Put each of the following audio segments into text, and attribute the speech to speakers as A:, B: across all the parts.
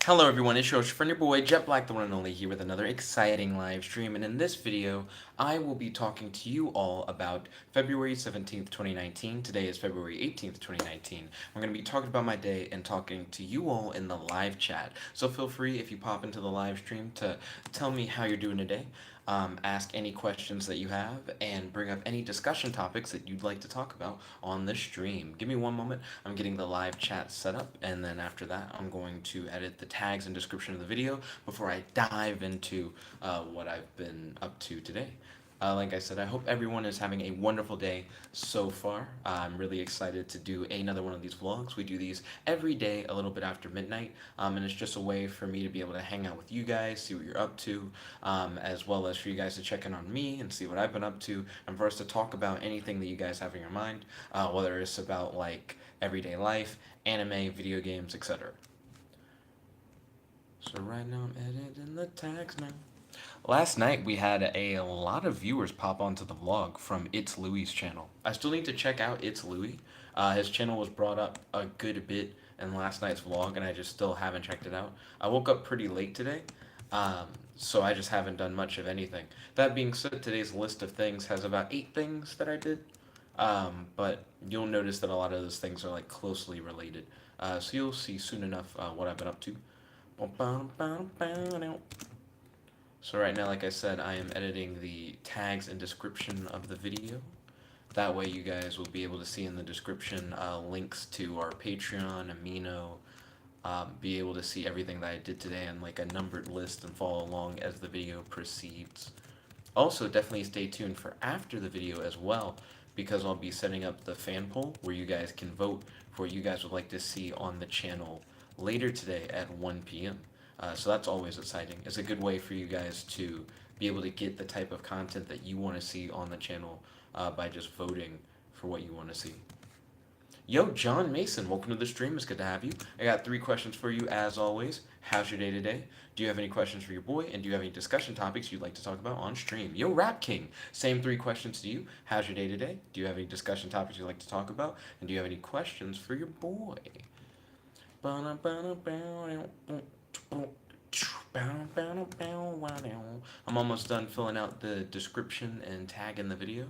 A: Hello everyone, it's your friend your boy Jet Black, the one and only, here with another exciting live stream, and in this video, I will be talking to you all about February 17th, 2019. Today is February 18th, 2019. We're going to be talking about my day and talking to you all in the live chat. So feel free, if you pop into the live stream, to tell me how you're doing today. Ask any questions that you have, and bring up any discussion topics that you'd like to talk about on the stream. Give me one moment. I'm getting the live chat set up, and then after that, I'm going to edit the tags and description of the video before I dive into what I've been up to today. Like I said, I hope everyone is having a wonderful day so far. I'm really excited to do another one of these vlogs. We do these every day a little bit after midnight, and it's just a way for me to be able to hang out with you guys, see what you're up to, as well as for you guys to check in on me and see what I've been up to, and for us to talk about anything that you guys have in your mind, whether it's about like everyday life, anime, video games, etc. So right now I'm editing the tags now. Last night we had a lot of viewers pop onto the vlog from It's Louie's channel. I still need to check out It's Louie. His channel was brought up a good bit in last night's vlog, and I just still haven't checked it out. I woke up pretty late today, so I just haven't done much of anything. That being said, today's list of things has about 8 things that I did, but you'll notice that a lot of those things are like closely related. So you'll see soon enough what I've been up to. So right now, like I said, I am editing the tags and description of the video. That way you guys will be able to see in the description links to our Patreon, Amino, be able to see everything that I did today in like a numbered list and follow along as the video proceeds. Also, definitely stay tuned for after the video as well, because I'll be setting up the fan poll where you guys can vote for what you guys would like to see on the channel later today at 1 p.m. So that's always exciting. It's a good way for you guys to be able to get the type of content that you want to see on the channel by just voting for what you want to see. Yo, John Mason, welcome to the stream. It's good to have you. I got 3 questions for you as always. How's your day today? Do you have any questions for your boy? And do you have any discussion topics you'd like to talk about on stream? Yo, Rap King, same 3 questions to you. How's your day today? Do you have any discussion topics you'd like to talk about? And do you have any questions for your boy? I'm almost done filling out the description and tag in the video.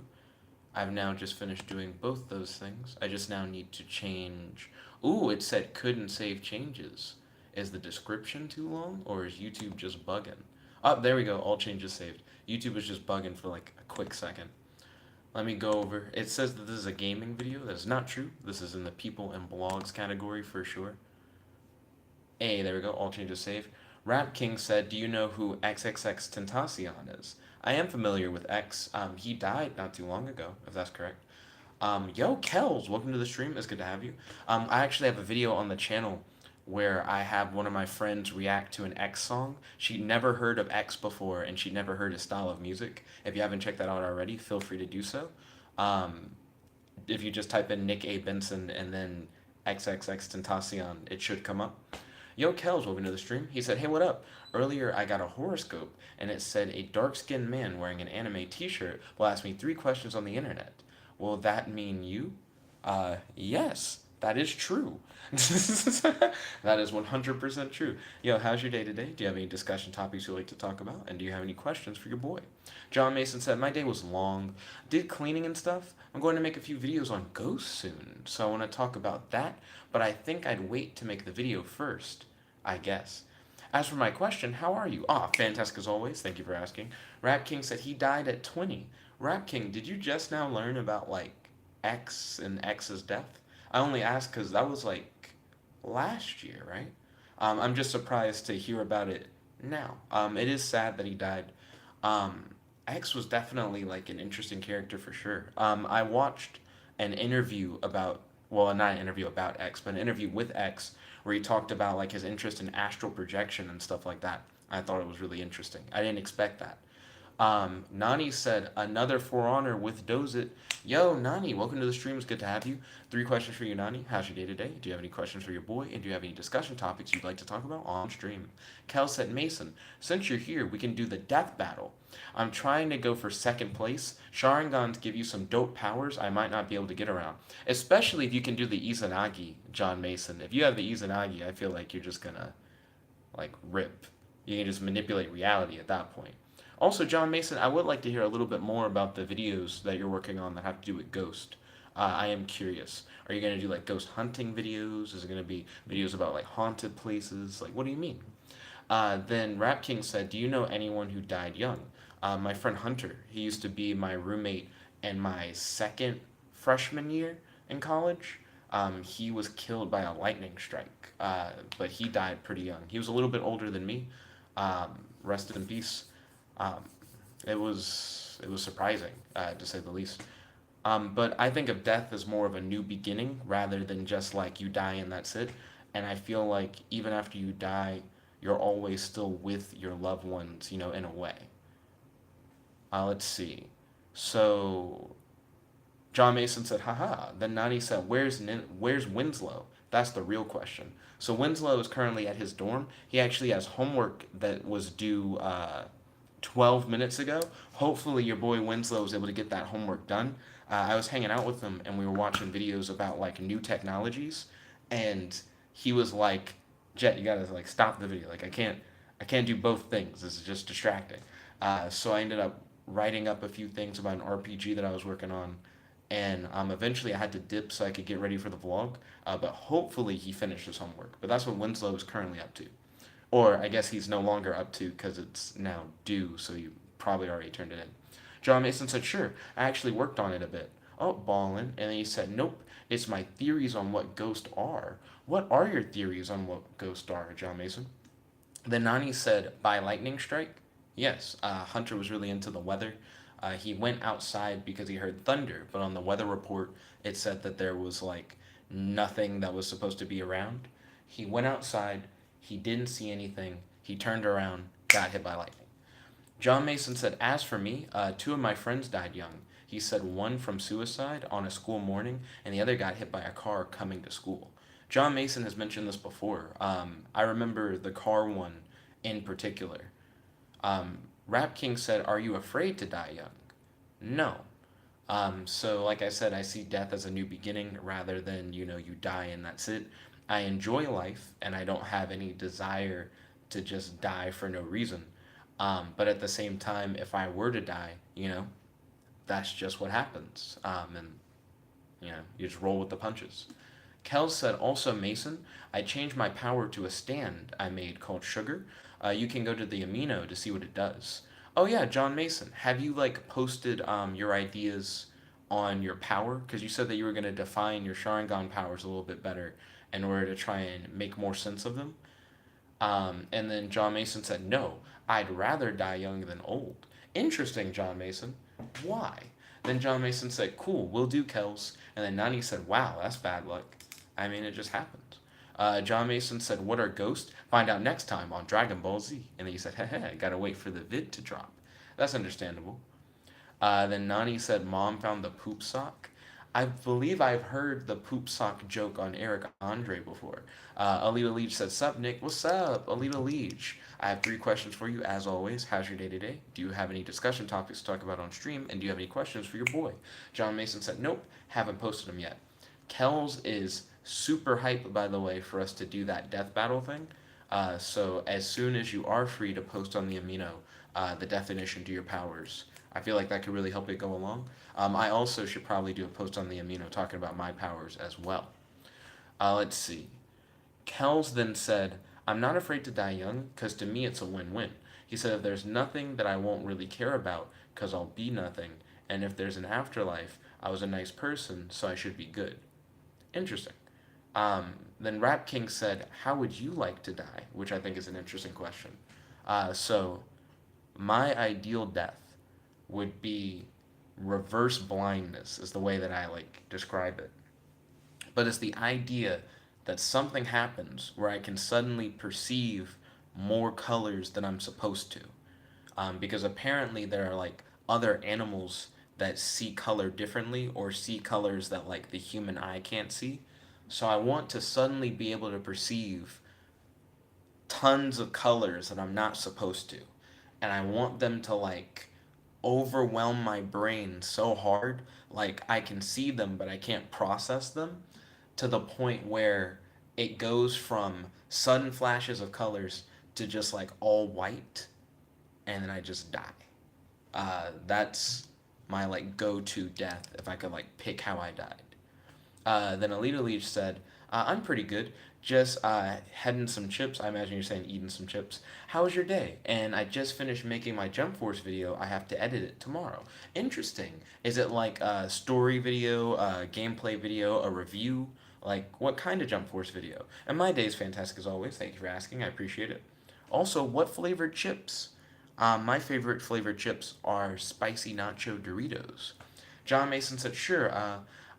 A: I've now just finished doing both those things. I just now need to change. Ooh, it said couldn't save changes. Is the description too long, or is YouTube just bugging? Oh, there we go. All changes saved. YouTube is just bugging for like a quick second. Let me go over. It says that this is a gaming video. That is not true. This is in the people and blogs category for sure. Hey, there we go. All changes saved. Rap King said, "Do you know who XXX Tentacion is?" I am familiar with X. He died not too long ago, if that's correct. Yo, Kells, welcome to the stream. It's good to have you. I actually have a video on the channel where I have one of my friends react to an X song. She'd never heard of X before, and she'd never heard his style of music. If you haven't checked that out already, feel free to do so. If you just type in Nickabenson and then XXX Tentacion, it should come up. Yo, Kells, welcome to the stream. He said, "Hey, what up? Earlier, I got a horoscope, and it said a dark-skinned man wearing an anime t-shirt will ask me 3 questions on the internet. Will that mean you?" Yes, that is true. That is 100% true. Yo, how's your day today? Do you have any discussion topics you'd like to talk about? And do you have any questions for your boy? John Mason said, "My day was long. Did cleaning and stuff. I'm going to make a few videos on ghosts soon, so I want to talk about that, but I think I'd wait to make the video first, I guess. As for my question, how are you?" Ah, fantastic as always. Thank you for asking. Rap King said he died at 20. Rap King, did you just now learn about, like, X and X's death? I only asked because that was, like, last year, right? I'm just surprised to hear about it now. It is sad that he died. X was definitely, like, an interesting character for sure. I watched an interview about, well, not an interview about X, but an interview with X where he talked about like his interest in astral projection and stuff like that. I thought it was really interesting. I didn't expect that. Nani said, "Another For Honor with Dozit." Yo, Nani, welcome to the stream. It's good to have you. 3 questions for you, Nani. How's your day today? Do you have any questions for your boy? And do you have any discussion topics you'd like to talk about on stream? Kel said, "Mason, since you're here, we can do the death battle. I'm trying to go for 2nd place. Sharingans give you some dope powers I might not be able to get around. Especially if you can do the Izanagi, John Mason. If you have the Izanagi, I feel like you're just gonna like rip. You can just manipulate reality at that point. Also, John Mason, I would like to hear a little bit more about the videos that you're working on that have to do with Ghost. I am curious. Are you going to do like ghost hunting videos? Is it going to be videos about like haunted places? Like, what do you mean? Then Rap King said, "Do you know anyone who died young?" My friend Hunter. He used to be my roommate in my second freshman year in college. He was killed by a lightning strike, but he died pretty young. He was a little bit older than me. Rest in peace. Um, it was surprising, to say the least. But I think of death as more of a new beginning rather than just like you die and that's it. And I feel like even after you die, you're always still with your loved ones, in a way. Let's see. So John Mason said, haha. Then Nani said, where's Winslow? That's the real question. So Winslow is currently at his dorm. He actually has homework that was due 12 minutes ago. Hopefully, your boy Winslow was able to get that homework done. I was hanging out with him and we were watching videos about like new technologies, and he was like, "Jet, you gotta like stop the video. Like I can't do both things. This is just distracting." So I ended up writing up a few things about an RPG that I was working on, and eventually I had to dip so I could get ready for the vlog. But hopefully he finished his homework. But that's what Winslow is currently up to. Or I guess he's no longer up to because it's now due, so you probably already turned it in. John Mason said, sure, I actually worked on it a bit. Oh, ballin'. And then he said, nope, it's my theories on what ghosts are. What are your theories on what ghosts are, John Mason? Then Nani said, by lightning strike? Yes, Hunter was really into the weather. He went outside because he heard thunder, but on the weather report, it said that there was like nothing that was supposed to be around. He went outside, he didn't see anything, he turned around, got hit by lightning. John Mason said, as for me, two of my friends died young. He said one from suicide on a school morning, and the other got hit by a car coming to school. John Mason has mentioned this before. I remember the car one in particular. Rap King said, are you afraid to die young? No. So, like I said, I see death as a new beginning rather than, you die and that's it. I enjoy life and I don't have any desire to just die for no reason. But at the same time, if I were to die, that's just what happens. And, you just roll with the punches. Kel said, also, Mason, I changed my power to a stand I made called Sugar. You can go to the amino to see what it does. Oh yeah, John Mason, have you like posted your ideas on your power? Because you said that you were going to define your Sharingan powers a little bit better in order to try and make more sense of them. And then John Mason said, no, I'd rather die young than old. Interesting, John Mason. Why? Then John Mason said, cool, we'll do Kels. And then Nani said, wow, that's bad luck. I mean, it just happened. John Mason said, what are ghosts? Find out next time on Dragon Ball Z. And then he said, heh, gotta wait for the vid to drop. That's understandable. Then Nani said, mom found the poop sock. I believe I've heard the poop sock joke on Eric Andre before. Alita Leach said, sup, Nick? What's up, Alita Leach? I have 3 questions for you, as always. How's your day today? Do you have any discussion topics to talk about on stream? And do you have any questions for your boy? John Mason said, nope, haven't posted them yet. Kells is super hype, by the way, for us to do that death battle thing. So as soon as you are free to post on the amino the definition to your powers, I feel like that could really help it go along. I also should probably do a post on the amino talking about my powers as well. Let's see. Kells then said, I'm not afraid to die young because to me it's a win-win. He said, if there's nothing that I won't really care about because I'll be nothing, and if there's an afterlife, I was a nice person, so I should be good. Interesting. Then Rap King said, how would you like to die? Which I think is an interesting question. So my ideal death would be reverse blindness is the way that I like describe it. But it's the idea that something happens where I can suddenly perceive more colors than I'm supposed to. Because apparently there are like other animals that see color differently or see colors that like the human eye can't see. So I want to suddenly be able to perceive tons of colors that I'm not supposed to. And I want them to like overwhelm my brain so hard, like I can see them but I can't process them, to the point where it goes from sudden flashes of colors to just like all white, and then I just die. That's my like go-to death if I could like pick how I died. Then Alita Leach said, I'm pretty good. Just heading some chips. I imagine you're saying eating some chips. How was your day? And I just finished making my Jump Force video. I have to edit it tomorrow. Interesting. Is it like a story video, a gameplay video, a review? Like, what kind of Jump Force video? And my day is fantastic as always. Thank you for asking. I appreciate it. Also, what flavored chips? My favorite flavored chips are spicy nacho Doritos. John Mason said, sure,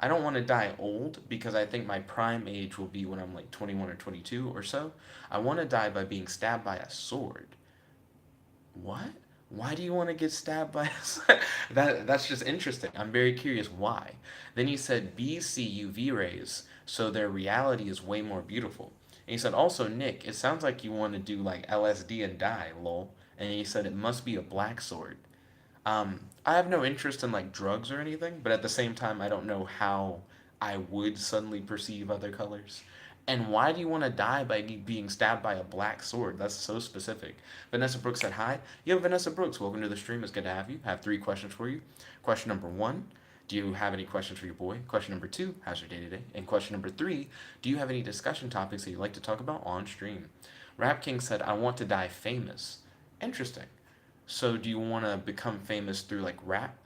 A: I don't want to die old because I think my prime age will be when I'm like 21 or 22 or so. I want to die by being stabbed by a sword. What? Why do you want to get stabbed by a sword? That's just interesting. I'm very curious why. Then he said bees see UV rays, so their reality is way more beautiful. And he said, also, Nick, it sounds like you want to do like LSD and die, lol. And he said it must be a black sword. I have no interest in like drugs or anything, but at the same time, I don't know how I would suddenly perceive other colors. And why do you want to die by being stabbed by a black sword? That's so specific. Vanessa Brooks said, hi. Yo, Vanessa Brooks, welcome to the stream. It's good to have you. I have 3 questions for you. Question number 1, do you have any questions for your boy? Question number 2, how's your day today? And question number 3, do you have any discussion topics that you'd like to talk about on stream? Rap King said, I want to die famous. Interesting. So do you want to become famous through like rap?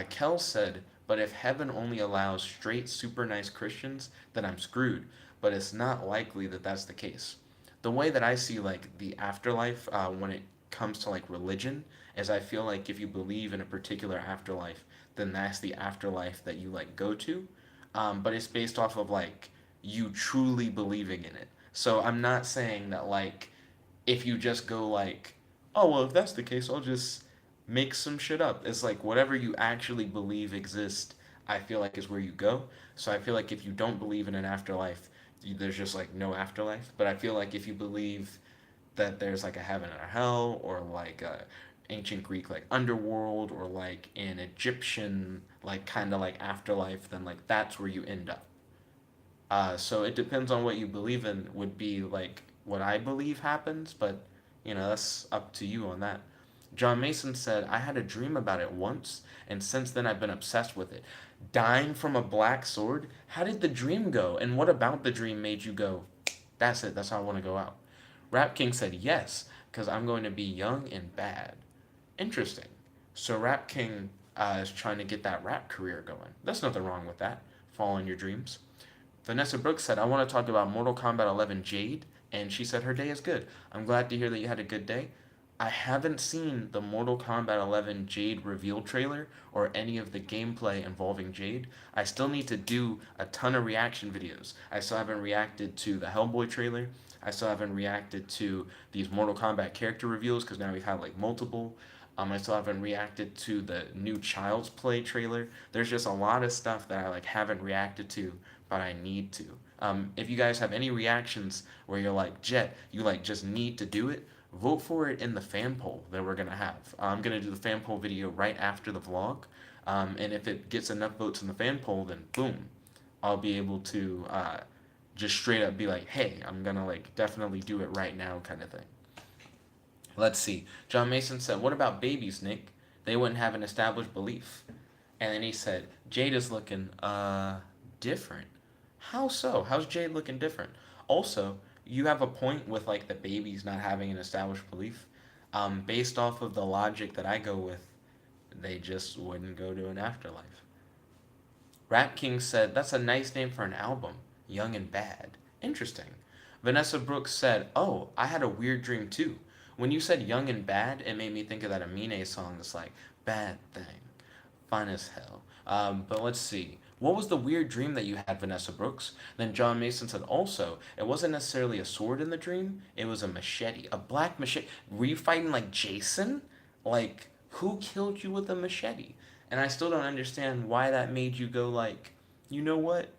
A: Kel said, but if heaven only allows straight, super nice Christians, then I'm screwed. But it's not likely that that's the case. The way that I see like the afterlife when it comes to like religion is I feel like if you believe in a particular afterlife, then that's the afterlife that you like go to. But it's based off of like you truly believing in it. So I'm not saying that like if you just go like, oh well, if that's the case, I'll just make some shit up. It's like whatever you actually believe exists, I feel like is where you go. So I feel like if you don't believe in an afterlife, there's just like no afterlife. But I feel like if you believe that there's like a heaven and a hell, or like a ancient Greek like underworld, or like an Egyptian like kind of like afterlife, then like that's where you end up. So it depends on what you believe in. Would be like what I believe happens, but that's up to you on that. John Mason said, I had a dream about it once, and since then I've been obsessed with it. Dying from a black sword? How did the dream go? And what about the dream made you go, that's it, that's how I want to go out? Rap King said, yes, because I'm going to be young and bad. Interesting. So Rap King is trying to get that rap career going. There's nothing wrong with that. Following your dreams. Vanessa Brooks said, I want to talk about Mortal Kombat 11 Jade, and she said her day is good. I'm glad to hear that you had a good day. I haven't seen the Mortal Kombat 11 Jade reveal trailer or any of the gameplay involving Jade. I still need to do a ton of reaction videos. I still haven't reacted to the Hellboy trailer. I still haven't reacted to these Mortal Kombat character reveals because now we've had like multiple. I still haven't reacted to the new Child's Play trailer. There's just a lot of stuff that I like haven't reacted to, but I need to. If you guys have any reactions where you're like, Jet, you like just need to do it, vote for it in the fan poll that we're gonna have. I'm gonna do the fan poll video right after the vlog, and if it gets enough votes in the fan poll, then boom, I'll be able to just straight up be like, hey, I'm gonna like definitely do it right now, kind of thing. Let's see. John Mason said, what about babies, Nick? They wouldn't have an established belief. And then he said, Jade is looking different. How so? How's Jade looking different? Also, you have a point with like the babies not having an established belief. Based off of the logic that I go with, they just wouldn't go to an afterlife. Rap King said, that's a nice name for an album. Young and Bad. Interesting. Vanessa Brooks said, oh, I had a weird dream too. When you said Young and Bad, it made me think of that Amine song that's like, bad thing, fun as hell. But let's see. What was the weird dream that you had, Vanessa Brooks? Then John Mason said, also, it wasn't necessarily a sword in the dream, it was a machete. A black machete. Were you fighting like Jason? Like, who killed you with a machete? And I still don't understand why that made you go like, you know what?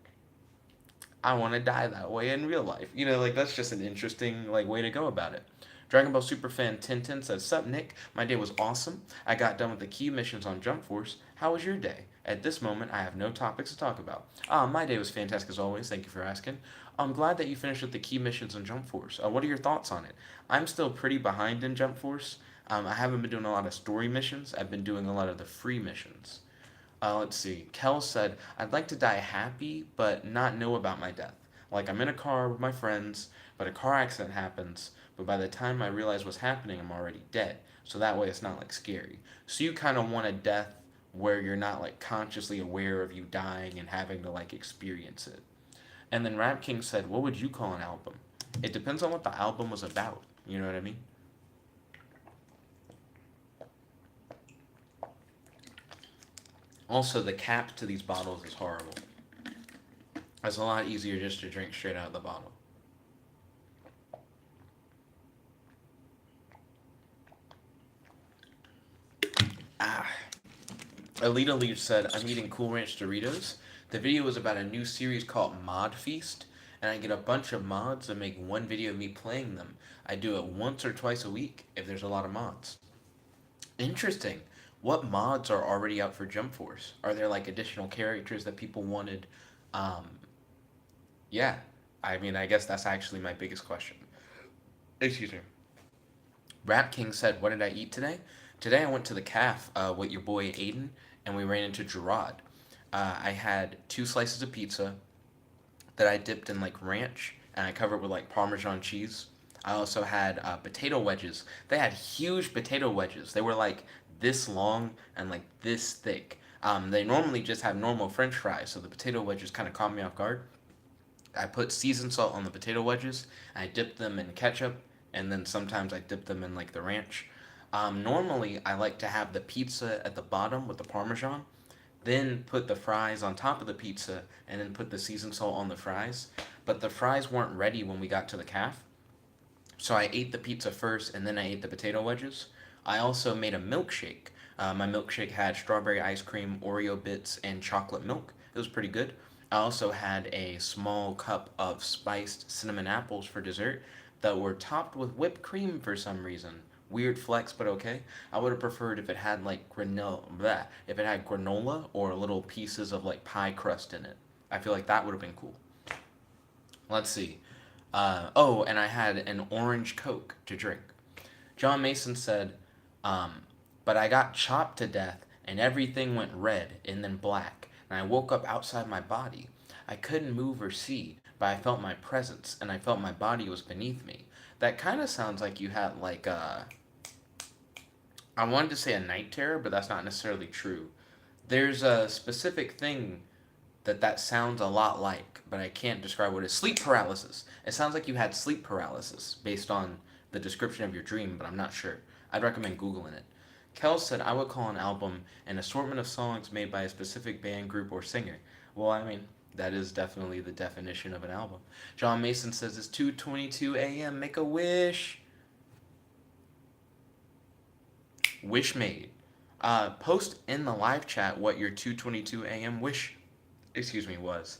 A: I want to die that way in real life. Like that's just an interesting like way to go about it. Dragon Ball Superfan Tintin says, sup Nick, my day was awesome. I got done with the key missions on Jump Force. How was your day? At this moment, I have no topics to talk about. My day was fantastic as always. Thank you for asking. I'm glad that you finished with the key missions in Jump Force. What are your thoughts on it? I'm still pretty behind in Jump Force. I haven't been doing a lot of story missions. I've been doing a lot of the free missions. Let's see. Kel said, I'd like to die happy, but not know about my death. Like, I'm in a car with my friends, but a car accident happens, but by the time I realize what's happening, I'm already dead. So that way it's not, like, scary. So you kind of want a death where you're not, like, consciously aware of you dying and having to, like, experience it. And then Rap King said, what would you call an album? It depends on what the album was about. You know what I mean? Also, the cap to these bottles is horrible. It's a lot easier just to drink straight out of the bottle. Ah. Alita Leaf said, I'm eating Cool Ranch Doritos. The video was about a new series called Mod Feast, and I get a bunch of mods and make one video of me playing them. I do it once or twice a week if there's a lot of mods. Interesting. What mods are already out for Jump Force? Are there like additional characters that people wanted? Um, yeah. I mean, I guess that's actually my biggest question. Excuse me. Rap King said, what did I eat today? Today I went to the calf with your boy Aiden, and we ran into Gerard. I had 2 slices of pizza that I dipped in like ranch, and I covered with like Parmesan cheese. I also had potato wedges. They had huge potato wedges. They were like this long and like this thick. They normally just have normal French fries, so the potato wedges kind of caught me off guard. I put seasoned salt on the potato wedges. I dipped them in ketchup, and then sometimes I dip them in like the ranch. Normally, I like to have the pizza at the bottom with the Parmesan, then put the fries on top of the pizza, and then put the seasoned salt on the fries. But the fries weren't ready when we got to the calf, so I ate the pizza first, and then I ate the potato wedges. I also made a milkshake. My milkshake had strawberry ice cream, Oreo bits, and chocolate milk. It was pretty good. I also had a small cup of spiced cinnamon apples for dessert that were topped with whipped cream for some reason. Weird flex, but okay. I would have preferred if it had like granola, if it had granola or little pieces of like pie crust in it. I feel like that would have been cool. Let's see. Oh, and I had an orange Coke to drink. John Mason said, but I got chopped to death and everything went red and then black, and I woke up outside my body. I couldn't move or see, but I felt my presence and I felt my body was beneath me. That kind of sounds like you had like I wanted to say a night terror, but that's not necessarily true. There's a specific thing that sounds a lot like, but I can't describe what it is. Sleep paralysis. It sounds like you had sleep paralysis based on the description of your dream, but I'm not sure. I'd recommend Googling it. Kel said, I would call an album an assortment of songs made by a specific band, group, or singer. Well, I mean, that is definitely the definition of an album. John Mason says, it's 2:22 a.m. Make a wish. Wish made. Post in the live chat what your 2:22 a.m. wish, was.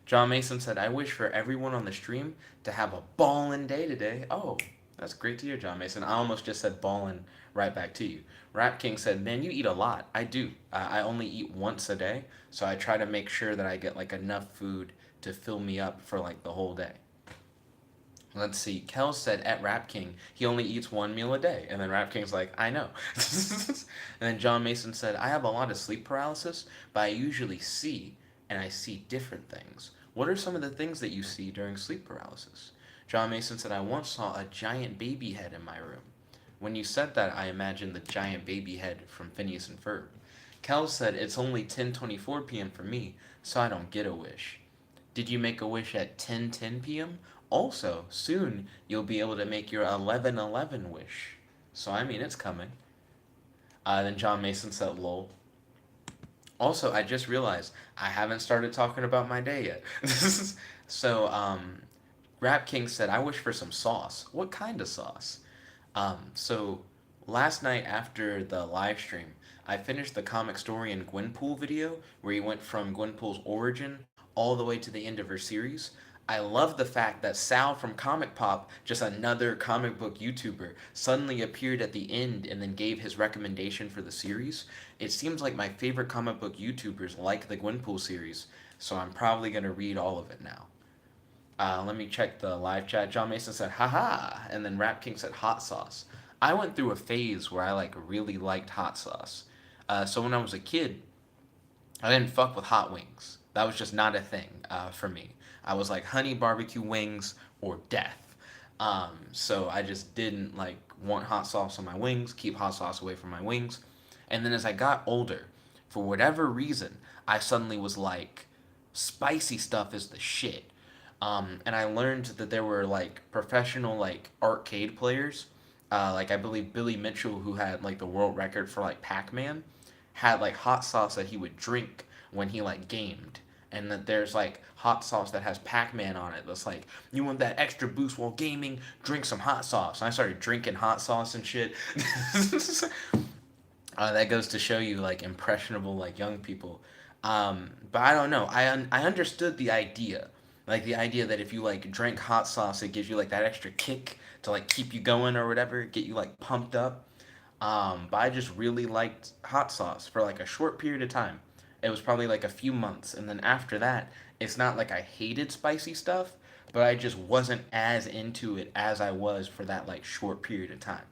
A: John Mason said, I wish for everyone on the stream to have a ballin' day today. Oh, that's great to hear, John Mason. I almost just said ballin' right back to you. Rap King said, man, you eat a lot. I do. I only eat once a day, so I try to make sure that I get like enough food to fill me up for like the whole day. Let's see. Kel said at Rap King, he only eats 1 meal a day. And then Rap King's like, I know. And then John Mason said, I have a lot of sleep paralysis, but I usually see, and I see different things. What are some of the things that you see during sleep paralysis? John Mason said, I once saw a giant baby head in my room. When you said that, I imagined the giant baby head from Phineas and Ferb. Kel said, it's only 10:24 p.m. for me, so I don't get a wish. Did you make a wish at 10:10 p.m.? Also, soon you'll be able to make your 11:11 wish. So, I mean, it's coming. Then John Mason said, lol. Also, I just realized I haven't started talking about my day yet. So, Rap King said, I wish for some sauce. What kind of sauce? So, last night after the live stream, I finished the Comicstorian Gwenpool video where he went from Gwenpool's origin all the way to the end of her series. I love the fact that Sal from Comic Pop, just another comic book YouTuber, suddenly appeared at the end and then gave his recommendation for the series. It seems like my favorite comic book YouTubers like the Gwenpool series. So I'm probably going to read all of it now. Let me check the live chat. John Mason said, haha. And then Rap King said, hot sauce. I went through a phase where I like really liked hot sauce. So when I was a kid, I didn't fuck with hot wings. That was just not a thing for me. I was like honey barbecue wings or death. So I just didn't like want hot sauce on my wings, keep hot sauce away from my wings. And then as I got older, for whatever reason, I suddenly was like, spicy stuff is the shit. And I learned that there were like professional like arcade players, like I believe Billy Mitchell, who had like the world record for like Pac-Man, had like hot sauce that he would drink when he like gamed. And that there's like hot sauce that has Pac-Man on it. That's like, you want that extra boost while gaming? Drink some hot sauce. And I started drinking hot sauce and shit. That goes to show you like impressionable like young people. But I don't know. I understood the idea, like the idea that if you like drink hot sauce, it gives you like that extra kick to like keep you going or whatever, get you like pumped up. But I just really liked hot sauce for like a short period of time. It was probably like a few months, and then after that, it's not like I hated spicy stuff, but I just wasn't as into it as I was for that like short period of time.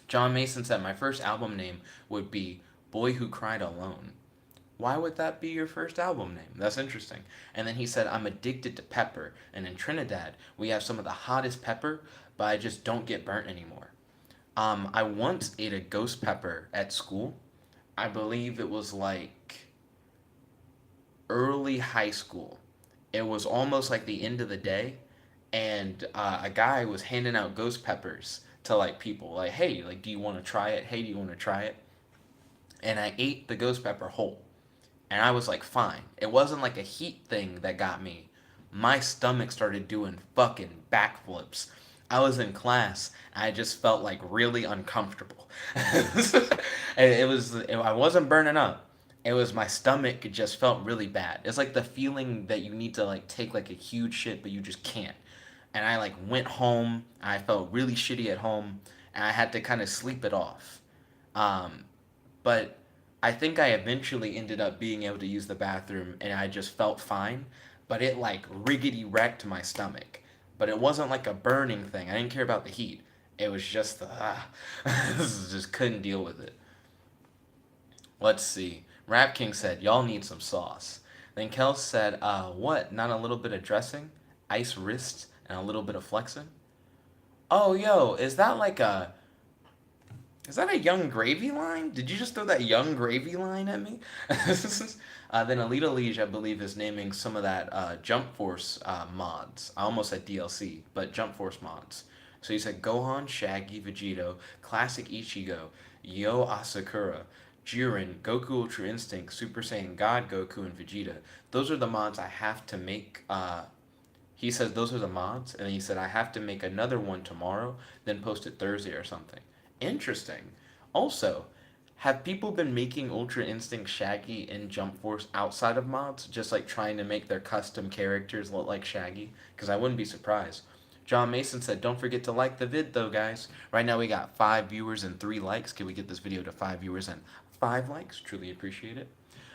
A: John Mason said my first album name would be Boy Who Cried Alone. Why would that be your first album name? That's interesting. And then he said, I'm addicted to pepper, and in Trinidad, we have some of the hottest pepper, but I just don't get burnt anymore. I once ate a ghost pepper at school. I believe it was like early high school. It was almost like the end of the day, and a guy was handing out ghost peppers to like people, like, hey, like, do you want to try it? Hey, do you want to try it? And I ate the ghost pepper whole, and I was like, fine. It wasn't like a heat thing that got me. My stomach started doing fucking backflips. I was in class, and I just felt like really uncomfortable. I wasn't burning up. It was my stomach just felt really bad. It's like the feeling that you need to like take like a huge shit, but you just can't. And I like went home. I felt really shitty at home, and I had to kind of sleep it off. Um, but I think I eventually ended up being able to use the bathroom and I just felt fine, but it like riggedy wrecked my stomach. But it wasn't like a burning thing. I didn't care about the heat. It was just the just couldn't deal with it. Let's see. Rap King said, "Y'all need some sauce." Then Kel said, what? Not a little bit of dressing, ice wrists, and a little bit of flexing." Oh, yo, is that a Young Gravy line? Did you just throw that Young Gravy line at me? Then Alita Liege, I believe, is naming some of that Jump Force mods. I almost said DLC, but Jump Force mods. So he said Gohan, Shaggy, Vegito, Classic Ichigo, Yo Asakura, Jiren, Goku Ultra Instinct, Super Saiyan God Goku, and Vegeta. Those are the mods I have to make. He says those are the mods, and then he said I have to make another one tomorrow, then post it Thursday or something. Interesting. Also, have people been making Ultra Instinct Shaggy and Jump Force outside of mods? Just like trying to make their custom characters look like Shaggy? Because I wouldn't be surprised. John Mason said, don't forget to like the vid though, guys. Right now we got 5 viewers and 3 likes. Can we get this video to 5 viewers and 5 likes? Truly appreciate it.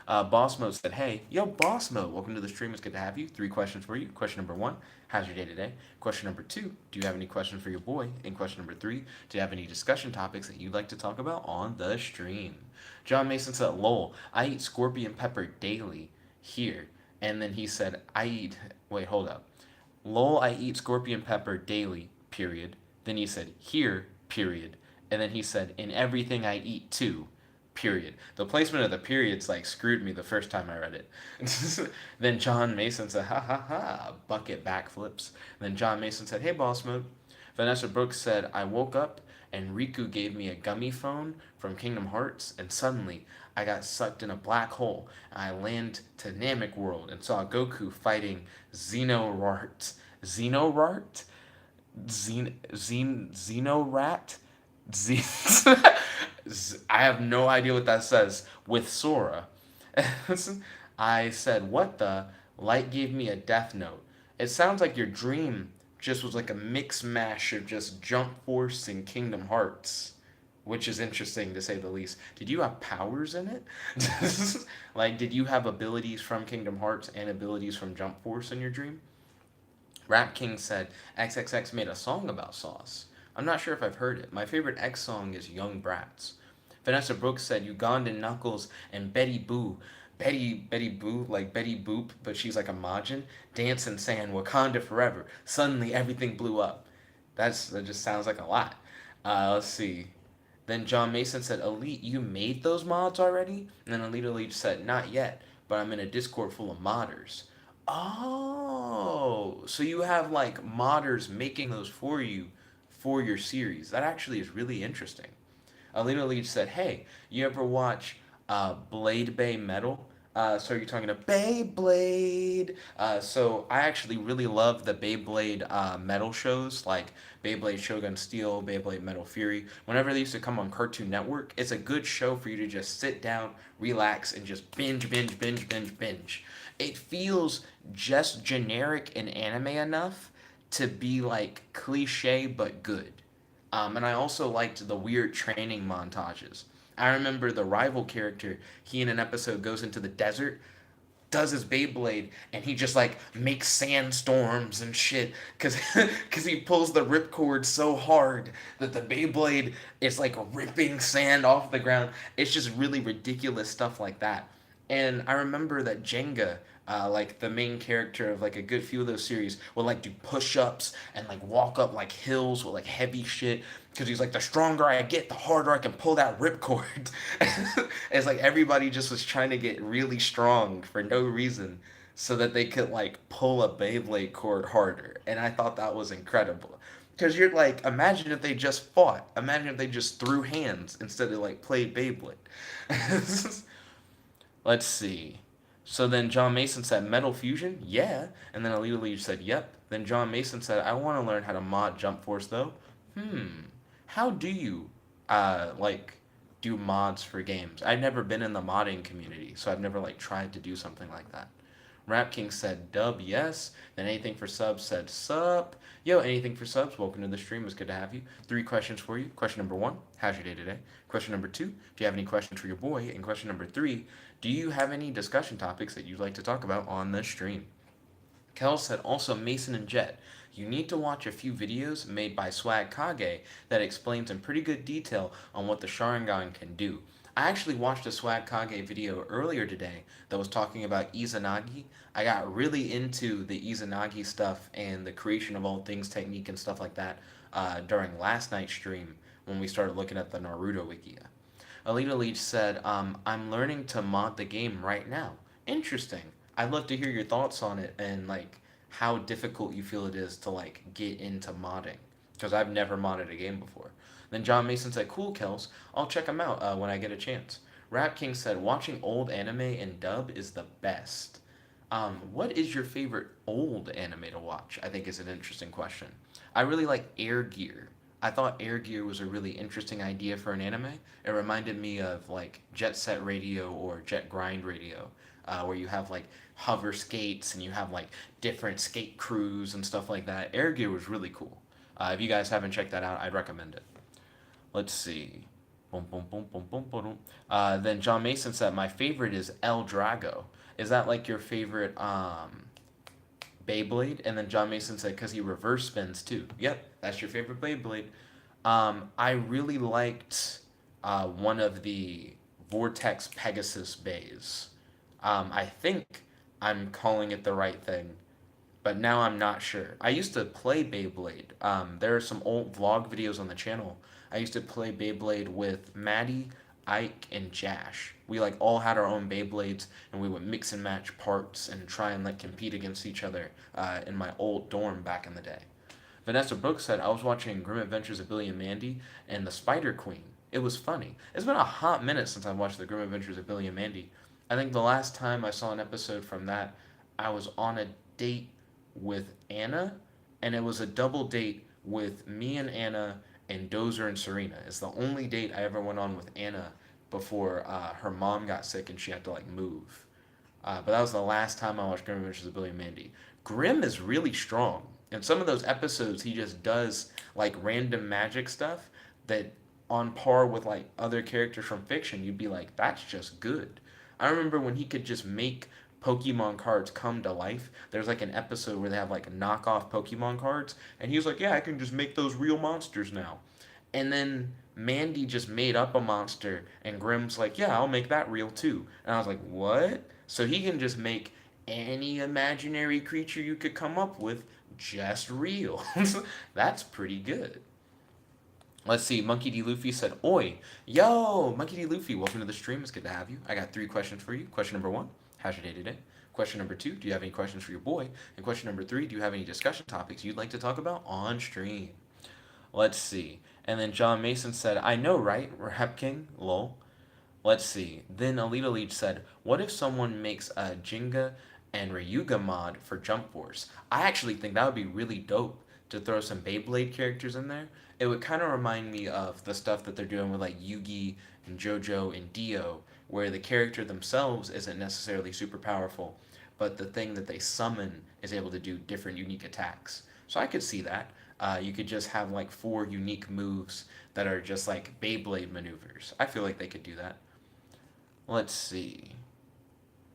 A: Boss Mode said, hey, yo, Boss Mode, welcome to the stream. It's good to have you. 3 questions for you. Question number 1, how's your day today? Question number 2, do you have any questions for your boy? And question number 3, do you have any discussion topics that you'd like to talk about on the stream? John Mason said, lol, I eat scorpion pepper daily here. And then he said, wait, hold up. Lol, I eat scorpion pepper daily, period. Then he said, here, period. And then he said, in everything I eat too, period. The placement of the periods like screwed me the first time I read it. Then John Mason said, ha ha ha, bucket backflips. Then John Mason said, hey, Boss Mode. Vanessa Brooks said, I woke up and Riku gave me a gummy phone from Kingdom Hearts, and suddenly I got sucked in a black hole. I landed to Namek World and saw Goku fighting Xenorart. Xenorart? Xenorat? I have no idea what that says. With Sora. I said, what the? Light gave me a death note. It sounds like your dream just was like a mix mash of just Jump Force and Kingdom Hearts. which is interesting to say the least. Did you have powers in it? Like, did you have abilities from Kingdom Hearts and abilities from Jump Force in your dream? Rap King said XXX made a song about sauce. I'm not sure if I've heard it. My favorite X song is Young Brats. Vanessa Brooks said Ugandan Knuckles and Betty Boo. Betty Boo, like Betty Boop, but she's like a Majin, dancing saying Wakanda forever. Suddenly everything blew up. That just sounds like a lot. Let's see. Then John Mason said, Elite, you made those mods already? And then Elite Elite said, not yet, but I'm in a Discord full of modders. Oh, so you have like modders making those for you for your series. That actually is really interesting. Alina Leach said, "Hey, you ever watch Blade Bay Metal?" So you're talking to Beyblade. So I actually really love the Beyblade metal shows, like Beyblade Shogun Steel, Beyblade Metal Fury. Whenever they used to come on Cartoon Network, it's a good show for you to just sit down, relax, and just binge. It feels just generic and anime enough to be like cliche but good. And I also liked the weird training montages. I remember the rival character, he in an episode goes into the desert, does his Beyblade, and he just like makes sandstorms and shit cause he pulls the ripcord so hard that the Beyblade is like ripping sand off the ground. It's just really ridiculous stuff like that. And I remember that Jenga, like the main character of like a good few of those series, would like do push-ups and like walk up like hills with like heavy shit because he's like, the stronger I get, the harder I can pull that ripcord. It's like everybody just was trying to get really strong for no reason so that they could like pull a Beyblade cord harder. And I thought that was incredible. Because you're like, imagine if they just fought. Imagine if they just threw hands instead of like played Beyblade. Let's see. So then John Mason said, Metal Fusion? Yeah. And then Alita Leach said, yep. Then John Mason said, I want to learn how to mod Jump Force though. How do you, like, do mods for games? I've never been in the modding community, so I've never, like, tried to do something like that. Rap King said, dub, yes. Then anything for subs said, sup. Yo, anything for subs? Welcome to the stream. It's good to have you. 3 questions for you. Question number 1, how's your day today? Question number 2, do you have any questions for your boy? And question number 3, do you have any discussion topics that you'd like to talk about on the stream? Kel said, also Mason and Jet, you need to watch a few videos made by Swag Kage that explains in pretty good detail on what the Sharingan can do. I actually watched a Swag Kage video earlier today that was talking about Izanagi. I got really into the Izanagi stuff and the creation of all things technique and stuff like that during last night's stream when we started looking at the Naruto Wikia. Alita Leach said, I'm learning to mod the game right now. Interesting. I'd love to hear your thoughts on it and like how difficult you feel it is to like get into modding because I've never modded a game before. Then John Mason said, "Cool, Kels. I'll check them out when I get a chance." Rap King said, "Watching old anime in dub is the best." What is your favorite old anime to watch? I think is an interesting question. I really like Air Gear. I thought Air Gear was a really interesting idea for an anime. It reminded me of like Jet Set Radio or Jet Grind Radio, where you have like hover skates and you have like different skate crews and stuff like that. Air Gear was really cool. If you guys haven't checked that out, I'd recommend it. Let's see. Boom, boom, boom, boom, boom, boom. Then John Mason said, my favorite is El Drago. Is that like your favorite Beyblade? And then John Mason said, because he reverse spins too. Yep, that's your favorite Beyblade. I really liked one of the Vortex Pegasus bays. I think I'm calling it the right thing, but now I'm not sure. I used to play Beyblade. There are some old vlog videos on the channel. I used to play Beyblade with Madde, Ike, and Jash. We like all had our own Beyblades, and we would mix and match parts and try and like compete against each other in my old dorm back in the day. Vanessa Brooks said, I was watching Grim Adventures of Billy and Mandy and the Spider Queen. It was funny. It's been a hot minute since I watched the Grim Adventures of Billy and Mandy. I think the last time I saw an episode from that, I was on a date with Anna, and it was a double date with me and Anna and Dozer and Serena. It's the only date I ever went on with Anna before her mom got sick and she had to like move. But that was the last time I watched Grim Adventures of Billy and Mandy. Grim is really strong. In some of those episodes, he just does like random magic stuff that on par with like other characters from fiction, you'd be like, that's just good. I remember when he could just make Pokemon cards come to life. There's like an episode where they have like knockoff Pokemon cards, and he was like, yeah, I can just make those real monsters now. And then Mandy just made up a monster, and Grimm's like, yeah, I'll make that real too. And I was like, what? So he can just make any imaginary creature you could come up with just real. That's pretty good. Let's see. Monkey D. Luffy said, Oi, yo, Monkey D. Luffy, welcome to the stream. It's good to have you. I got 3 questions for you. Question number 1, how's your day today? Question number 2, do you have any questions for your boy? And question number 3, do you have any discussion topics you'd like to talk about on stream? Let's see. And then John Mason said, I know, right? Rap King? Lol. Let's see. Then Alita Leach said, what if someone makes a Jenga and Ryuga mod for Jump Force? I actually think that would be really dope to throw some Beyblade characters in there. It would kind of remind me of the stuff that they're doing with like Yugi and JoJo and Dio, where the character themselves isn't necessarily super powerful, but the thing that they summon is able to do different unique attacks. So I could see that. You could just have like 4 unique moves that are just like Beyblade maneuvers. I feel like they could do that. Let's see.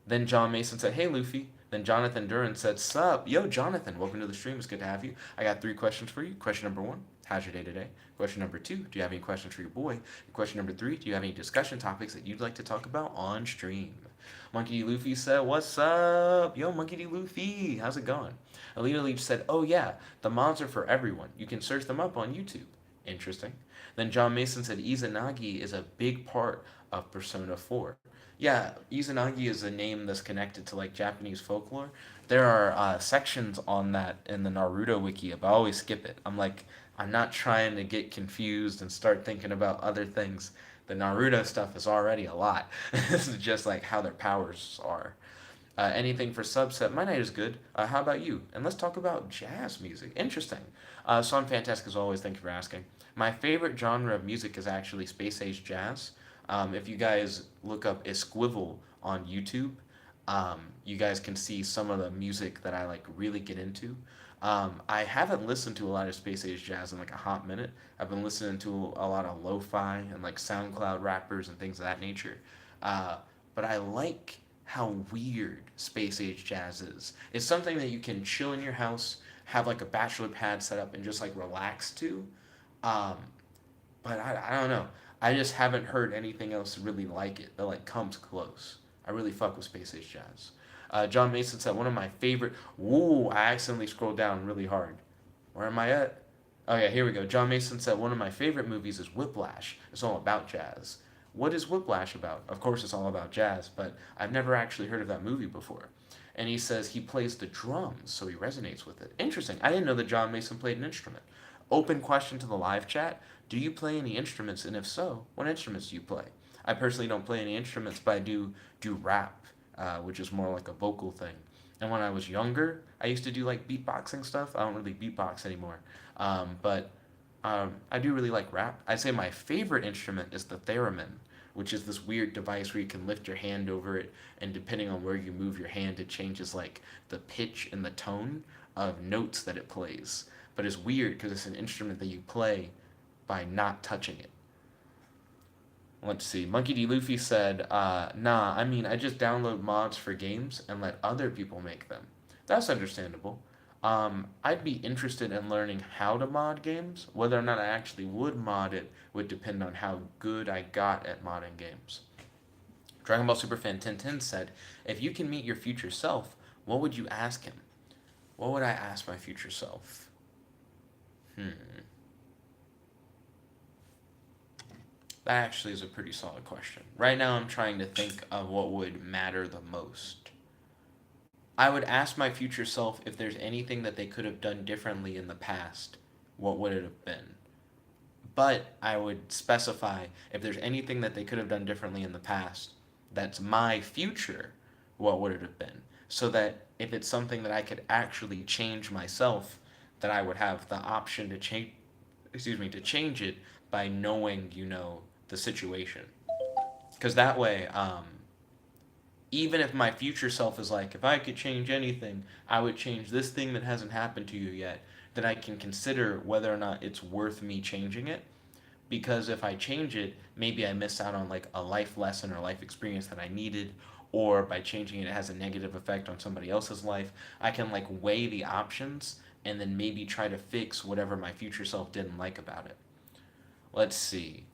A: Then John Mason said, hey, Luffy. Then Jonathan Duran said, sup? Yo, Jonathan, welcome to the stream. It's good to have you. I got 3 questions for you. Question number 1, how's your day today? Question number 2, do you have any questions for your boy? And question number 3, do you have any discussion topics that you'd like to talk about on stream? Monkey D. Luffy said, what's up? Yo, Monkey D. Luffy, how's it going? Alita Leach said, oh yeah, the mods are for everyone. You can search them up on YouTube. Interesting. Then John Mason said, Izanagi is a big part of Persona 4. Yeah, Izanagi is a name that's connected to like Japanese folklore. There are sections on that in the Naruto wiki, but I always skip it. I'm like, I'm not trying to get confused and start thinking about other things. The Naruto stuff is already a lot. This is just like how their powers are. Anything for subset? My night is good. How about you? And let's talk about jazz music. Interesting. So I'm fantastic as always. Thank you for asking. My favorite genre of music is actually space age jazz. If you guys look up Esquivel on YouTube, you guys can see some of the music that I like really get into. I haven't listened to a lot of space age jazz in like a hot minute. I've been listening to a lot of lo-fi and like SoundCloud rappers and things of that nature. But I like how weird space age jazz is. It's something that you can chill in your house, have like a bachelor pad set up, and just like relax to. Um, but I don't know. I just haven't heard anything else really like it that like comes close. I really fuck with space age jazz. John Mason said one of my favorite. Woo! I accidentally scrolled down really hard. Where am I at? Oh yeah, here we go. John Mason said one of my favorite movies is Whiplash. It's all about jazz. What is Whiplash about? Of course, it's all about jazz, but I've never actually heard of that movie before. And he says he plays the drums, so he resonates with it. Interesting. I didn't know that John Mason played an instrument. Open question to the live chat. Do you play any instruments? And if so, what instruments do you play? I personally don't play any instruments, but I do rap, which is more like a vocal thing. And when I was younger, I used to do like beatboxing stuff. I don't really beatbox anymore. But I do really like rap. I'd say my favorite instrument is the theremin, which is this weird device where you can lift your hand over it, and depending on where you move your hand, it changes like the pitch and the tone of notes that it plays. But it's weird because it's an instrument that you play by not touching it. Let's see. Monkey D. Luffy said, nah, I mean, I just download mods for games and let other people make them. That's understandable. I'd be interested in learning how to mod games. Whether or not I actually would mod it would depend on how good I got at modding games. Dragon Ball Superfan 1010 said, if you can meet your future self, what would you ask him? What would I ask my future self? That actually is a pretty solid question. Right now I'm trying to think of what would matter the most. I would ask my future self if there's anything that they could have done differently in the past, what would it have been? But I would specify if there's anything that they could have done differently in the past that's my future, what would it have been? So that if it's something that I could actually change myself, that I would have the option to change it by knowing, the situation. Because that way, even if my future self is like, if I could change anything, I would change this thing that hasn't happened to you yet, then I can consider whether or not it's worth me changing it. because if I change it, maybe I miss out on like a life lesson or life experience that I needed, or by changing it, it has a negative effect on somebody else's life. I can like weigh the options and then maybe try to fix whatever my future self didn't like about it. Let's see.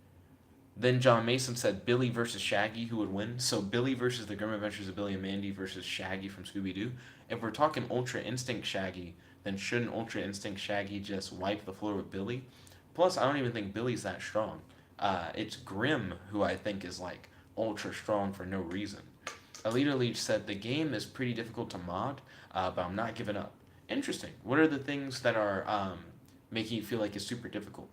A: Then John Mason said Billy versus Shaggy, who would win? So Billy versus the Grim Adventures of Billy and Mandy versus Shaggy from Scooby Doo. If we're talking Ultra Instinct Shaggy, then shouldn't Ultra Instinct Shaggy just wipe the floor with Billy? Plus, I don't even think Billy's that strong. It's Grim who I think is like ultra strong for no reason. Alita Leach said the game is pretty difficult to mod, but I'm not giving up. Interesting. What are the things that are making you feel like it's super difficult?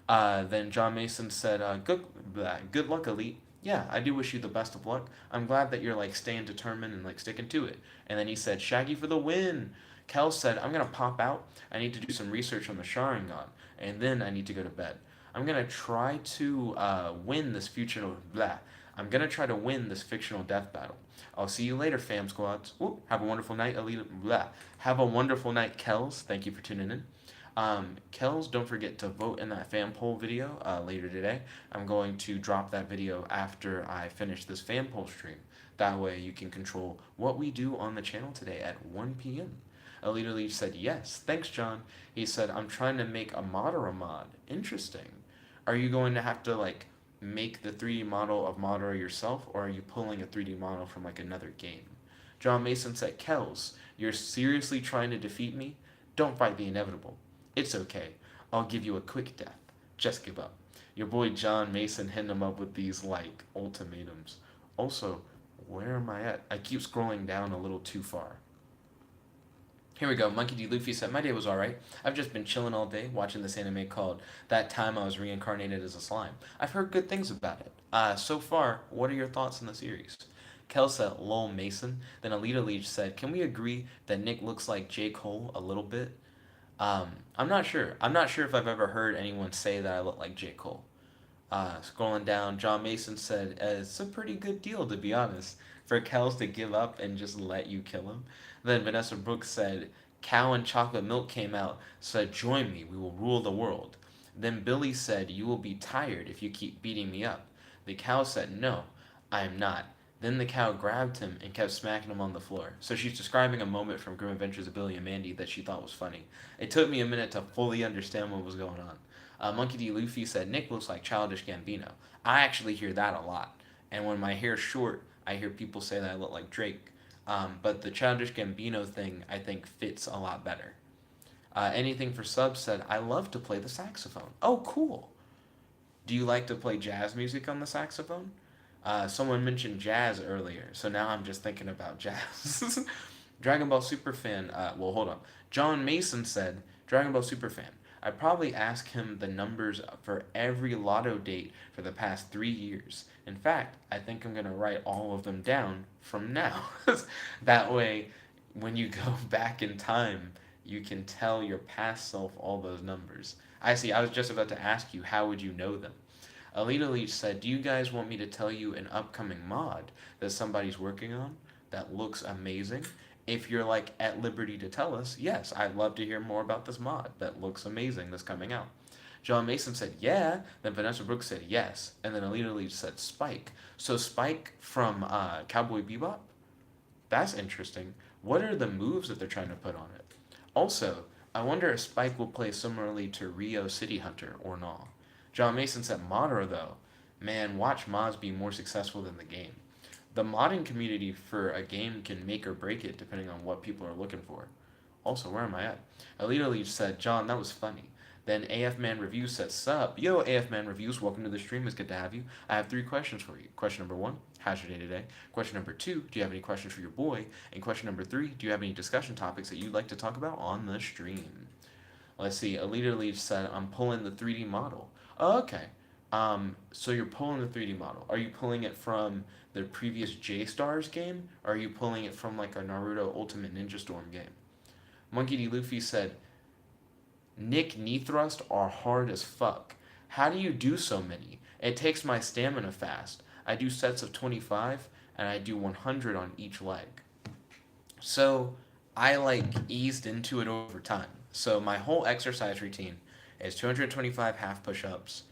A: Then John Mason said, good luck, Elite. Yeah, I do wish you the best of luck. I'm glad that you're like staying determined and like sticking to it. And then he said, Shaggy for the win. Kel said, I'm gonna pop out. I need to do some research on the Sharingan, and then I need to go to bed. I'm gonna try to win this fictional blah. I'm gonna try to win this fictional death battle. I'll see you later, fam squads. Ooh, have a wonderful night, Elite. Blah. Have a wonderful night, Kels. Thank you for tuning in. Kels, don't forget to vote in that fan poll video later today. I'm going to drop that video after I finish this fan poll stream. That way you can control what we do on the channel today at 1 p.m. Alita Leach said, yes. Thanks, John. He said, I'm trying to make a mod or a mod. Interesting. Are you going to have to, like, make the 3D model of Madara yourself, or are you pulling a 3D model from, like, another game? John Mason said, Kels, you're seriously trying to defeat me? Don't fight the inevitable. It's okay. I'll give you a quick death. Just give up. Your boy John Mason hitting him up with these, like, ultimatums. Also, where am I at? I keep scrolling down a little too far. Here we go. Monkey D. Luffy said, my day was alright. I've just been chilling all day watching this anime called That Time I Was Reincarnated as a Slime. I've heard good things about it. So far, what are your thoughts on the series? Kel said, lol Mason. Then Alita Leach said, can we agree that Nick looks like J. Cole a little bit? I'm not sure. I'm not sure if I've ever heard anyone say that I look like J. Cole. Scrolling down, John Mason said, it's a pretty good deal, to be honest, for Kels to give up and just let you kill him. Then Vanessa Brooks said, Cow and Chocolate Milk came out, said, join me, we will rule the world. Then Billy said, you will be tired if you keep beating me up. The cow said, no, I am not. Then the cow grabbed him and kept smacking him on the floor. So she's describing a moment from Grim Adventures of Billy and Mandy that she thought was funny. It took me a minute to fully understand what was going on. Monkey D. Luffy said, Nick looks like Childish Gambino. I actually hear that a lot. And when my hair's short, I hear people say that I look like Drake. But the Childish Gambino thing, I think, fits a lot better. Anything for subs said, I love to play the saxophone. Oh, cool. Do you like to play jazz music on the saxophone? Someone mentioned jazz earlier, so now I'm just thinking about jazz. Dragon Ball Superfan, well, hold on. John Mason said, Dragon Ball Superfan. I probably ask him the numbers for every lotto date for the past 3 years. In fact, I think I'm going to write all of them down from now. That way, when you go back in time, you can tell your past self all those numbers. I see, I was just about to ask you, how would you know them? Alita Leach said, do you guys want me to tell you an upcoming mod that somebody's working on that looks amazing? If you're like at liberty to tell us, yes, I'd love to hear more about this mod that looks amazing that's coming out. John Mason said, yeah. Then Vanessa Brooks said, yes. And then Alita Leach said, Spike. So Spike from Cowboy Bebop? That's interesting. What are the moves that they're trying to put on it? Also, I wonder if Spike will play similarly to Rio City Hunter or not. John Mason said, Modder though. Man, watch mods be more successful than the game. The modding community for a game can make or break it depending on what people are looking for. Also, where am I at? Alita Leach said, John, that was funny. Then AF Man Reviews said, sup? Yo, AF Man Reviews, welcome to the stream. It's good to have you. I have 3 questions for you. Question number 1, how's your day today? Question number 2, do you have any questions for your boy? And question number 3, do you have any discussion topics that you'd like to talk about on the stream? Let's see. Alita Leach said, I'm pulling the 3D model. Oh, okay. So you're pulling the 3D model. Are you pulling it from the previous J-Stars game? Or are you pulling it from like a Naruto Ultimate Ninja Storm game? Monkey D. Luffy said, Nick knee thrust are hard as fuck. How do you do so many? It takes my stamina fast. I do sets of 25, and I do 100 on each leg. So I like eased into it over time. So my whole exercise routine is 225 half push-ups,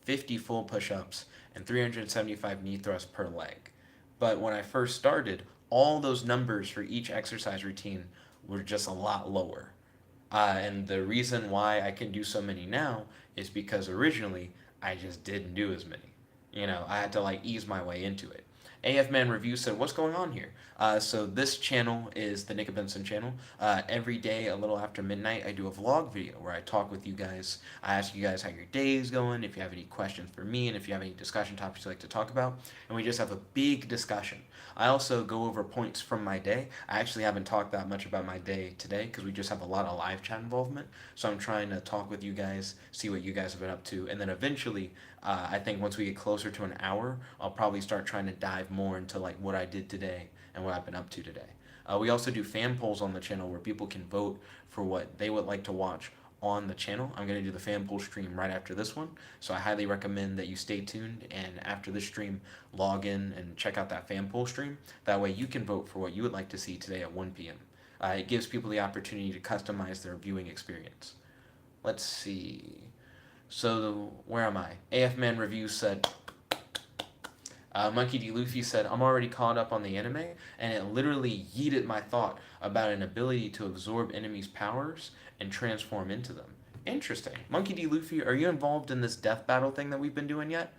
A: 50 full push-ups, and 375 knee thrusts per leg. But when I first started, all those numbers for each exercise routine were just a lot lower. And the reason why I can do so many now is because originally I just didn't do as many. I had to like ease my way into it. AF Man Review said, "What's going on here?" So this channel is the Nickabenson channel. Every day, a little after midnight, I do a vlog video where I talk with you guys. I ask you guys how your day is going, if you have any questions for me, and if you have any discussion topics you'd like to talk about. And we just have a big discussion. I also go over points from my day. I actually haven't talked that much about my day today because we just have a lot of live chat involvement. So I'm trying to talk with you guys, see what you guys have been up to, and then eventually, I think once we get closer to an hour, I'll probably start trying to dive more into like what I did today and what I've been up to today. We also do fan polls on the channel where people can vote for what they would like to watch on the channel. I'm going to do the fan poll stream right after this one, so I highly recommend that you stay tuned and after this stream log in and check out that fan poll stream. That way you can vote for what you would like to see today at 1 p.m. It gives people the opportunity to customize their viewing experience. Let's see. So where am I? AF Man Review said, Monkey D. Luffy said, "I'm already caught up on the anime, and it literally yeeted my thought about an ability to absorb enemies' powers and transform into them." Interesting. Monkey D. Luffy, are you involved in this death battle thing that we've been doing yet?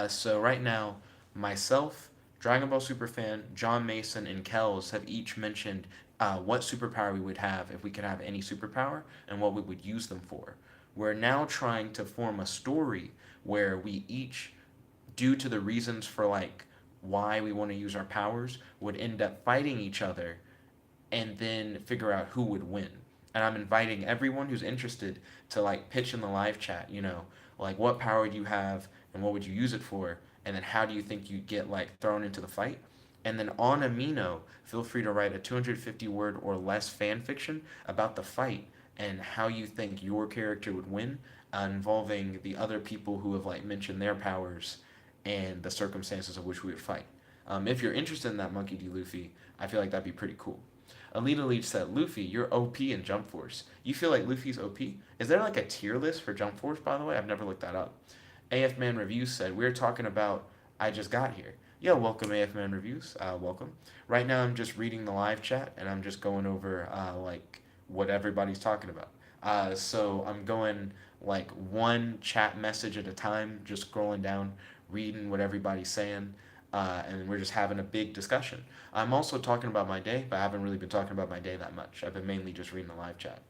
A: So right now, myself, Dragon Ball Superfan, John Mason, and Kells have each mentioned what superpower we would have if we could have any superpower and what we would use them for. We're now trying to form a story where we each, due to the reasons for like why we want to use our powers, would end up fighting each other and then figure out who would win. And I'm inviting everyone who's interested to like pitch in the live chat, like what power do you have and what would you use it for? And then how do you think you'd get like thrown into the fight? And then on Amino, feel free to write a 250 word or less fan fiction about the fight and how you think your character would win, involving the other people who have like mentioned their powers and the circumstances of which we would fight. If you're interested in that, Monkey D. Luffy, I feel like that'd be pretty cool. Alita Leach said, "Luffy, you're OP in Jump Force. You feel like Luffy's OP? Is there like a tier list for Jump Force, by the way? I've never looked that up." AF Man Reviews said, "We're talking about I Just Got Here." Yeah, welcome AF Man Reviews. Welcome. Right now I'm just reading the live chat and I'm just going over like what everybody's talking about. So I'm going like one chat message at a time, just scrolling down, reading what everybody's saying, and we're just having a big discussion. I'm also talking about my day, but I haven't really been talking about my day that much. I've been mainly just reading the live chat.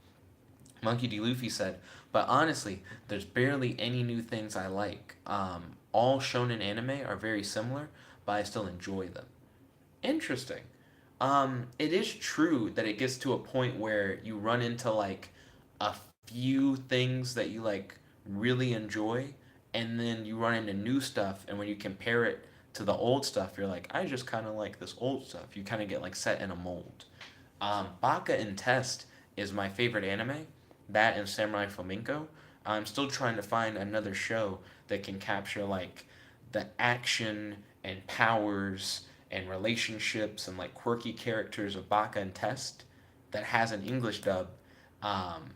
A: Monkey D. Luffy said, "But honestly, there's barely any new things I like. All shonen anime are very similar, but I still enjoy them." Interesting. It is true that it gets to a point where you run into like a few things that you like really enjoy, and then you run into new stuff, and when you compare it to the old stuff, you're like, I just kind of like this old stuff. You kind of get like set in a mold. Baka and Test is my favorite anime. That and Samurai Flamenco. I'm still trying to find another show that can capture like the action and powers and relationships and like quirky characters of Baka and Test that has an English dub, um,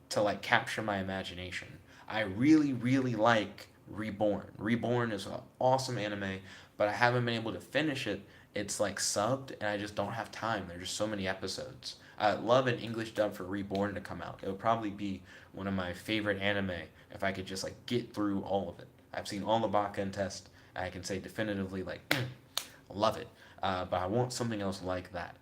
A: to like capture my imagination. I really, really like Reborn. Reborn is an awesome anime, but I haven't been able to finish it. It's like subbed, and I just don't have time. There's just so many episodes. I'd love an English dub for Reborn to come out. It would probably be one of my favorite anime if I could just like get through all of it. I've seen all the Baka and Test, and I can say definitively like, love it. But I want something else like that.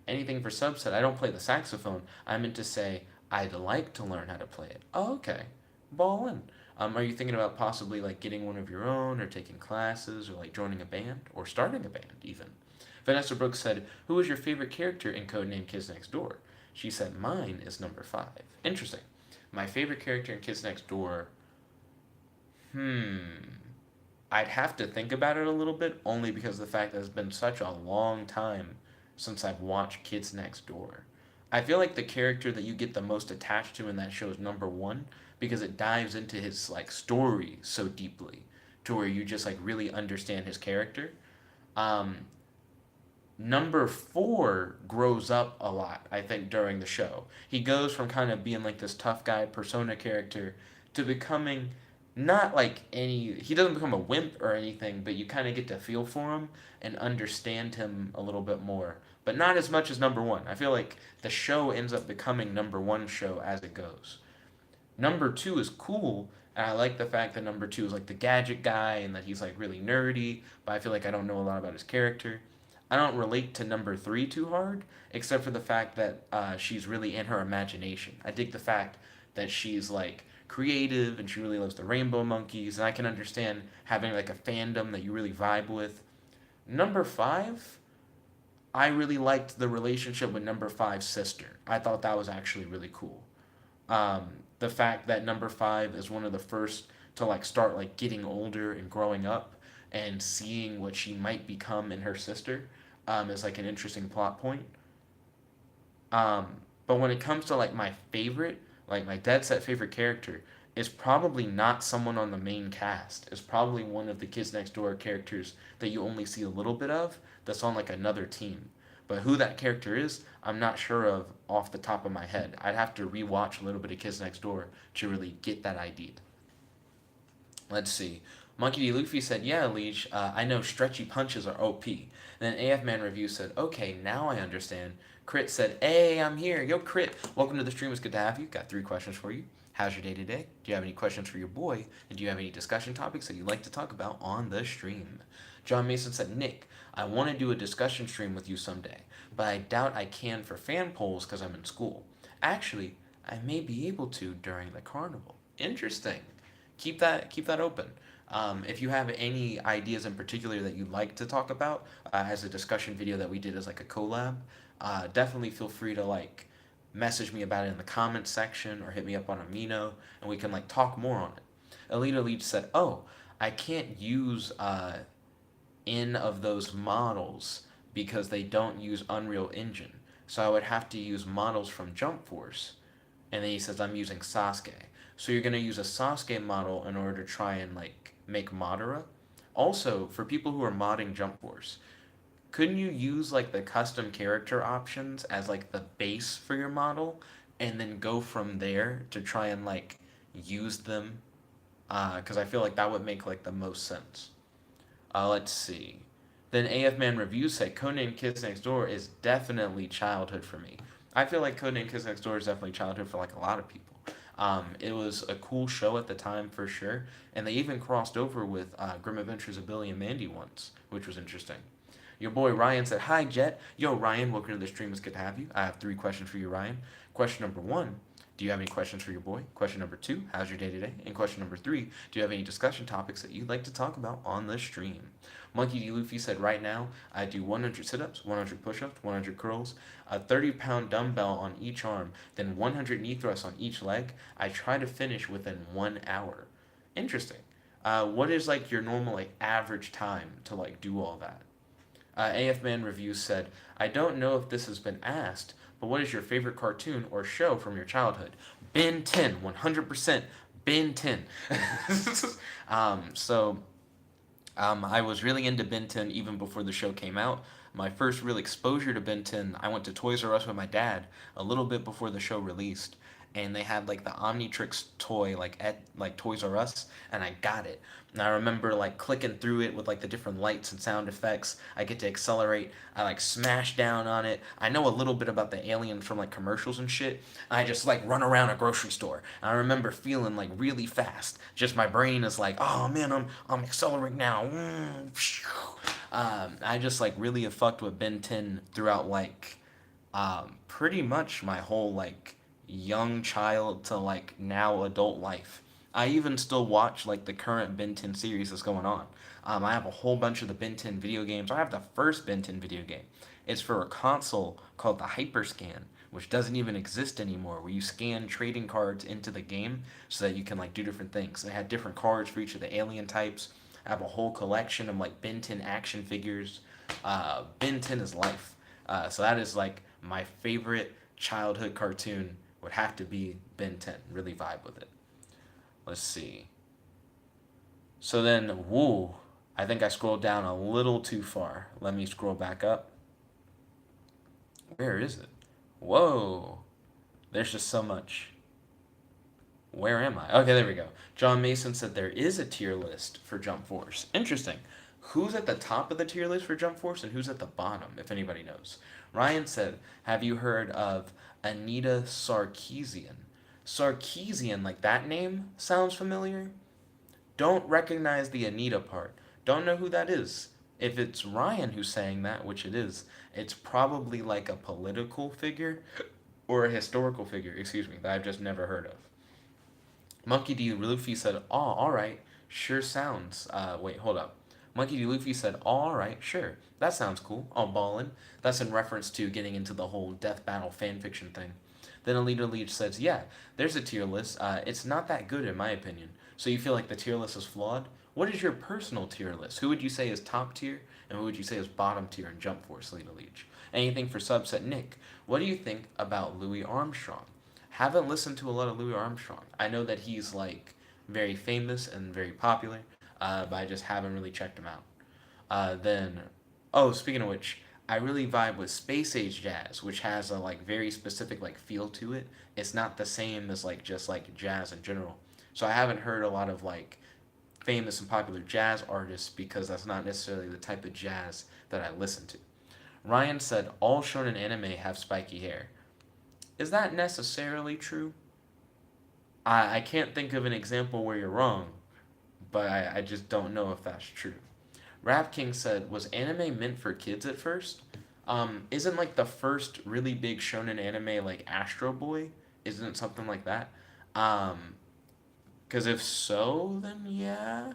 A: Anything for Subset? I don't play the saxophone. I meant to say I'd like to learn how to play it. Oh, okay. Ball in. Are you thinking about possibly like getting one of your own, or taking classes, or like joining a band, or starting a band even? Vanessa Brooks said, "Who is your favorite character in Codename Kids Next Door?" She said, "Mine is number 5." Interesting. My favorite character in Kids Next Door. I'd have to think about it a little bit, only because of the fact that it's been such a long time since I've watched Kids Next Door. I feel like the character that you get the most attached to in that show is number 1, because it dives into his like story so deeply to where you just like really understand his character. Um, Number 4 grows up a lot, I think, during the show. He goes from kind of being like this tough guy persona character to becoming not like he doesn't become a wimp or anything, but you kind of get to feel for him and understand him a little bit more, but not as much as number one. I feel like the show ends up becoming number one show as it goes. Number two is cool, and I like the fact that number two is like the gadget guy and that he's like really nerdy, but I feel like I don't know a lot about his character. I don't relate to number three too hard, except for the fact that she's really in her imagination. I dig the fact that she's like creative and she really loves the rainbow monkeys, and I can understand having like a fandom that you really vibe with. Number five, I really liked the relationship with number five's sister. I thought that was actually really cool. The fact that number five is one of the first to like start like getting older and growing up and seeing what she might become in her sister is like an interesting plot point. Um, but when it comes to like my favorite, like my dead set favorite character, is probably not someone on the main cast. It's probably one of the Kids Next Door characters that you only see a little bit of that's on like another team. But who that character is, I'm not sure of off the top of my head. I'd have to rewatch a little bit of Kids Next Door to really get that idea. Let's see. Monkey D. Luffy said, "Yeah, Leash, I know stretchy punches are OP." Then AF Man Review said, "Okay, now I understand." Crit said, "Hey, I'm here. Yo, Crit, welcome to the stream. It's good to have you. Got 3 questions for you. How's your day today? Do you have any questions for your boy? And do you have any discussion topics that you'd like to talk about on the stream?" John Mason said, "Nick, I want to do a discussion stream with you someday, but I doubt I can for fan polls because I'm in school. Actually, I may be able to during the carnival." Interesting. Keep that open. If you have any ideas in particular that you'd like to talk about as a discussion video that we did as like a collab, definitely feel free to like message me about it in the comments section or hit me up on Amino and we can like talk more on it. Alita Leach said, "Oh, I can't use in of those models because they don't use Unreal Engine. So I would have to use models from Jump Force." And then he says, "I'm using Sasuke." So you're gonna use a Sasuke model in order to try and like make Madara. Also, for people who are modding Jump Force, couldn't you use like the custom character options as like the base for your model and then go from there to try and like use them? Because I feel like that would make like the most sense. Let's see. Then AF Man Reviews say Codename Kids Next Door is definitely childhood for me. I feel like Codename Kids Next Door is definitely childhood for like a lot of people. It was a cool show at the time for sure, and they even crossed over with Grim Adventures of Billy and Mandy once, which was interesting. Your boy Ryan said, "Hi Jet." Yo Ryan, welcome to the stream. It's good to have you. I have 3 questions for you, Ryan. Question number one: do you have any questions for your boy? Question number two: how's your day today? And question number three: do you have any discussion topics that you'd like to talk about on the stream? Monkey D. Luffy said, "Right now, I do 100 sit-ups, 100 push-ups, 100 curls, a 30-pound dumbbell on each arm, then 100 knee thrusts on each leg. I try to finish within 1 hour." Interesting. What is like your normal like average time to like do all that? AF Man Reviews said, "I don't know if this has been asked, but what is your favorite cartoon or show from your childhood?" Ben 10, 100% Ben 10. So I was really into Ben 10 even before the show came out. My first real exposure to Ben 10, I went to Toys R Us with my dad a little bit before the show released, and they had like the Omnitrix toy like at like Toys R Us, and I got it. And I remember like clicking through it with like the different lights and sound effects. I get to accelerate. I like smash down on it. I know a little bit about the aliens from like commercials and shit. I just like run around a grocery store. And I remember feeling like really fast. Just my brain is like, "Oh man, I'm accelerating now." I just like really have fucked with Ben 10 throughout like pretty much my whole like young child to like now adult life. I even still watch like the current Ben 10 series that's going on. I have a whole bunch of the Ben 10 video games. I have the first Ben 10 video game. It's for a console called the Hyperscan, which doesn't even exist anymore, where you scan trading cards into the game so that you can like do different things. They had different cards for each of the alien types. I have a whole collection of like Ben 10 action figures. Ben 10 is life. So that is like my favorite childhood cartoon would have to be Ben 10. Really vibe with it. Let's see. So then, woo, I think I scrolled down a little too far. Let me scroll back up. Where is it? Whoa, there's just so much. Where am I? Okay, there we go. John Mason said there is a tier list for Jump Force. Interesting. Who's at the top of the tier list for Jump Force and who's at the bottom, if anybody knows? Ryan said, have you heard of Anita Sarkeesian? Sarkeesian, like that name sounds familiar? Don't recognize the Anita part. Don't know who that is. If it's Ryan who's saying that, which it is, it's probably like a political figure or a historical figure, excuse me, that I've just never heard of. Monkey D. Luffy said, "Oh, all right, sure sounds." Wait, hold up. Monkey D. Luffy said, "Oh, all right, sure, that sounds cool. All ballin'." That's in reference to getting into the whole death battle fanfiction thing. Then Alita Leech says, "Yeah, there's a tier list. It's not that good in my opinion. So you feel like the tier list is flawed? What is your personal tier list? Who would you say is top tier, and who would you say is bottom tier in Jump Force, Alita Leech? Anything for subset Nick? What do you think about Louis Armstrong? Haven't listened to a lot of Louis Armstrong. I know that he's like very famous and very popular, but I just haven't really checked him out. Then, oh, speaking of which, I really vibe with space age jazz, which has a like very specific like feel to it. It's not the same as like just like jazz in general. So I haven't heard a lot of like famous and popular jazz artists because that's not necessarily the type of jazz that I listen to. Ryan said all shonen anime have spiky hair. Is that necessarily true? I can't think of an example where you're wrong, but I just don't know if that's true. Rap King said, was anime meant for kids at first? Isn't like the first really big shonen anime like Astro Boy? Isn't it something like that? Because if so, then yeah.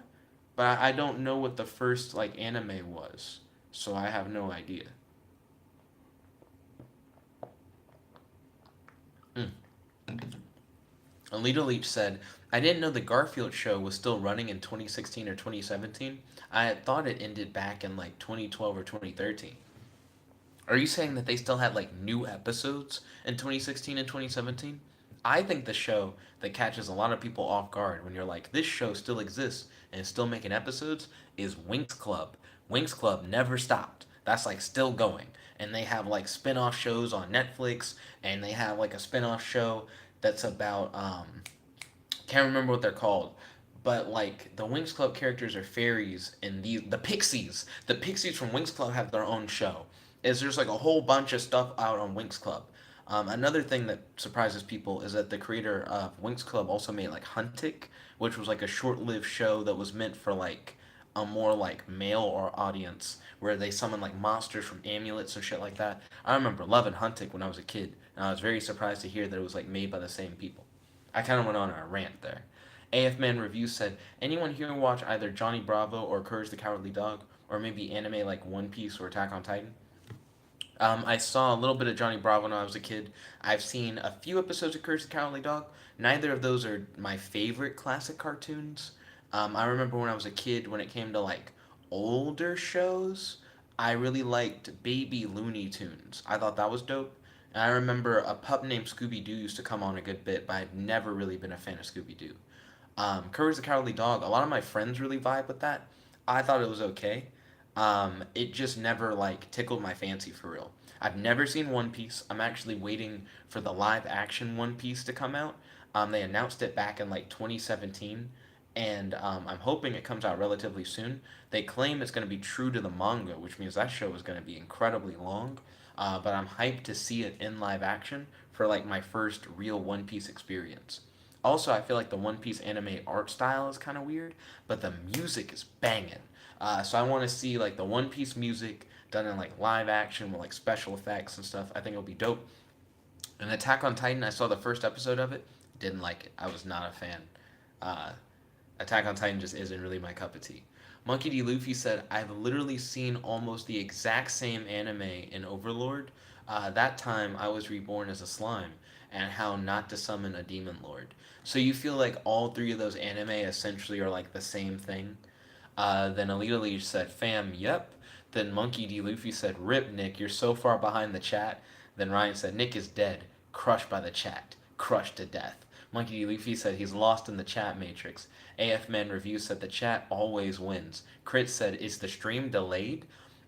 A: But I don't know what the first like anime was, so I have no idea. Mm. Alita Leach said, I didn't know the Garfield show was still running in 2016 or 2017. I had thought it ended back in like 2012 or 2013. Are you saying that they still had like new episodes in 2016 and 2017? I think the show that catches a lot of people off guard when you're like, this show still exists and is still making episodes is Winx Club. Winx Club never stopped. That's like still going. And they have like spin off shows on Netflix, and they have like a spin off show that's about can't remember what they're called, but like the Winx Club characters are fairies, and the Pixies, the Pixies from Winx Club have their own show. Is there's like a whole bunch of stuff out on Winx Club. Another thing that surprises people is that the creator of Winx Club also made like Huntic, which was like a short-lived show that was meant for like a more like male or audience where they summon like monsters from amulets and shit like that. I remember loving Huntic when I was a kid, and I was very surprised to hear that it was like made by the same people. I kind of went on a rant there. AF Man Review said, anyone here watch either Johnny Bravo or Courage the Cowardly Dog, or maybe anime like One Piece or Attack on Titan? I saw a little bit of Johnny Bravo when I was a kid. I've seen a few episodes of Courage the Cowardly Dog. Neither of those are my favorite classic cartoons. I remember when I was a kid, when it came to like older shows, I really liked Baby Looney Tunes. I thought that was dope. And I remember a pup named Scooby Doo used to come on a good bit, but I've never really been a fan of Scooby Doo. Courage the Cowardly Dog, a lot of my friends really vibe with that. I thought it was okay. It just never like tickled my fancy for real. I've never seen One Piece. I'm actually waiting for the live action One Piece to come out. They announced it back in like 2017, and I'm hoping it comes out relatively soon. They claim it's going to be true to the manga, which means that show is going to be incredibly long. But I'm hyped to see it in live action for like my first real One Piece experience. Also, I feel like the One Piece anime art style is kind of weird, but the music is banging. So I want to see like the One Piece music done in like live action with like special effects and stuff. I think it'll be dope. And Attack on Titan, I saw the first episode of it. Didn't like it. I was not a fan. Uh, Attack on Titan just isn't really my cup of tea. Monkey D. Luffy said, I've literally seen almost the exact same anime in Overlord. That time I was reborn as a slime, and how not to summon a demon lord. So you feel like all three of those anime essentially are like the same thing? Then Alita Leach said, fam, yep. Then Monkey D. Luffy said, rip, Nick, you're so far behind the chat. Then Ryan said, Nick is dead, crushed by the chat, crushed to death. Monkey D. Luffy said he's lost in the chat matrix. AF Man Review said the chat always wins. Crit said, is the stream delayed?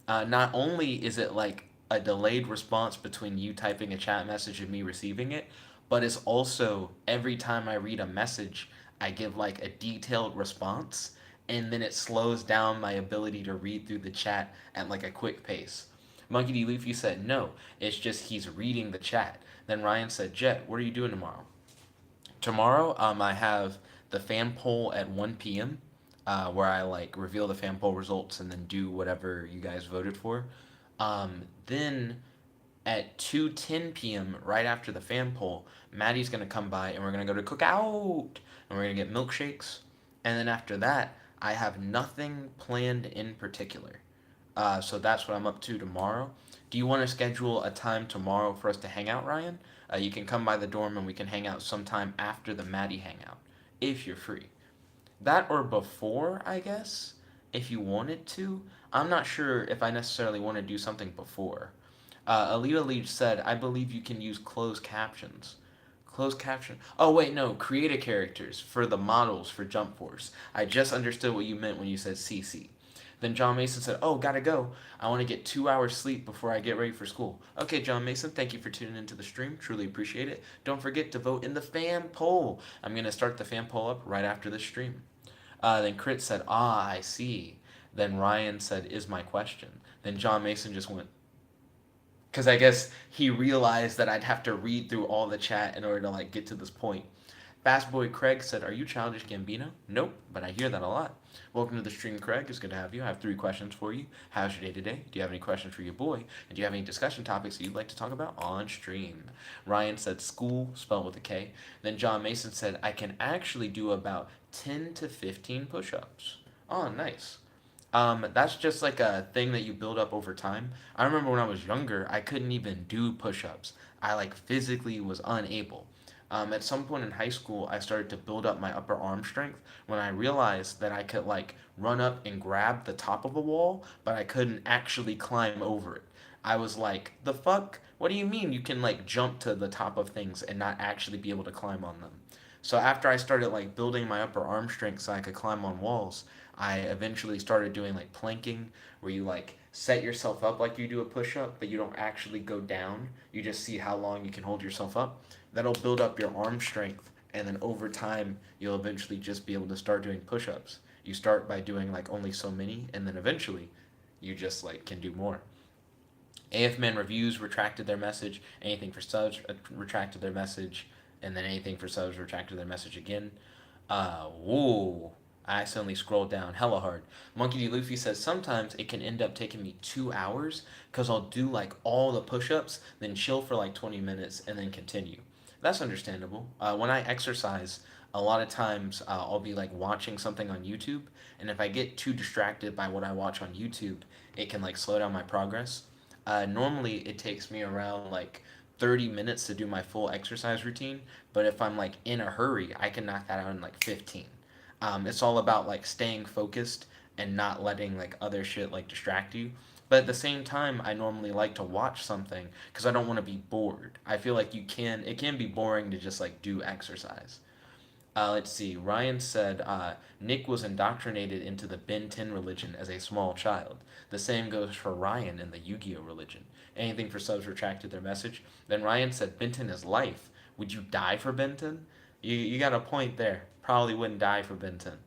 A: Not only is it like a delayed response between you typing a chat message and me receiving it, but it's also every time I read a message, I give like a detailed response, and then it slows down my ability to read through the chat at like a quick pace. Monkey D. Luffy said, no, it's just he's reading the chat. Then Ryan said, Jet, what are you doing tomorrow? Tomorrow, I have the fan poll at 1 p.m., where I like reveal the fan poll results and then do whatever you guys voted for. Then at 2:10 p.m., right after the fan poll, Maddie's gonna come by and we're gonna go to Cookout and we're gonna get milkshakes. And then after that, I have nothing planned in particular. So that's what I'm up to tomorrow. Do you want to schedule a time tomorrow for us to hang out, Ryan? You can come by the dorm and we can hang out sometime after the Maddie hangout, if you're free. That or before, I guess, if you wanted to. I'm not sure if I necessarily want to do something before. Alita Leach said, I believe you can use closed captions. Closed caption. Oh, wait, no. Create a characters for the models for Jump Force. I just understood what you meant when you said CC. Then John Mason said, oh, gotta go. I want to get 2 hours sleep before I get ready for school. Okay, John Mason, thank you for tuning into the stream. Truly appreciate it. Don't forget to vote in the fan poll. I'm going to start the fan poll up right after this stream. Then Crit said, ah, I see. Then Ryan said, is my question. Then John Mason just went, because I guess he realized that I'd have to read through all the chat in order to like get to this point. Fast Boy Craig said, are you Childish Gambino? Nope, but I hear that a lot. Welcome to the stream, Craig. It's good to have you. I have 3 questions for you. How's your day today? Do you have any questions for your boy? And do you have any discussion topics that you'd like to talk about on stream? Ryan said, school, spelled with a K. Then John Mason said, I can actually do about 10 to 15 push-ups. Oh, nice. That's just like a thing that you build up over time. I remember when I was younger, I couldn't even do push-ups. I like physically was unable. At some point in high school, I started to build up my upper arm strength when I realized that I could like run up and grab the top of a wall, but I couldn't actually climb over it. I was like, the fuck? What do you mean you can like jump to the top of things and not actually be able to climb on them? So after I started like building my upper arm strength so I could climb on walls, I eventually started doing like planking, where you like set yourself up like you do a push up, but you don't actually go down. You just see how long you can hold yourself up. That'll build up your arm strength, and then over time, you'll eventually just be able to start doing push ups. You start by doing like only so many, and then eventually, you just like can do more. AF Man Reviews retracted their message. Anything for subs retracted their message, and then anything for subs retracted their message again. Whoa. I accidentally scrolled down hella hard. Monkey D. Luffy says sometimes it can end up taking me 2 hours because I'll do like all the push ups, then chill for like 20 minutes, and then continue. That's understandable. When I exercise, a lot of times I'll be like watching something on YouTube, and if I get too distracted by what I watch on YouTube, it can like slow down my progress. Normally, it takes me around like 30 minutes to do my full exercise routine, but if I'm like in a hurry, I can knock that out in like 15. It's all about like staying focused and not letting like other shit like distract you. But at the same time, I normally like to watch something because I don't want to be bored. I feel like it can be boring to just like do exercise. Let's see. Ryan said Nick was indoctrinated into the Ben 10 religion as a small child. The same goes for Ryan in the Yu-Gi-Oh religion. Anything for subs retracted their message. Then Ryan said Benton is life. Would you die for Benton? You got a point there. Probably wouldn't die for Benton.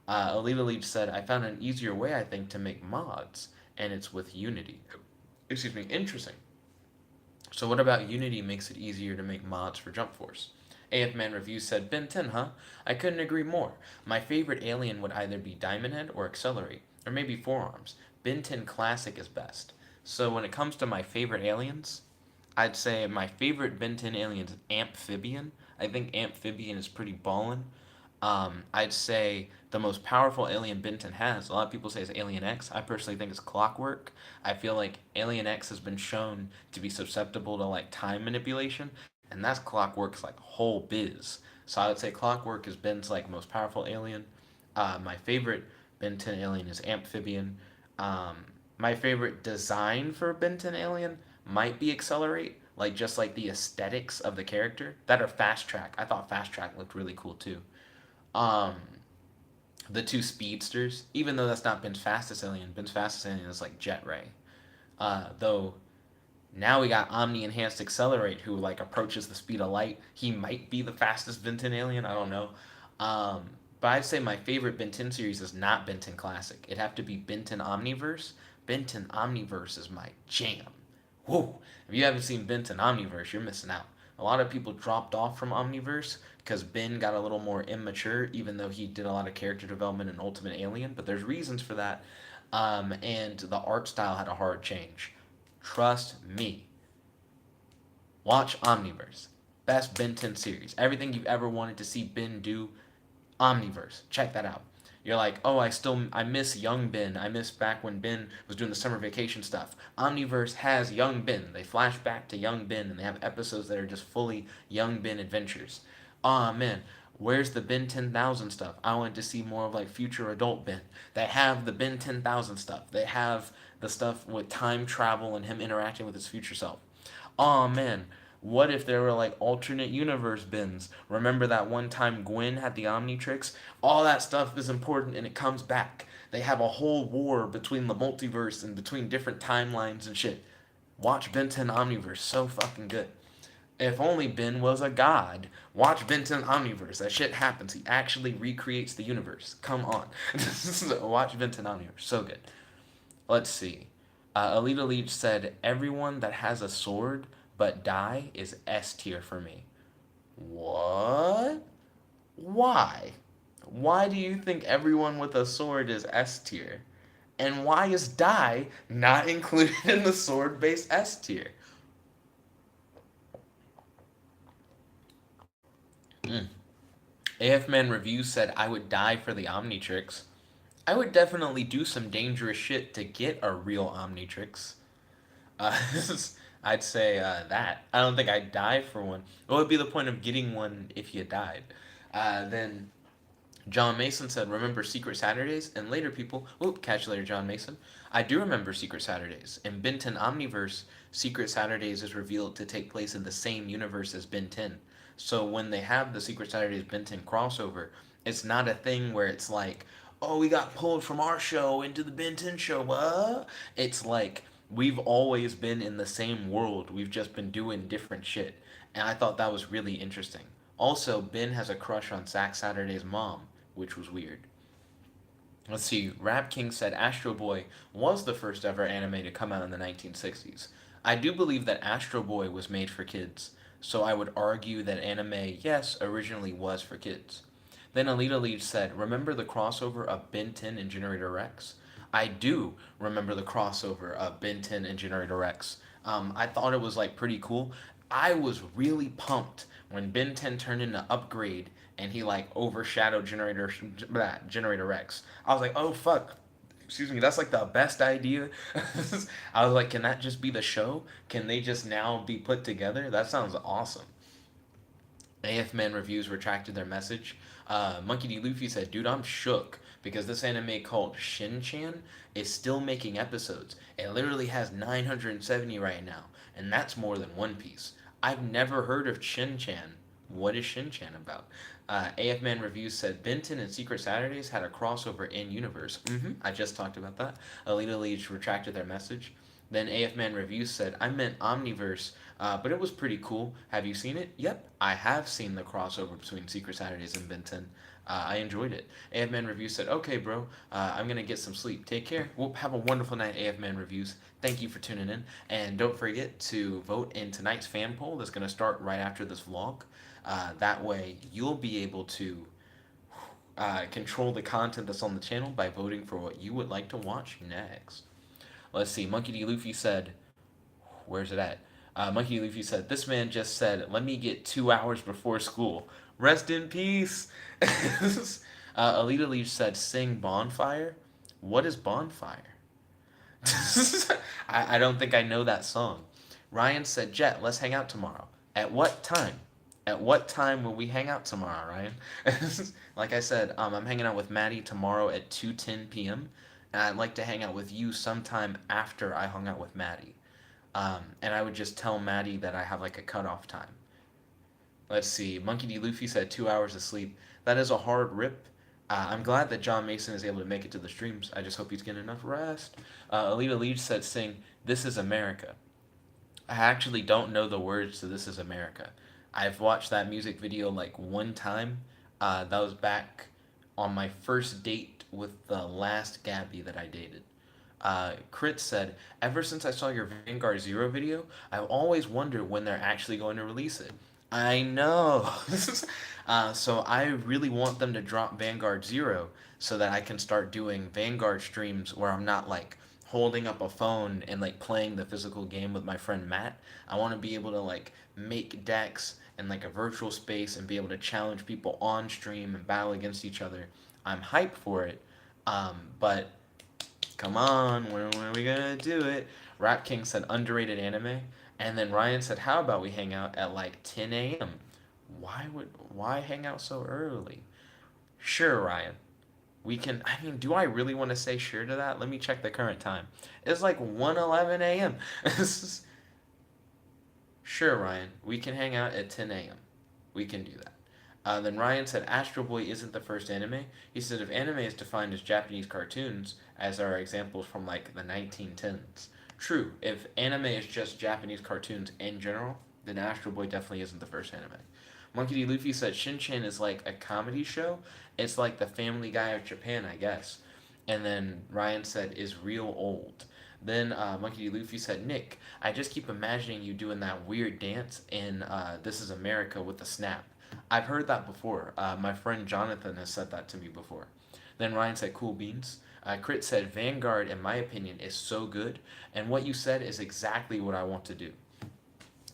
A: Alita Leach said, I found an easier way, I think, to make mods, and it's with Unity. Excuse me, interesting. So what about Unity makes it easier to make mods for Jump Force? AF Man Review said, Ben 10, huh? I couldn't agree more. My favorite alien would either be Diamond Head or Accelerate, or maybe Forearms. Ben 10 Classic is best. So when it comes to my favorite aliens, I'd say my favorite Ben 10 alien is Amphibian. I think Amphibian is pretty ballin'. I'd say the most powerful alien Benton has, a lot of people say it's Alien X. I personally think it's Clockwork. I feel like Alien X has been shown to be susceptible to like time manipulation, and that's Clockwork's like whole biz. So I would say Clockwork is Ben's like most powerful alien. My favorite Benton alien is Amphibian. Um, my favorite design for Benton alien might be Accelerate, like just like the aesthetics of the character. That or Fast Track. I thought Fast Track looked really cool too. Um, the two speedsters, even though that's not Ben's fastest alien is like Jet Ray. Though Now we got Omni Enhanced Accelerate, who like approaches the speed of light. He might be the fastest Ben 10 alien. I don't know. Um, but I'd say my favorite Ben 10 series is not Ben 10 Classic. It'd have to be Ben 10 Omniverse. Ben 10 Omniverse is my jam. Whoa! If you haven't seen Ben 10 Omniverse, you're missing out. A lot of people dropped off from Omniverse because Ben got a little more immature, even though he did a lot of character development in Ultimate Alien. But there's reasons for that. And the art style had a hard change. Trust me. Watch Omniverse. Best Ben 10 series. Everything you've ever wanted to see Ben do, Omniverse. Check that out. You're like, oh, I miss young Ben. I miss back when Ben was doing the summer vacation stuff. Omniverse has young Ben. They flash back to young Ben and they have episodes that are just fully young Ben adventures. Aw, man. Where's the Ben 10,000 stuff? I wanted to see more of like future adult Ben. They have the Ben 10,000 stuff. They have the stuff with time travel and him interacting with his future self. Oh man, what if there were like alternate universe bins? Remember that one time Gwen had the Omnitrix? All that stuff is important and it comes back. They have a whole war between the multiverse and between different timelines and shit. Watch Ben 10 Omniverse, so fucking good. If only Ben was a god. Watch Ben 10 Omniverse. That shit happens. He actually recreates the universe. Come on. Watch Ben 10 Omniverse. So good. Let's see. Alita Leach said, everyone that has a sword but die is S tier for me. What? Why? Why do you think everyone with a sword is S tier? And why is die not included in the sword based S tier? Mm. AF Man Review said I would die for the Omnitrix. I would definitely do some dangerous shit to get a real Omnitrix. Uh, I'd say that. I don't think I'd die for one. What would be the point of getting one if you died? Then John Mason said, remember Secret Saturdays? And later people, catch you later, John Mason. I do remember Secret Saturdays. In Ben 10 Omniverse, Secret Saturdays is revealed to take place in the same universe as Ben 10. So when they have the Secret Saturdays Ben 10 crossover, it's not a thing where it's like, oh, we got pulled from our show into the Ben 10 show. What? It's like, we've always been in the same world. We've just been doing different shit. And I thought that was really interesting. Also, Ben has a crush on Zack Saturday's mom, which was weird. Let's see, Rap King said Astro Boy was the first ever anime to come out in the 1960s. I do believe that Astro Boy was made for kids, so I would argue that anime, yes, originally was for kids. Then Alita Leach said, remember the crossover of Ben 10 and Generator Rex? I do remember the crossover of Ben 10 and Generator Rex. I thought it was like pretty cool. I was really pumped when Ben 10 turned into Upgrade and he like overshadowed Generator Rex. I was like, oh fuck, excuse me, that's like the best idea. I was like, can that just be the show? Can they just now be put together? That sounds awesome. AF Man Reviews retracted their message. Monkey D. Luffy said, dude, I'm shook because this anime called Shin-Chan is still making episodes. It literally has 970 right now, and that's more than One Piece. I've never heard of Shin-Chan. What is Shin-Chan about? AF Man Reviews said, Benton and Secret Saturdays had a crossover in universe. I just talked about that. Alita Leach retracted their message. Then AF Man Reviews said, I meant Omniverse, but it was pretty cool. Have you seen it? Yep, I have seen the crossover between Secret Saturdays and Benton. I enjoyed it. AF Man Reviews said, okay, bro, I'm going to get some sleep. Take care. We'll have a wonderful night, AF Man Reviews. Thank you for tuning in. And don't forget to vote in tonight's fan poll that's going to start right after this vlog. That way, you'll be able to control the content that's on the channel by voting for what you would like to watch next. Let's see. Monkey D. Luffy said, where's it at? Monkey D. Luffy said, this man just said, let me get 2 hours before school. Rest in peace. Alita Leach said, sing Bonfire. What is Bonfire? I don't think I know that song. Ryan said, Jet, let's hang out tomorrow. At what time? At what time will we hang out tomorrow, Ryan? Like I said, I'm hanging out with Madde tomorrow at 2:10 p.m. And I'd like to hang out with you sometime after I hung out with Madde. And I would just tell Madde that I have like a cutoff time. Let's see. Monkey D. Luffy said 2 hours of sleep. That is a hard rip. I'm glad that John Mason is able to make it to the streams. I just hope he's getting enough rest. Alita Leach said, sing, This is America. I actually don't know the words to This Is America. I've watched that music video like one time. That was back on my first date with the last Gabby that I dated. Crit said, ever since I saw your Vanguard Zero video, I've always wondered when they're actually going to release it. I know. So I really want them to drop Vanguard Zero so that I can start doing Vanguard streams where I'm not like holding up a phone and like playing the physical game with my friend Matt. I want to be able to like make decks in like a virtual space and be able to challenge people on stream and battle against each other. I'm hyped for it. But come on, when are we gonna do it? Rap King said underrated anime, and then Ryan said, how about we hang out at like 10 a.m.? Why hang out so early? Sure, Ryan. We can. I mean, do I really want to say sure to that? Let me check the current time. It's like 1:11 a.m. Sure, Ryan. We can hang out at 10 a.m. We can do that. Then Ryan said Astro Boy isn't the first anime. He said if anime is defined as Japanese cartoons, as are examples from like the 1910s. True, if anime is just Japanese cartoons in general, then Astro Boy definitely isn't the first anime. Monkey D. Luffy said Shin-Chan is like a comedy show. It's like the Family Guy of Japan, I guess. And then Ryan said is real old. Then Monkey D. Luffy said, Nick, I just keep imagining you doing that weird dance in This Is America with the snap. I've heard that before. My friend Jonathan has said that to me before. Then Ryan said, cool beans. Crit said, Vanguard, in my opinion, is so good. And what you said is exactly what I want to do.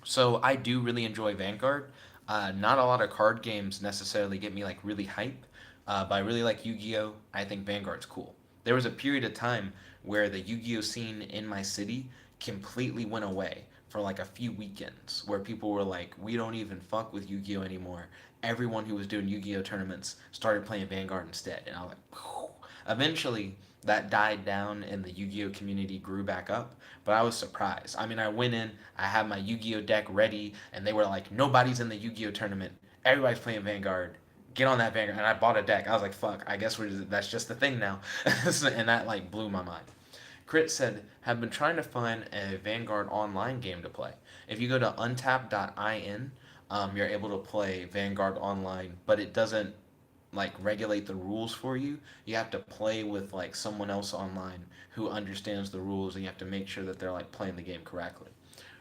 A: So I do really enjoy Vanguard. Not a lot of card games necessarily get me like really hype. But I really like Yu-Gi-Oh! I think Vanguard's cool. There was a period of time where the Yu-Gi-Oh! Scene in my city completely went away for like a few weekends where people were like, we don't even fuck with Yu-Gi-Oh! Anymore. Everyone who was doing Yu-Gi-Oh! Tournaments started playing Vanguard instead. And I was like, whew. Eventually that died down and the Yu-Gi-Oh! Community grew back up, but I was surprised. I mean, I went in, I had my Yu-Gi-Oh! Deck ready, and they were like, nobody's in the Yu-Gi-Oh! Tournament. Everybody's playing Vanguard. Get on that Vanguard. And I bought a deck. I was like, fuck, I guess that's just the thing now. And that like blew my mind. Crit said, have been trying to find a Vanguard online game to play. If you go to untap.in, you're able to play Vanguard online, but it doesn't like regulate the rules for you. You have to play with like someone else online who understands the rules, and you have to make sure that they're like playing the game correctly.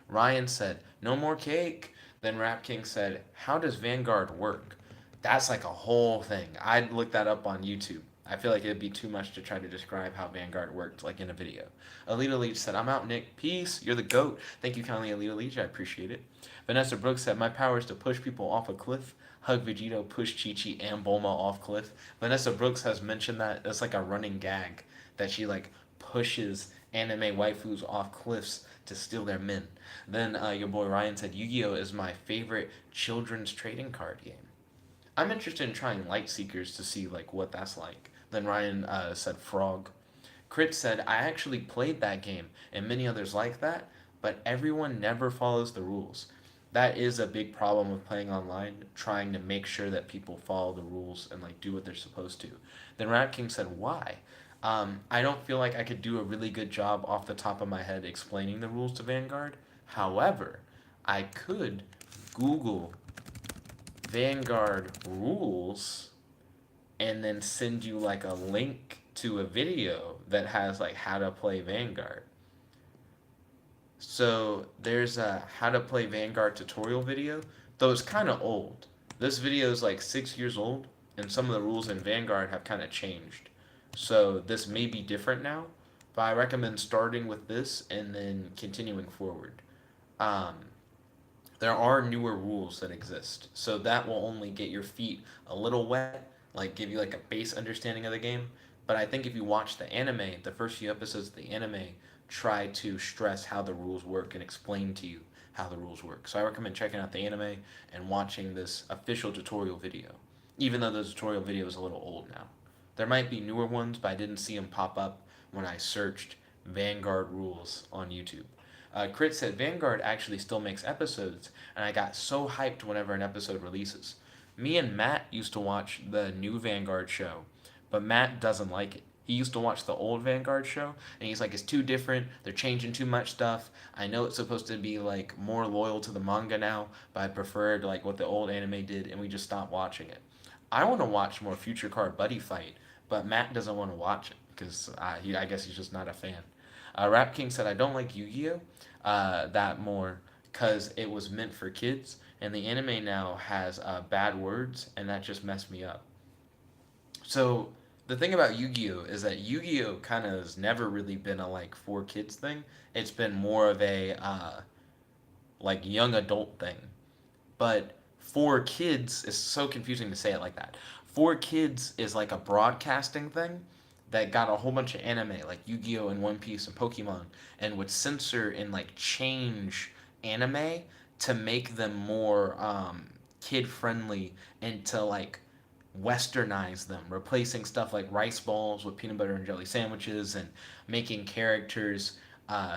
A: Ryan said, no more cake. Then Rap King said, how does Vanguard work? That's like a whole thing. I'd look that up on YouTube. I feel like it'd be too much to try to describe how Vanguard worked, like in a video. Alita Leach said, I'm out, Nick. Peace. You're the GOAT. Thank you kindly, Alita Leach. I appreciate it. Vanessa Brooks said, my power is to push people off a cliff. Hug Vegito, push Chi-Chi and Bulma off cliff. Vanessa Brooks has mentioned that. It's like a running gag that she like pushes anime waifus off cliffs to steal their men. Then your boy Ryan said, Yu-Gi-Oh! Is my favorite children's trading card game. I'm interested in trying Light Seekers to see like what that's like. Then Ryan said Frog. Crit said, I actually played that game and many others like that, but everyone never follows the rules. That is a big problem with playing online, trying to make sure that people follow the rules and like do what they're supposed to. Then Rat King said, why? I don't feel like I could do a really good job off the top of my head explaining the rules to Vanguard. However, I could Google Vanguard rules and then send you like a link to a video that has like how to play Vanguard. So there's a how to play Vanguard tutorial video, though it's kind of old. This video is like 6 years old, and some of the rules in Vanguard have kind of changed. So this may be different now, but I recommend starting with this and then continuing forward. Um, there are newer rules that exist, so that will only get your feet a little wet, like give you like a base understanding of the game. But I think if you watch the anime, the first few episodes of the anime try to stress how the rules work and explain to you how the rules work. So I recommend checking out the anime and watching this official tutorial video, even though the tutorial video is a little old now. There might be newer ones, but I didn't see them pop up when I searched Vanguard rules on YouTube. Crit said Vanguard actually still makes episodes, and I got so hyped whenever an episode releases. Me and Matt used to watch the new Vanguard show, but Matt doesn't like it. He used to watch the old Vanguard show, and he's like, it's too different. They're changing too much stuff. I know it's supposed to be like more loyal to the manga now, but I preferred like what the old anime did, and we just stopped watching it. I want to watch more Future Car Buddy Fight, but Matt doesn't want to watch it because I guess he's just not a fan. Rap King said, I don't like Yu Gi Oh! That more because it was meant for kids, and the anime now has bad words, and that just messed me up. So the thing about Yu-Gi-Oh is that Yu-Gi-Oh kind of has never really been a like for kids thing. It's been more of a like young adult thing. But for kids is so confusing to say it like that. For kids is like a broadcasting thing that got a whole bunch of anime like Yu-Gi-Oh and One Piece and Pokemon and would censor and like change anime to make them more kid friendly and to like westernize them, replacing stuff like rice balls with peanut butter and jelly sandwiches and making characters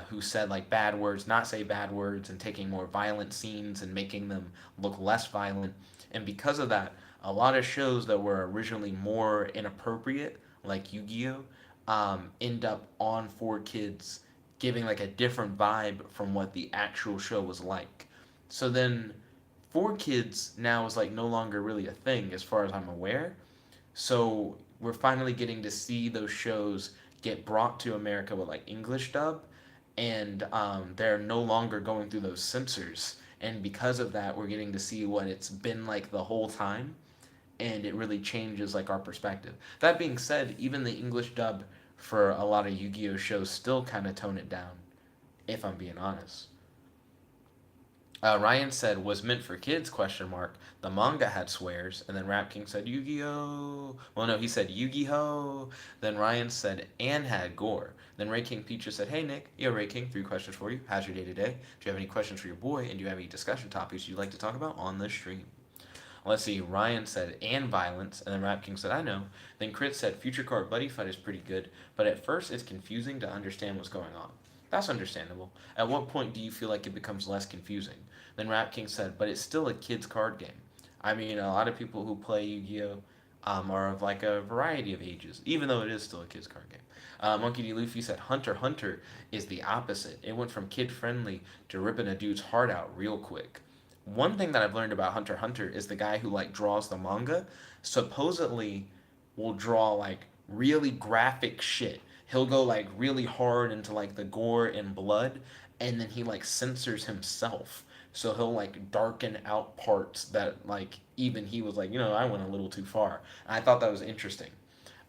A: who said like bad words not say bad words and taking more violent scenes and making them look less violent. And because of that, a lot of shows that were originally more inappropriate, like Yu-Gi-Oh, end up on for kids, giving like a different vibe from what the actual show was like. So then for kids now is like no longer really a thing as far as I'm aware. So we're finally getting to see those shows get brought to America with like English dub, and they're no longer going through those censors. And because of that, we're getting to see what it's been like the whole time, and it really changes like our perspective. That being said, even the English dub for a lot of Yu-Gi-Oh shows still kind of tone it down, if I'm being honest. Ryan said was meant for kids question mark. The manga had swears, and then Rap King said Yu-Gi-Oh. Well, no, he said Yu-Gi-Oh. Then Ryan said and had gore. Then Ray King Peaches said, "Hey Nick, yo Ray King, 3 questions for you. How's your day today? Do you have any questions for your boy? And do you have any discussion topics you'd like to talk about on the stream?" Let's see. Ryan said and violence, and then Rap King said I know. Then Crit said Future Card Buddy Fight is pretty good, but at first it's confusing to understand what's going on. That's understandable. At what point do you feel like it becomes less confusing? Then Rap King said, but it's still a kid's card game. I mean, a lot of people who play Yu-Gi-Oh! Are of like a variety of ages, even though it is still a kid's card game. Monkey D. Luffy said Hunter x Hunter is the opposite. It went from kid friendly to ripping a dude's heart out real quick. One thing that I've learned about Hunter x Hunter is the guy who like draws the manga supposedly will draw like really graphic shit. He'll go like really hard into like the gore and blood, and then he like censors himself. So he'll like darken out parts that like even he was like, I went a little too far. And I thought that was interesting.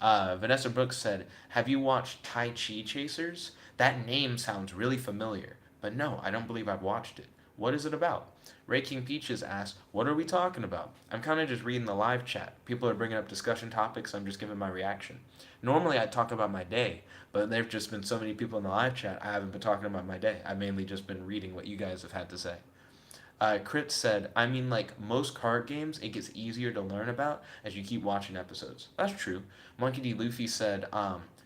A: Vanessa Brooks said, "Have you watched Tai Chi Chasers? That name sounds really familiar, but no, I don't believe I've watched it. What is it about?" Ray King Peaches asked, "What are we talking about?" I'm kind of just reading the live chat. People are bringing up discussion topics. I'm just giving my reaction. Normally I'd talk about my day, but there've just been so many people in the live chat. I haven't been talking about my day. I've mainly just been reading what you guys have had to say. Crit said, I mean, like most card games, it gets easier to learn about as you keep watching episodes. That's true. Monkey D. Luffy said,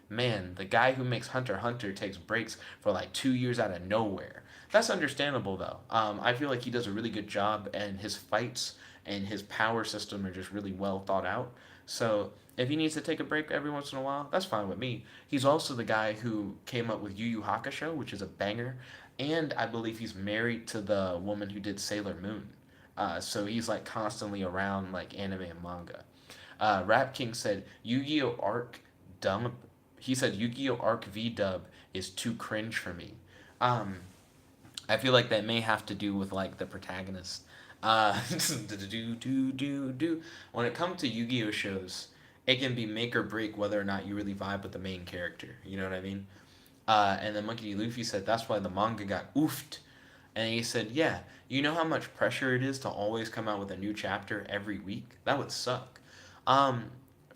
A: man, the guy who makes Hunter x Hunter takes breaks for like 2 years out of nowhere. That's understandable, though. I feel like he does a really good job, and his fights and his power system are just really well thought out. So if he needs to take a break every once in a while, that's fine with me. He's also the guy who came up with Yu Yu Hakusho, which is a banger, and I believe he's married to the woman who did Sailor Moon. So he's like constantly around like anime and manga. Rap King said Yu-Gi-Oh Arc dumb. He said Yu-Gi-Oh Arc V dub is too cringe for me. Um, I feel like that may have to do with like the protagonist. Do do do do. When it comes to Yu-Gi-Oh shows, it can be make or break whether or not you really vibe with the main character. You know what I mean? And then Monkey D. Luffy said that's why the manga got oofed. And he said, yeah, you know how much pressure it is to always come out with a new chapter every week? That would suck. Um,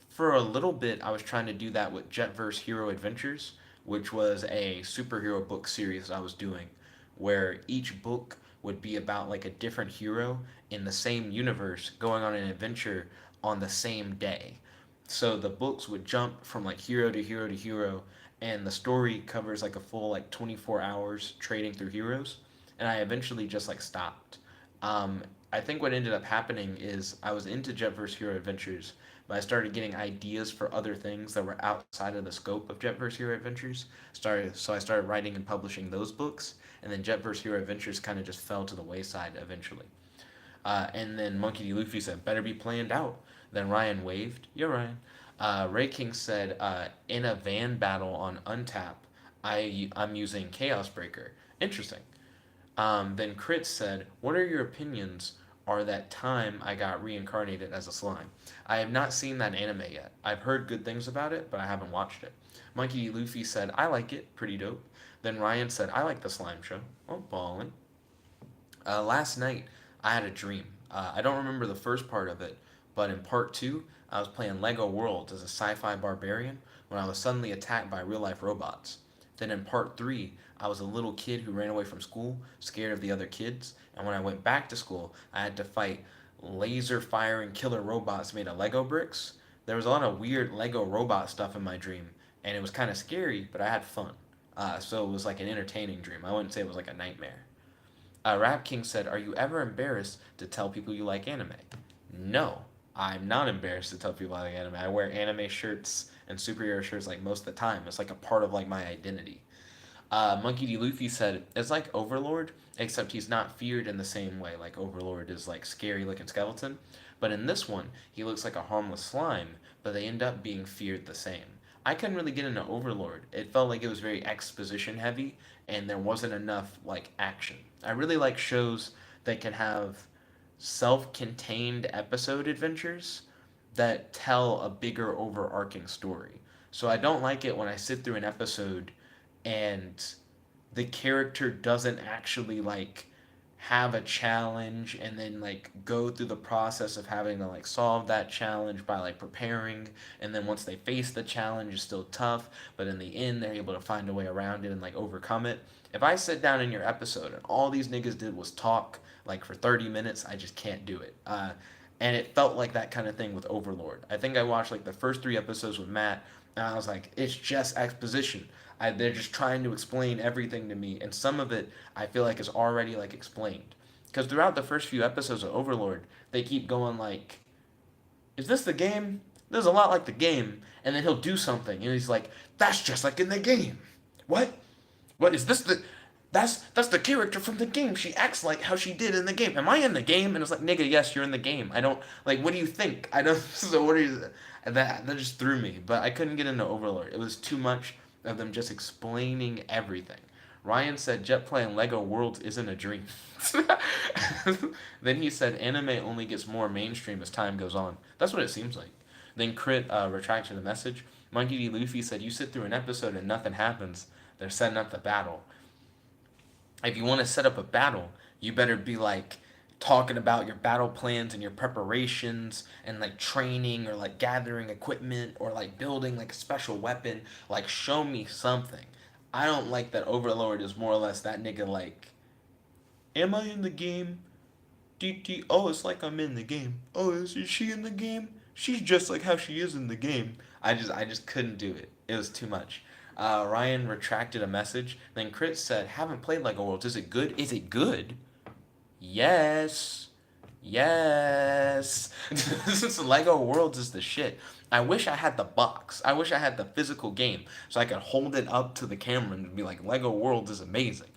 A: for a little bit, I was trying to do that with Jetverse Hero Adventures, which was a superhero book series I was doing, where each book would be about like a different hero in the same universe going on an adventure on the same day. So the books would jump from like hero to hero to hero, and the story covers like a full like 24 hours trading through heroes. And I eventually just like stopped. Um, I think what ended up happening is I was into Jetverse Hero Adventures, but I started getting ideas for other things that were outside of the scope of Jet vs. Hero Adventures. So I started writing and publishing those books, and then Jet vs. Hero Adventures kind of just fell to the wayside eventually. And then Monkey D. Luffy said, better be planned out. Then Ryan waved. You're Ryan. Ray King said, in a van battle on Untap, I'm using Chaos Breaker. Interesting. Then Crit said, what are your opinions are that time I got reincarnated as a slime? I have not seen that anime yet. I've heard good things about it, but I haven't watched it. Monkey D. Luffy said, I like it. Pretty dope. Then Ryan said, I like the slime show. Oh, ballin'. Last night, I had a dream. I don't remember the first part of it, but in part two, I was playing Lego Worlds as a sci-fi barbarian when I was suddenly attacked by real-life robots. Then in part three, I was a little kid who ran away from school, scared of the other kids, and when I went back to school, I had to fight laser-firing killer robots made of Lego bricks. There was a lot of weird Lego robot stuff in my dream, and it was kind of scary, but I had fun. So it was like an entertaining dream. I wouldn't say it was like a nightmare. Rap King said, are you ever embarrassed to tell people you like anime? No, I'm not embarrassed to tell people I like anime. I wear anime shirts and superhero shirts like most of the time. It's like a part of like my identity. Monkey D. Luffy said, it's like Overlord, except he's not feared in the same way. Like Overlord is like scary looking skeleton. But in this one, he looks like a harmless slime, but they end up being feared the same. I couldn't really get into Overlord. It felt like it was very exposition heavy, and there wasn't enough like action. I really like shows that can have self-contained episode adventures that tell a bigger overarching story. So I don't like it when I sit through an episode and the character doesn't actually like have a challenge and then like go through the process of having to like solve that challenge by like preparing, and then once they face the challenge it's still tough, but in the end they're able to find a way around it and like overcome it. If I sit down in your episode and all these niggas did was talk like for 30 minutes, I just can't do it. And it felt like that kind of thing with Overlord. I think I watched like the first 3 episodes with Matt, and I was like, it's just exposition. They're just trying to explain everything to me, and some of it I feel like is already like explained. Because throughout the first few episodes of Overlord, they keep going like, "Is this the game? This is a lot like the game." And then he'll do something, and he's like, "That's just like in the game." What? What is this? That's the character from the game. She acts like how she did in the game. Am I in the game? And it's like, nigga, yes, you're in the game. I don't like. What do you think? I don't. So what are you? That just threw me. But I couldn't get into Overlord. It was too much of them just explaining everything. Ryan said Jet playing Lego Worlds isn't a dream. Then he said anime only gets more mainstream as time goes on. That's what it seems like. Then Crit retracted the message. Monkey D. Luffy said you sit through an episode and nothing happens. They're setting up the battle. If you want to set up a battle, you better be like talking about your battle plans and your preparations and like training or like gathering equipment or like building like a special weapon. Like show me something. I don't like that Overlord is more or less that nigga like, am I in the game? DT, oh, it's like I'm in the game. Oh, is she in the game? She's just like how she is in the game. I just couldn't do it. It was too much. Ryan retracted a message. Then Crit said, haven't played Lego Worlds. Is it good? Is it good? Yes. Yes. Lego Worlds is the shit. I wish I had the box. I wish I had the physical game so I could hold it up to the camera and be like, Lego Worlds is amazing.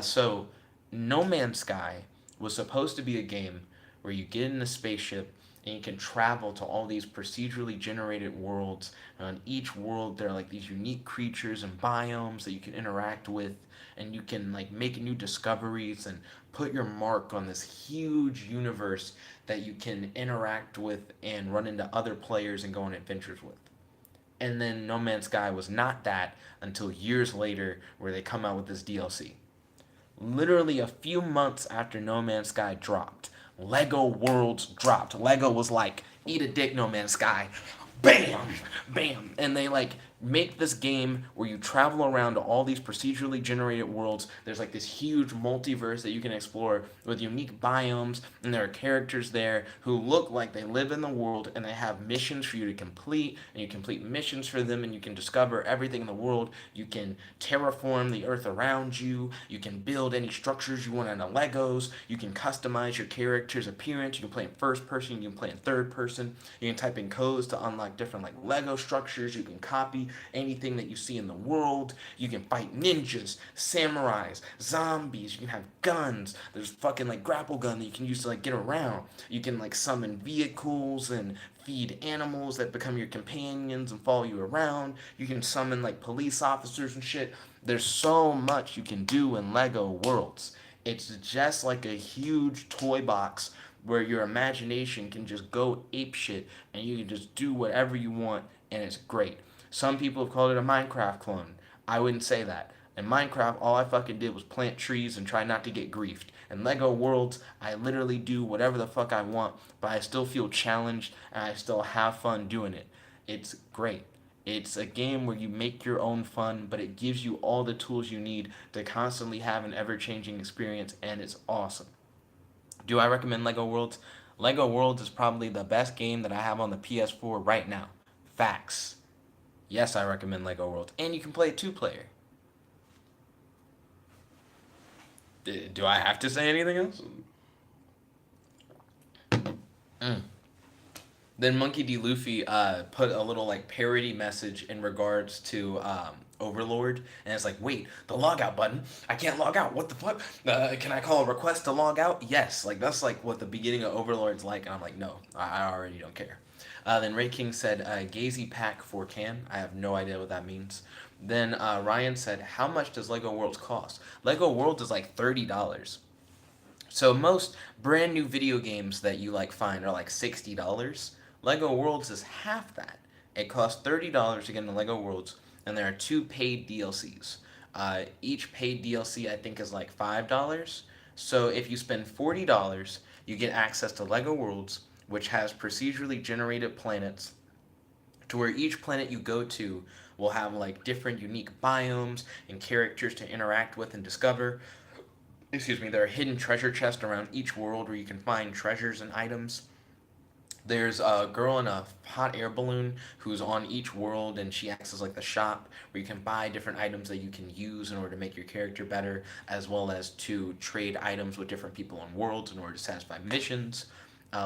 A: So, No Man's Sky was supposed to be a game where you get in a spaceship and you can travel to all these procedurally generated worlds. And on each world, there are like these unique creatures and biomes that you can interact with, and you can like make new discoveries and put your mark on this huge universe that you can interact with and run into other players and go on adventures with. And then No Man's Sky was not that until years later, where they come out with this DLC. Literally a few months after No Man's Sky dropped, Lego Worlds dropped. Lego was like, eat a dick, No Man's Sky. Bam! Bam! And they like make this game where you travel around all these procedurally generated worlds. There's like this huge multiverse that you can explore with unique biomes, and there are characters there who look like they live in the world, and they have missions for you to complete, and you complete missions for them, and you can discover everything in the world. You can terraform the earth around you. You can build any structures you want out of Legos. You can customize your character's appearance. You can play in first person. You can play in third person. You can type in codes to unlock different like Lego structures. You can copy anything that you see in the world. You can fight ninjas, samurais, zombies. You can have guns. There's fucking like grapple gun that you can use to like get around. You can like summon vehicles and feed animals that become your companions and follow you around. You can summon like police officers and shit. There's so much you can do in Lego Worlds. It's just like a huge toy box where your imagination can just go ape shit and you can just do whatever you want, and it's great. Some people have called it a Minecraft clone. I wouldn't say that. In Minecraft, all I fucking did was plant trees and try not to get griefed. In Lego Worlds, I literally do whatever the fuck I want, but I still feel challenged and I still have fun doing it. It's great. It's a game where you make your own fun, but it gives you all the tools you need to constantly have an ever changing experience, and it's awesome. Do I recommend Lego Worlds? Lego Worlds is probably the best game that I have on the PS4 right now. Facts. Yes, I recommend Lego Worlds. And you can play it two-player. Do I have to say anything else? Mm. Then Monkey D. Luffy put a little like parody message in regards to Overlord, and it's like, wait, the logout button. I can't log out. What the fuck? Can I call a request to log out? Yes, like that's like what the beginning of Overlord's like, and I'm like, no, I already don't care. Then Ray King said, Gazy Pack for Can. I have no idea what that means. Then Ryan said, how much does Lego Worlds cost? Lego Worlds is like $30. So most brand new video games that you like find are like $60. Lego Worlds is half that. It costs $30 to get into Lego Worlds, and there are two paid DLCs. Each paid DLC I think is like $5. So if you spend $40, you get access to Lego Worlds, which has procedurally generated planets, to where each planet you go to will have like different unique biomes and characters to interact with and discover. Excuse me, there are hidden treasure chests around each world where you can find treasures and items. There's a girl in a hot air balloon who's on each world, and she acts as like the shop where you can buy different items that you can use in order to make your character better, as well as to trade items with different people on worlds in order to satisfy missions.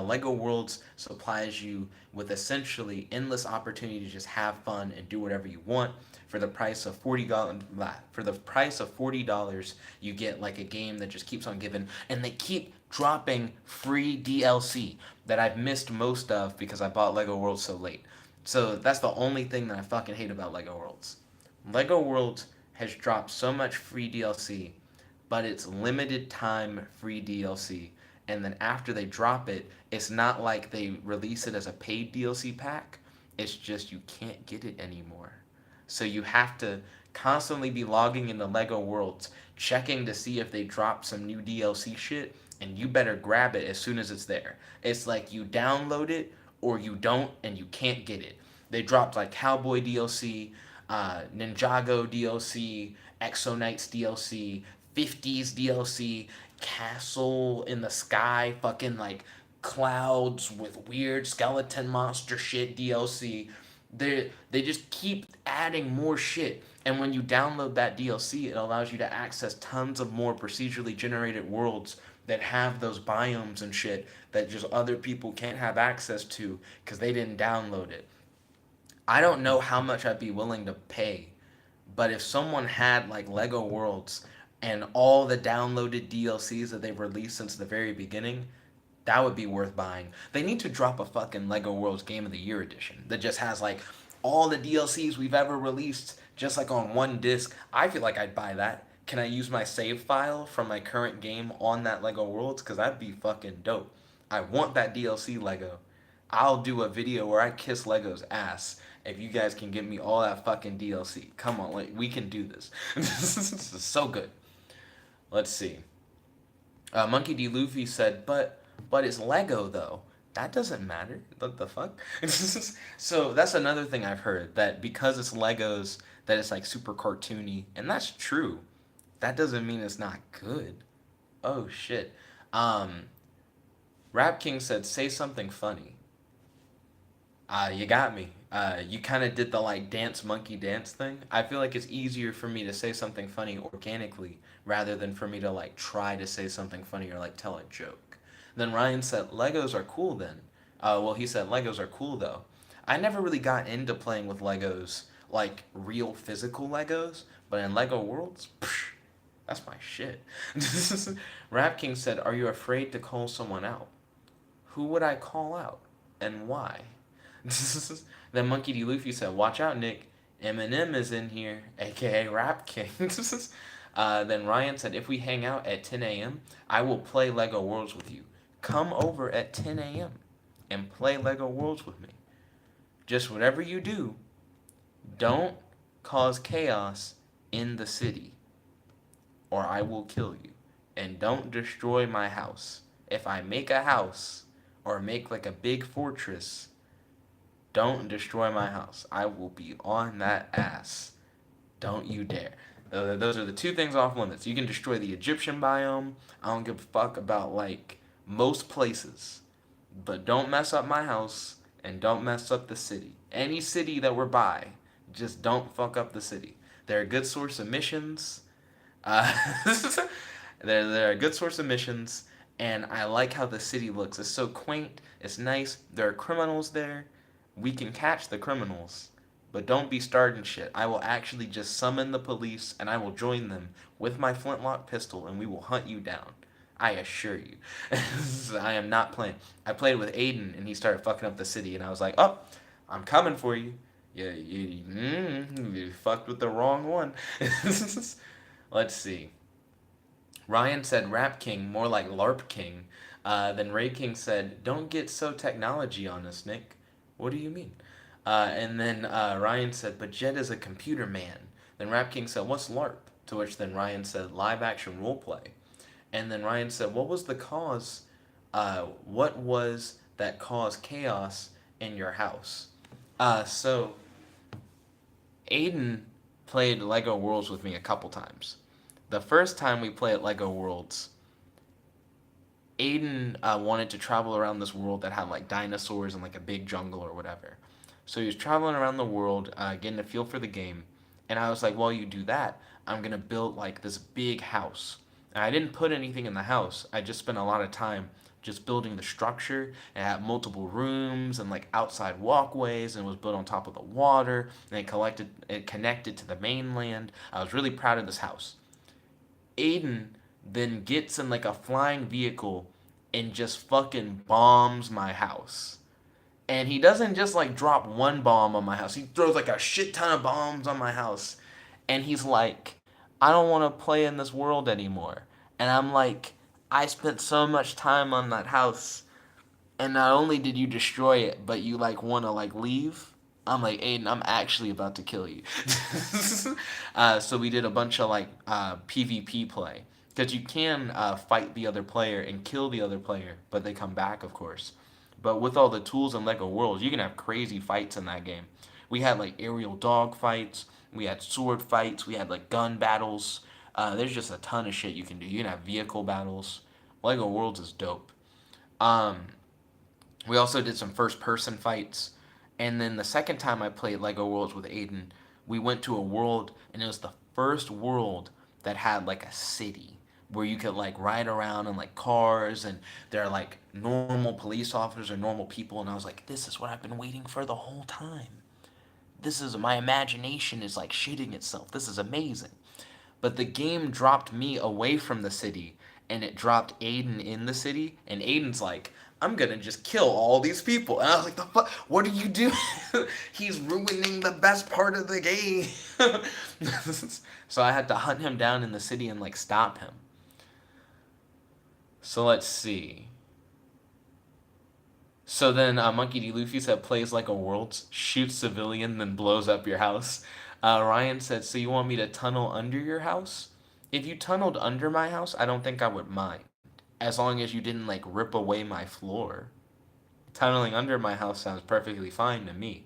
A: Lego Worlds supplies you with essentially endless opportunity to just have fun and do whatever you want. For the price of $40, you get like a game that just keeps on giving, and they keep dropping free DLC that I've missed most of because I bought Lego Worlds so late. So that's the only thing that I fucking hate about Lego Worlds. Lego Worlds has dropped so much free DLC, but it's limited time free DLC. And then after they drop it, it's not like they release it as a paid DLC pack. It's just you can't get it anymore. So you have to constantly be logging into Lego Worlds, checking to see if they drop some new DLC shit, and you better grab it as soon as it's there. It's like you download it or you don't, and you can't get it. They dropped like Cowboy DLC, Ninjago DLC, Exo Knights DLC, 50s DLC, Castle in the Sky, fucking like clouds with weird skeleton monster shit DLC. They just keep adding more shit, and when you download that DLC, it allows you to access tons of more procedurally generated worlds that have those biomes and shit that just other people can't have access to because they didn't download it. I don't know how much I'd be willing to pay, but if someone had like Lego Worlds and all the downloaded DLCs that they've released since the very beginning, that would be worth buying. They need to drop a fucking Lego Worlds Game of the Year edition that just has like all the DLCs we've ever released just like on one disc. I feel like I'd buy that. Can I use my save file from my current game on that Lego Worlds? Because that'd be fucking dope. I want that DLC Lego. I'll do a video where I kiss Lego's ass if you guys can get me all that fucking DLC. Come on, like, we can do this. This is so good. Let's see. Monkey D. Luffy said, but it's Lego though. That doesn't matter. What the fuck? So that's another thing I've heard, that because it's Legos, that it's like super cartoony, and that's true. That doesn't mean it's not good. Oh shit. Um, Rap King said, "Say something funny." You got me. You kind of did the like dance monkey dance thing. I feel like it's easier for me to say something funny organically rather than for me to like try to say something funny or like tell a joke. Then Ryan said Legos are cool then. Well, he said Legos are cool though. I never really got into playing with Legos, like real physical Legos, but in Lego Worlds, psh, that's my shit. Rap King said, "Are you afraid to call someone out?" Who would I call out and why? Then Monkey D. Luffy said, "Watch out, Nick. Eminem is in here, aka Rap King." Then Ryan said, "If we hang out at 10 a.m., I will play Lego Worlds with you. Come over at 10 a.m. and play Lego Worlds with me. Just whatever you do, don't cause chaos in the city, or I will kill you. And don't destroy my house. If I make a house, or make like a big fortress, don't destroy my house. I will be on that ass. Don't you dare." Those are the two things off limits. You can destroy the Egyptian biome. I don't give a fuck about like most places. But don't mess up my house and don't mess up the city. Any city that we're by, just don't fuck up the city. They're a good source of missions. Uh, they're a good source of missions, and I like how the city looks. It's so quaint. It's nice. There are criminals there. We can catch the criminals, but don't be starting shit. I will actually just summon the police, and I will join them with my flintlock pistol, and we will hunt you down. I assure you. I am not playing. I played with Aiden, and he started fucking up the city, and I was like, "Oh, I'm coming for you. Yeah, you fucked with the wrong one." Let's see. Ryan said Rap King, more like LARP King. Then Ray King said, "Don't get so technology on us, Nick." What do you mean? And then Ryan said, "But Jet is a computer man." Then Rap King said, "What's LARP?" To which then Ryan said, "Live action roleplay." And then Ryan said, "What was the cause? What was that caused chaos in your house?" So Aiden played Lego Worlds with me a couple times. The first time we played Lego Worlds, Aiden wanted to travel around this world that had like dinosaurs and like a big jungle or whatever. So he was traveling around the world, getting a feel for the game. And I was like, "While you do that, I'm gonna build like this big house." And I didn't put anything in the house. I just spent a lot of time just building the structure, and it had multiple rooms and like outside walkways, and it was built on top of the water, and it connected to the mainland. I was really proud of this house. Aiden then gets in like a flying vehicle and just fucking bombs my house. And he doesn't just like drop one bomb on my house. He throws like a shit ton of bombs on my house. And he's like, "I don't want to play in this world anymore." And I'm like, "I spent so much time on that house, and not only did you destroy it, but you like want to like leave." I'm like, "Aiden, I'm actually about to kill you." So we did a bunch of like PvP play, because you can fight the other player and kill the other player, but they come back, of course. But with all the tools in Lego Worlds, you can have crazy fights in that game. We had like aerial dog fights, we had sword fights, we had like gun battles. There's just a ton of shit you can do. You can have vehicle battles. Lego Worlds is dope. Um, we also did some first person fights. And then the second time I played Lego Worlds with Aiden, we went to a world, and it was the first world that had like a city where you could like ride around in like cars, and there are like normal police officers or normal people, and I was like, "This is what I've been waiting for the whole time. This is my imagination is like shitting itself. This is amazing." But the game dropped me away from the city, and it dropped Aiden in the city, and Aiden's like, "I'm gonna just kill all these people." And I was like, "The fuck? What are you doing?" He's ruining the best part of the game. So I had to hunt him down in the city and like stop him. So let's see. So then Monkey D. Luffy said, "Plays like a world, shoots civilian, then blows up your house." Ryan said, "So you want me to tunnel under your house? If you tunneled under my house, I don't think I would mind. As long as you didn't like rip away my floor." Tunneling under my house sounds perfectly fine to me.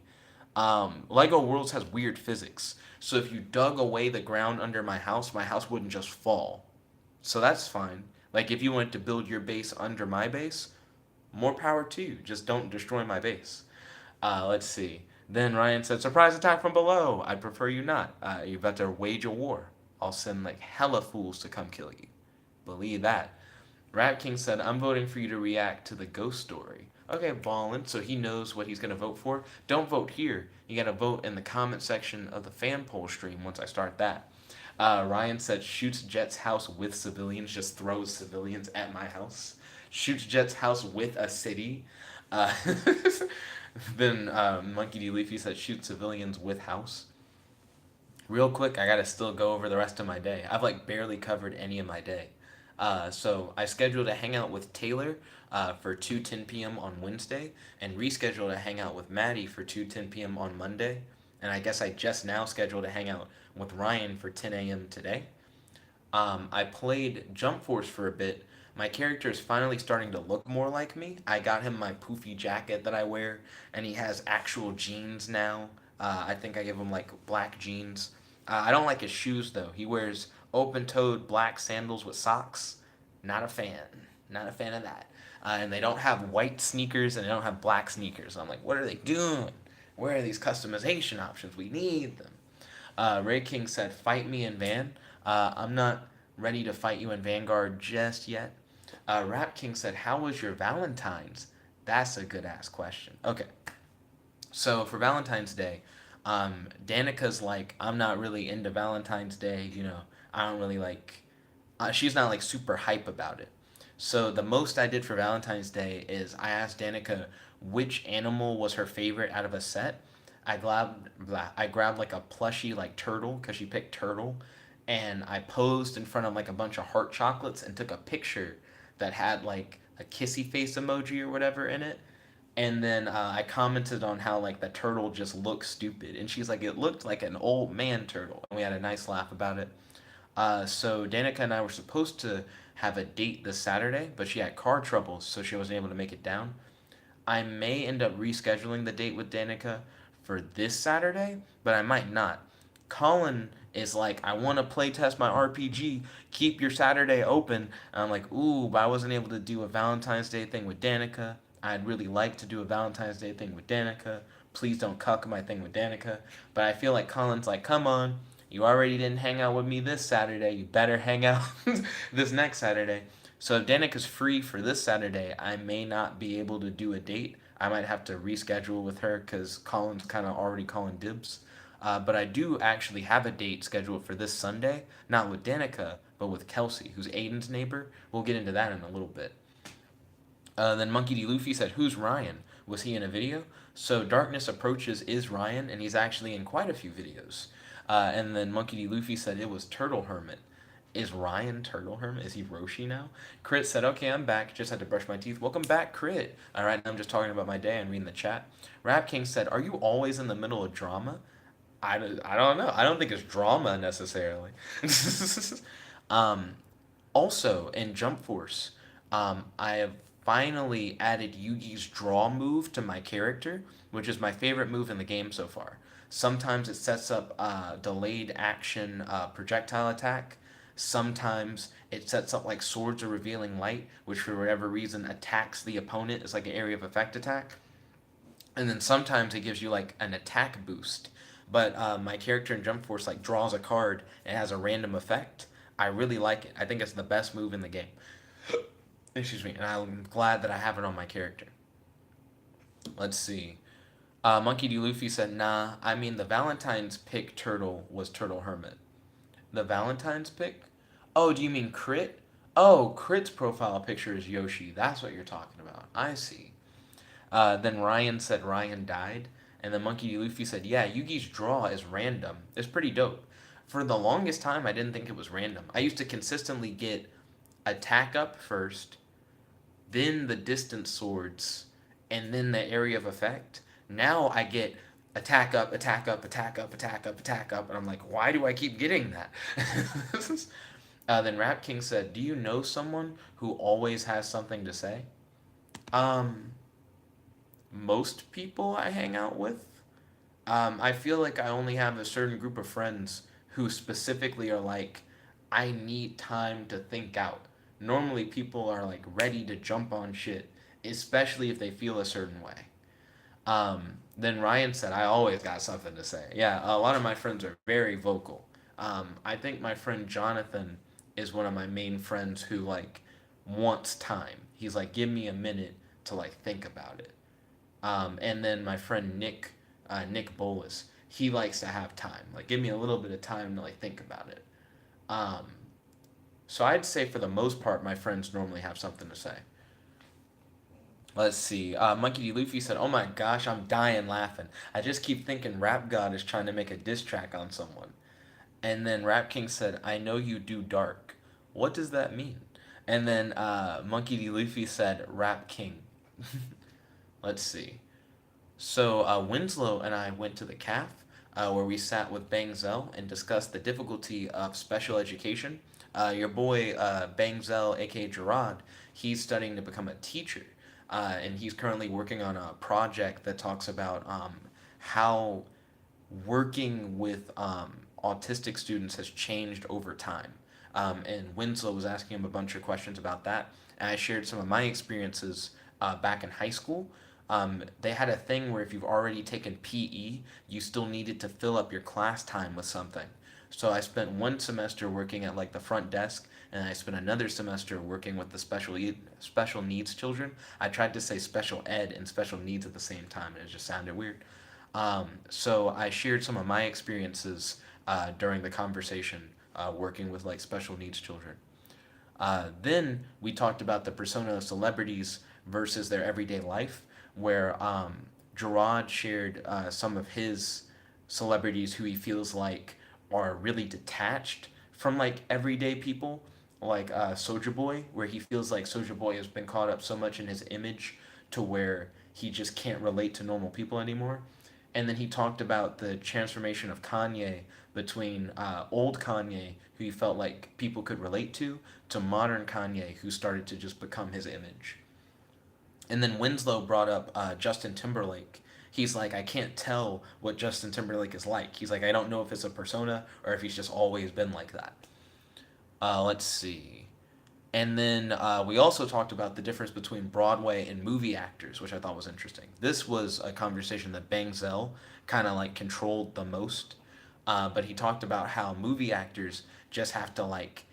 A: Lego Worlds has weird physics. So if you dug away the ground under my house wouldn't just fall. So that's fine. Like if you went to build your base under my base, more power to you. Just don't destroy my base. Let's see. Then Ryan said, "Surprise attack from below. I'd prefer you not. You're about to wage a war. I'll send like hella fools to come kill you. Believe that." Rat King said, "I'm voting for you to react to the ghost story." Okay, ballin'. So he knows what he's gonna vote for. Don't vote here. You gotta vote in the comment section of the fan poll stream once I start that. Ryan said, "Shoots Jet's house with civilians, just throws civilians at my house. Shoots Jet's house with a city." Uh, then Monkey D. Leafy said, "Shoot civilians with house." Real quick, I gotta still go over the rest of my day. I've like barely covered any of my day. So I scheduled a hangout with Taylor for 2:10 p.m. on Wednesday, and rescheduled a hangout with Madde for 2:10 p.m. on Monday. And I guess I just now scheduled a hangout with Ryan for 10 a.m. today. I played Jump Force for a bit. My character is finally starting to look more like me. I got him my poofy jacket that I wear, and he has actual jeans now. I think I give him like black jeans. I don't like his shoes though. He wears open-toed black sandals with socks. Not a fan. Not a fan of that. And they don't have white sneakers and they don't have black sneakers. I'm like, what are they doing? Where are these customization options? We need them. Ray King said, "Fight me in Van." I'm not ready to fight you in Vanguard just yet. Rap King said, "How was your Valentine's?" That's a good ass question. Okay, so for Valentine's Day, Danica's like, "I'm not really into Valentine's Day. You know, I don't really like." She's not like super hype about it. So the most I did for Valentine's Day is I asked Danica which animal was her favorite out of a set. I grabbed like a plushy like turtle because she picked turtle, and I posed in front of like a bunch of heart chocolates and took a picture that had like a kissy face emoji or whatever in it. And then I commented on how like the turtle just looked stupid, and she's like, "It looked like an old man turtle," and we had a nice laugh about it. So Danica and I were supposed to have a date this Saturday, but she had car troubles, so she wasn't able to make it down. I may end up rescheduling the date with Danica for this Saturday, but I might not. Colin is like, "I want to playtest my RPG. Keep your Saturday open." And I'm like, "Ooh, but I wasn't able to do a Valentine's Day thing with Danica. I'd really like to do a Valentine's Day thing with Danica. Please don't cuck my thing with Danica." But I feel like Colin's like, "Come on. You already didn't hang out with me this Saturday. You better hang out this next Saturday." So if Danica's free for this Saturday, I may not be able to do a date. I might have to reschedule with her because Colin's kind of already calling dibs. But I do actually have a date scheduled for this Sunday, not with Danica, but with Kelsey, who's Aiden's neighbor. We'll get into that in a little bit. Then Monkey D. Luffy said, "Who's Ryan? Was he in a video?" So Darkness Approaches is Ryan, and he's actually in quite a few videos. And then Monkey D. Luffy said it was Turtle Hermit. Is Ryan Turtle Hermit? Is he Roshi now? Crit said, "Okay, I'm back. Just had to brush my teeth." Welcome back, Crit. All right, I'm just talking about my day and reading the chat. Rap King said, "Are you always in the middle of drama?" I don't know. I don't think it's drama necessarily. um, Also, in Jump Force, I have finally added Yugi's draw move to my character, which is my favorite move in the game so far. Sometimes it sets up delayed action projectile attack. Sometimes it sets up like Swords of Revealing Light, which for whatever reason attacks the opponent as like an area of effect attack. And then sometimes it gives you like an attack boost. But my character in Jump Force like draws a card and has a random effect. I really like it. I think it's the best move in the game. Excuse me, and I'm glad that I have it on my character. Let's see. Monkey D. Luffy said, "Nah, I mean the Valentine's pick turtle was Turtle Hermit." The Valentine's pick? Oh, do you mean Crit? Oh, Crit's profile picture is Yoshi. That's what you're talking about. I see. Then Ryan said Ryan died. And then Monkey D. Luffy said, "Yeah, Yugi's draw is random. It's pretty dope." For the longest time, I didn't think it was random. I used to consistently get attack up first, then the distance swords, and then the area of effect. Now I get attack up, attack up, attack up, attack up, attack up, and I'm like, why do I keep getting that? Then Rap King said, "Do you know someone who always has something to say?" Um, most people I hang out with. I feel like I only have a certain group of friends who specifically are like, I need time to think out. Normally, people are like ready to jump on shit, especially if they feel a certain way. Then Ryan said, I always got something to say. Yeah, a lot of my friends are very vocal. I think my friend Jonathan is one of my main friends who like wants time. He's like, give me a minute to like think about it. And then my friend Nick Bolus, he likes to have time. Like, give me a little bit of time to like think about it. Um, so I'd say for the most part, my friends normally have something to say. Let's see. Monkey D. Luffy said, "Oh my gosh, I'm dying laughing. I just keep thinking Rap God is trying to make a diss track on someone." And then Rap King said, "I know you do dark. What does that mean?" And then Monkey D. Luffy said, "Rap King." Let's see. So Winslow and I went to the CAF where we sat with Bang Zell and discussed the difficulty of special education. Your boy Bang Zell, aka Gerard, he's studying to become a teacher, and he's currently working on a project that talks about how working with autistic students has changed over time. And Winslow was asking him a bunch of questions about that, and I shared some of my experiences back in high school. They had a thing where if you've already taken PE, you still needed to fill up your class time with something. So I spent one semester working at like the front desk, and I spent another semester working with the special needs children. I tried to say special ed and special needs at the same time, and it just sounded weird. So I shared some of my experiences during the conversation working with like special needs children. Then we talked about the persona of celebrities versus their everyday life, where Gerard shared some of his celebrities who he feels like are really detached from like everyday people, like Soldier Boy, where he feels like Soldier Boy has been caught up so much in his image to where he just can't relate to normal people anymore. And then he talked about the transformation of Kanye between old Kanye, who he felt like people could relate to modern Kanye, who started to just become his image. And then Winslow brought up Justin Timberlake. He's like, I can't tell what Justin Timberlake is like. He's like, I don't know if it's a persona or if he's just always been like that. Let's see. And then we also talked about the difference between Broadway and movie actors, which I thought was interesting. This was a conversation that Bang Zell kind of like controlled the most. But he talked about how movie actors just have to like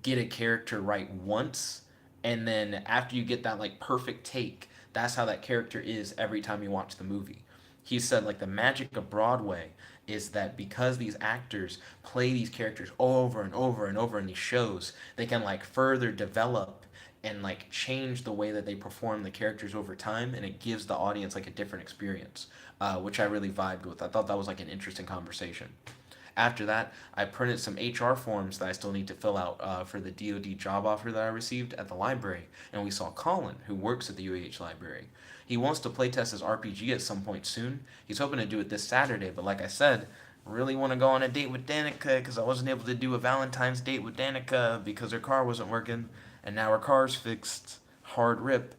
A: get a character right once, and then after you get that like perfect take, that's how that character is every time you watch the movie. He said like the magic of Broadway is that because these actors play these characters over and over and over in these shows, they can like further develop and like change the way that they perform the characters over time, and it gives the audience like a different experience, which I really vibed with. I thought that was like an interesting conversation. After that, I printed some HR forms that I still need to fill out for the DoD job offer that I received at the library, and we saw Colin, who works at the UAH library. He wants to playtest his RPG at some point soon. He's hoping to do it this Saturday, but like I said, really want to go on a date with Danica because I wasn't able to do a Valentine's date with Danica because her car wasn't working, and now her car's fixed. Hard rip.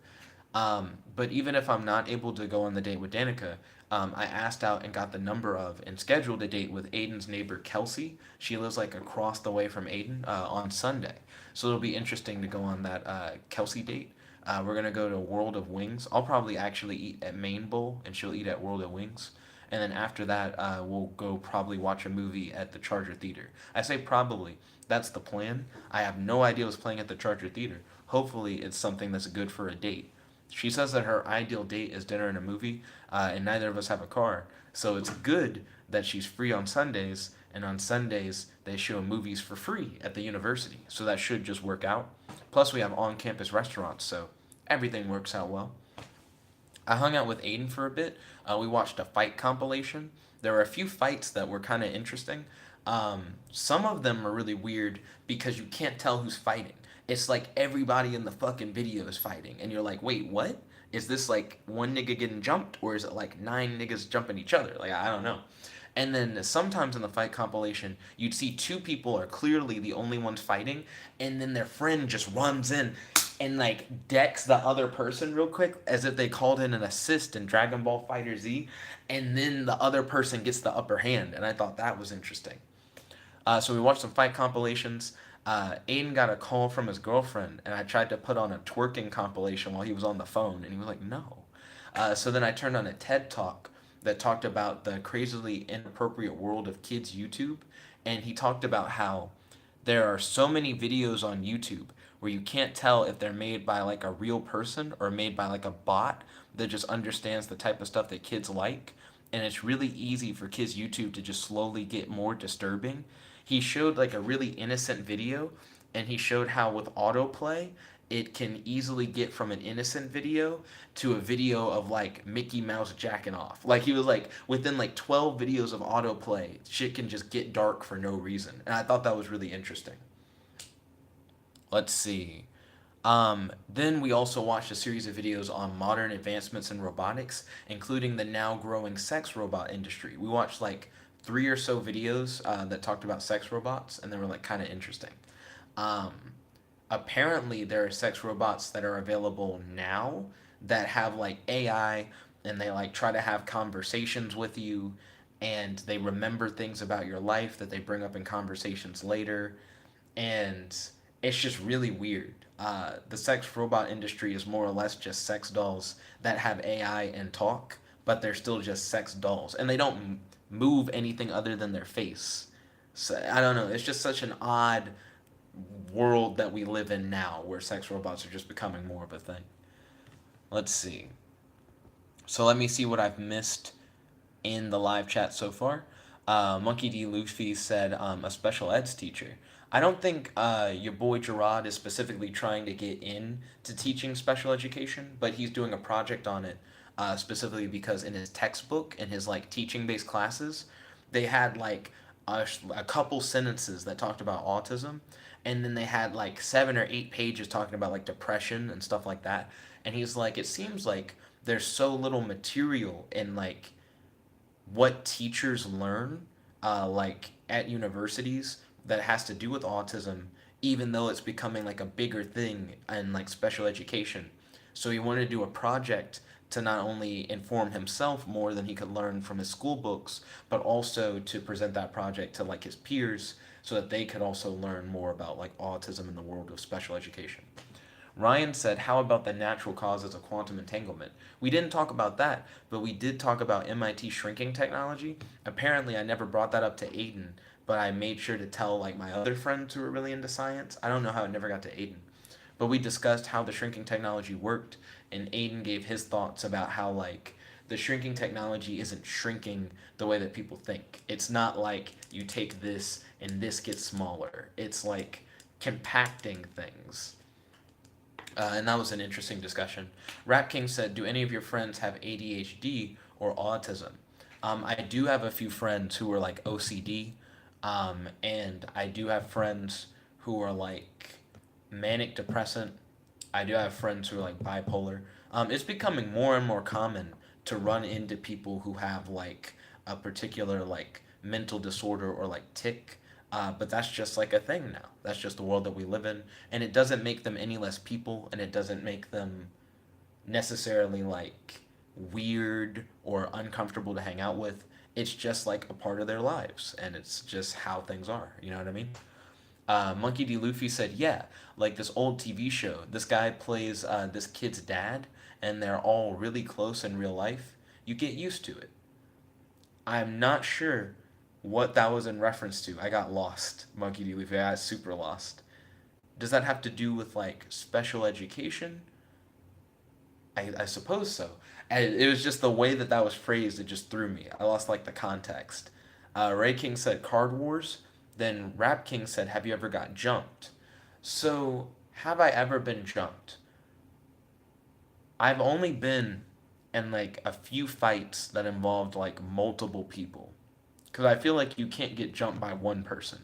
A: But even if I'm not able to go on the date with Danica, I asked out and got the number of and scheduled a date with Aiden's neighbor Kelsey. She lives like across the way from Aiden on Sunday. So it'll be interesting to go on that Kelsey date. We're gonna go to World of Wings. I'll probably actually eat at Main Bowl, and she'll eat at World of Wings. And then after that, we'll go probably watch a movie at the Charger Theater. I say probably. That's the plan. I have no idea what's playing at the Charger Theater. Hopefully, it's something that's good for a date. She says that her ideal date is dinner and a movie, and neither of us have a car. So it's good that she's free on Sundays, and on Sundays they show movies for free at the university. So that should just work out. Plus, we have on campus restaurants, so everything works out well. I hung out with Aiden for a bit. We watched a fight compilation. There were a few fights that were kind of interesting. Some of them are really weird because you can't tell who's fighting. It's like everybody in the fucking video is fighting, and you're like, wait, what? Is this like one nigga getting jumped, or is it like nine niggas jumping each other? Like, I don't know. And then sometimes in the fight compilation, you'd see two people are clearly the only ones fighting, and then their friend just runs in and like decks the other person real quick as if they called in an assist in Dragon Ball Fighter Z, and then the other person gets the upper hand, and I thought that was interesting. So we watched some fight compilations. Aiden got a call from his girlfriend, and I tried to put on a twerking compilation while he was on the phone, and he was like, no. So then I turned on a TED Talk that talked about the crazily inappropriate world of kids' YouTube, and he talked about how there are so many videos on YouTube where you can't tell if they're made by like a real person or made by like a bot that just understands the type of stuff that kids like. And it's really easy for kids' YouTube to just slowly get more disturbing. He showed like a really innocent video, and he showed how with autoplay it can easily get from an innocent video to a video of like Mickey Mouse jacking off. Like he was like within like 12 videos of autoplay, shit can just get dark for no reason. And I thought that was really interesting. Let's see. Then we also watched a series of videos on modern advancements in robotics, including the now growing sex robot industry. We watched like 3 or so videos that talked about sex robots, and they were like kind of interesting. Um, Apparently, there are sex robots that are available now that have like AI, and they like try to have conversations with you, and they remember things about your life that they bring up in conversations later, and it's just really weird. The sex robot industry is more or less just sex dolls that have AI and talk, but they're still just sex dolls, and they don't move anything other than their face. So I don't know. It's just such an odd world that we live in now, where sex robots are just becoming more of a thing. Let's see. So let me see what I've missed in the live chat so far. Monkey D. Luffy said a special eds teacher. I don't think your boy Gerard is specifically trying to get in to teaching special education, but he's doing a project on it specifically because in his textbook, in his like teaching based classes, they had like a couple sentences that talked about autism, and then they had like 7 or 8 pages talking about like depression and stuff like that. And he's like, it seems like there's so little material in like what teachers learn, like at universities, that has to do with autism, even though it's becoming like a bigger thing in like special education. So he wanted to do a project to not only inform himself more than he could learn from his school books, but also to present that project to like his peers so that they could also learn more about like autism in the world of special education. Ryan said, how about the natural causes of quantum entanglement? We didn't talk about that, but we did talk about MIT shrinking technology. Apparently, I never brought that up to Aiden, but I made sure to tell like my other friends who are really into science. I don't know how it never got to Aiden. But we discussed how the shrinking technology worked, and Aiden gave his thoughts about how like the shrinking technology isn't shrinking the way that people think. It's not like you take this and this gets smaller. It's like compacting things. And that was an interesting discussion. Rap King said, do any of your friends have ADHD or autism? I do have a few friends who are like OCD, and I do have friends who are like manic depressant. I do have friends who are like bipolar. It's becoming more and more common to run into people who have like a particular like mental disorder or like tic. But that's just like a thing now. That's just the world that we live in. And it doesn't make them any less people, and it doesn't make them necessarily like weird or uncomfortable to hang out with. It's just like a part of their lives, and it's just how things are. You know what I mean? Monkey D. Luffy said, yeah, like this old TV show. This guy plays this kid's dad, and they're all really close in real life. You get used to it. I'm not sure what that was in reference to. I got lost, Monkey D. Luffy. I got super lost. Does that have to do with like special education? I suppose so. And it was just the way that that was phrased. It just threw me. I lost like the context. Ray King said Card Wars. Then Rap King said, have you ever got jumped? So, have I ever been jumped? I've only been in like a few fights that involved like multiple people. Because I feel like you can't get jumped by one person.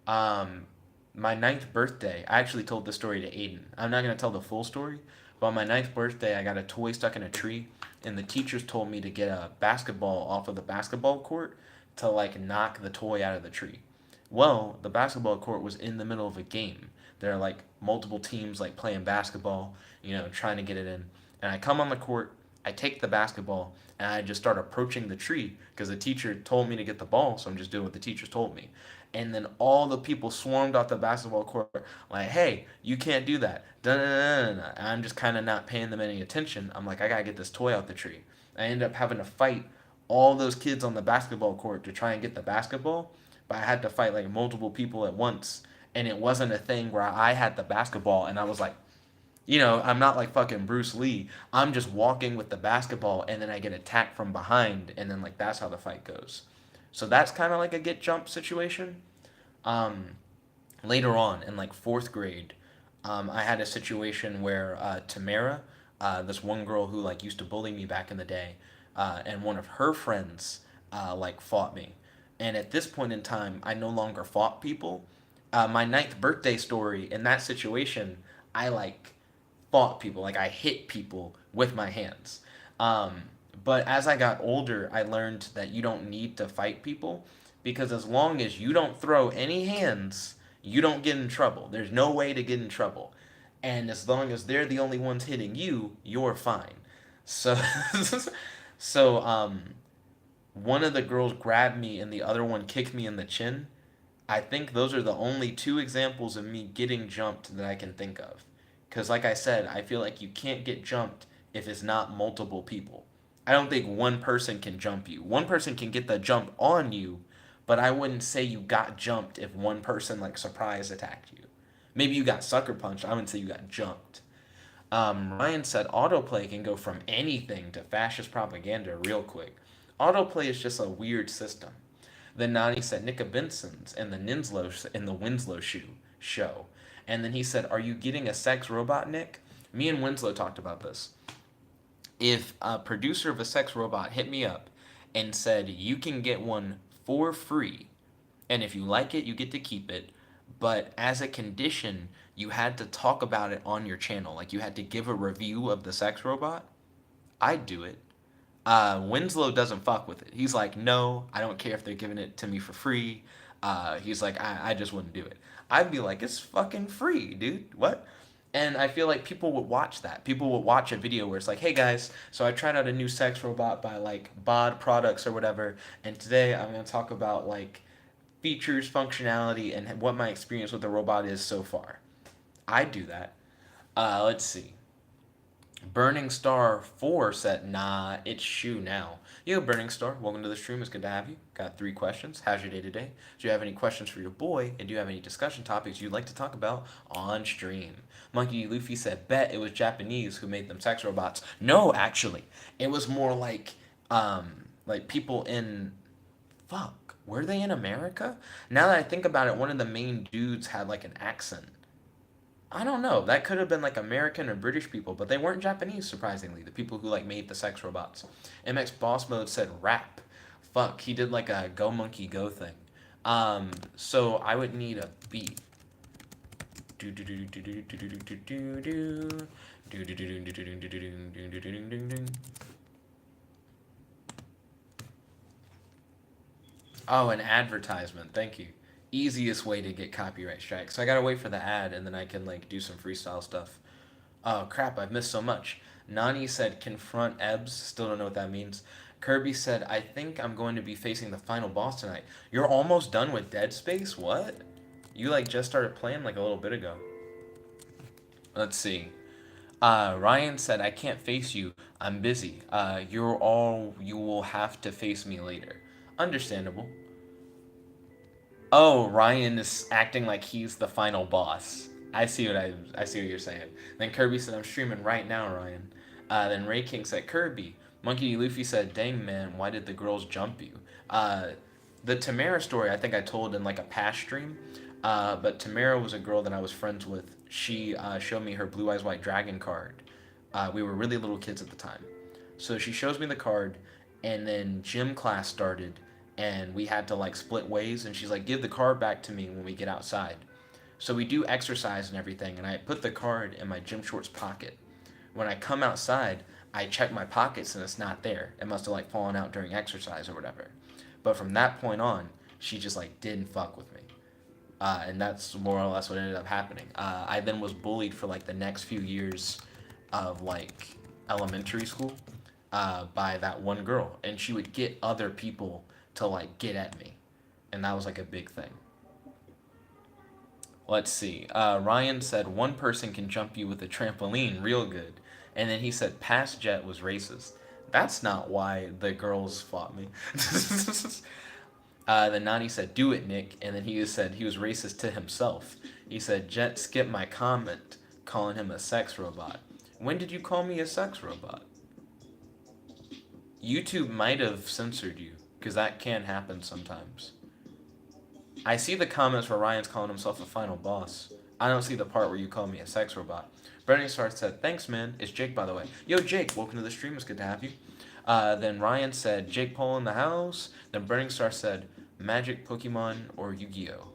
A: Um, my ninth birthday, I actually told this story to Aiden. I'm not going to tell the full story, but on my ninth birthday, I got a toy stuck in a tree, and the teachers told me to get a basketball off of the basketball court to like knock the toy out of the tree. Well, the basketball court was in the middle of a game, There are like multiple teams like playing basketball, trying to get it in. And I come on the court, I take the basketball, and I just start approaching the tree because the teacher told me to get the ball, so I'm just doing what the teacher told me. And then all the people swarmed off the basketball court, like, "Hey, you can't do that!" And I'm just kind of not paying them any attention. I'm like, I gotta get this toy out the tree. I end up having to fight all those kids on the basketball court to try and get the basketball, but I had to fight like multiple people at once, and it wasn't a thing where I had the basketball and I was like, I'm not like fucking Bruce Lee. I'm just walking with the basketball and then I get attacked from behind and then like that's how the fight goes. So that's kind of like a get jumped situation. Um, Later on in like fourth grade, I had a situation where Tamara, this one girl who like used to bully me back in the day, and one of her friends like fought me. And at this point in time, I no longer fought people. My ninth birthday story in that situation, I like fought people, like I hit people with my hands. Um, but as I got older, I learned that you don't need to fight people because as long as you don't throw any hands, you don't get in trouble. There's no way to get in trouble. And as long as they're the only ones hitting you, you're fine. So, so one of the girls grabbed me and the other one kicked me in the chin. I think those are the only two examples of me getting jumped that I can think of. Because, like I said, I feel like you can't get jumped if it's not multiple people. I don't think one person can jump you. One person can get the jump on you, but I wouldn't say you got jumped if one person, like, surprise attacked you. Maybe you got sucker punched. I wouldn't say you got jumped. Ryan said autoplay can go from anything to fascist propaganda real quick. Autoplay is just a weird system. Then Nani said Nickabenson's and the Winslow show. And then he said, "Are you getting a sex robot, Nick?" Me and Winslow talked about this. If a producer of a sex robot hit me up and said, "You can get one for free, and if you like it, you get to keep it, but as a condition, you had to talk about it on your channel, like you had to give a review of the sex robot," I'd do it. Winslow doesn't fuck with it. He's like, "No, I don't care if they're giving it to me for free." He's like, I just wouldn't do it. I'd be like, "It's fucking free, dude. What?" And I feel like people would watch that. People would watch a video where it's like, "Hey guys, so I tried out a new sex robot by like Bod Products or whatever, and today I'm gonna talk about like features, functionality, and what my experience with the robot is so far." I'd do that. Let's see. Burning Star 4 said, "Nah, it's Shu now." Yo, Burning Star, welcome to the stream. It's good to have you. Got 3 questions. How's your day today? Do you have any questions for your boy? And do you have any discussion topics you'd like to talk about on stream? Monkey Luffy said, "Bet it was Japanese who made them sex robots." No, actually. It was more like people in fuck. Were they in America? Now that I think about it, one of the main dudes had like an accent. I don't know. That could have been like American or British people, but they weren't Japanese, surprisingly. The people who like made the sex robots. MX Boss Mode said rap. Fuck, he did like a Go Monkey Go thing. So I would need a beat. Do do do do do do do do do do do do do do do do do do do. Oh, an advertisement. Thank you. Easiest way to get copyright strike. So I gotta wait for the ad and then I can like do some freestyle stuff. Oh crap, I've missed so much. Nani said confront Ebbs. Still don't know what that means. Kirby said, "I think I'm going to be facing the final boss tonight." You're almost done with Dead Space? What? You like just started playing like a little bit ago. Let's see. Ryan said, "I can't face you. I'm busy. You will have to face me later." Understandable. Oh, Ryan is acting like he's the final boss. I see what you're saying. Then Kirby said, "I'm streaming right now, Ryan." Then Ray King said, "Kirby." Monkey D. Luffy said, "Dang man, why did the girls jump you?" The Tamara story I think I told in like a past stream. But Tamara was a girl that I was friends with. She showed me her Blue Eyes White Dragon card. We were really little kids at the time. So she shows me the card, and then gym class started, and we had to like split ways, and she's like, "Give the card back to me when we get outside." So we do exercise and everything, and I put the card in my gym shorts pocket. When I come outside, I check my pockets and it's not there. It must have like fallen out during exercise or whatever. But from that point on, she just like didn't fuck with me. And that's more or less what ended up happening. I then was bullied for like the next few years of like elementary school by that one girl, and she would get other people to like get at me, and that was like a big thing. Let's see. Ryan said one person can jump you with a trampoline real good, and then he said Past Jet was racist. That's not why the girls fought me. Then Nani said, "Do it, Nick," and then he said he was racist to himself. He said, "Jet skipped my comment, calling him a sex robot." When did you call me a sex robot? YouTube might have censored you, because that can happen sometimes. I see the comments where Ryan's calling himself a final boss. I don't see the part where you call me a sex robot. Burning Star said, "Thanks, man." It's Jake, by the way. Yo, Jake, welcome to the stream. It's good to have you. Then Ryan said, "Jake Paul in the house." Then Burning Star said, "Magic, Pokemon, or Yu-Gi-Oh?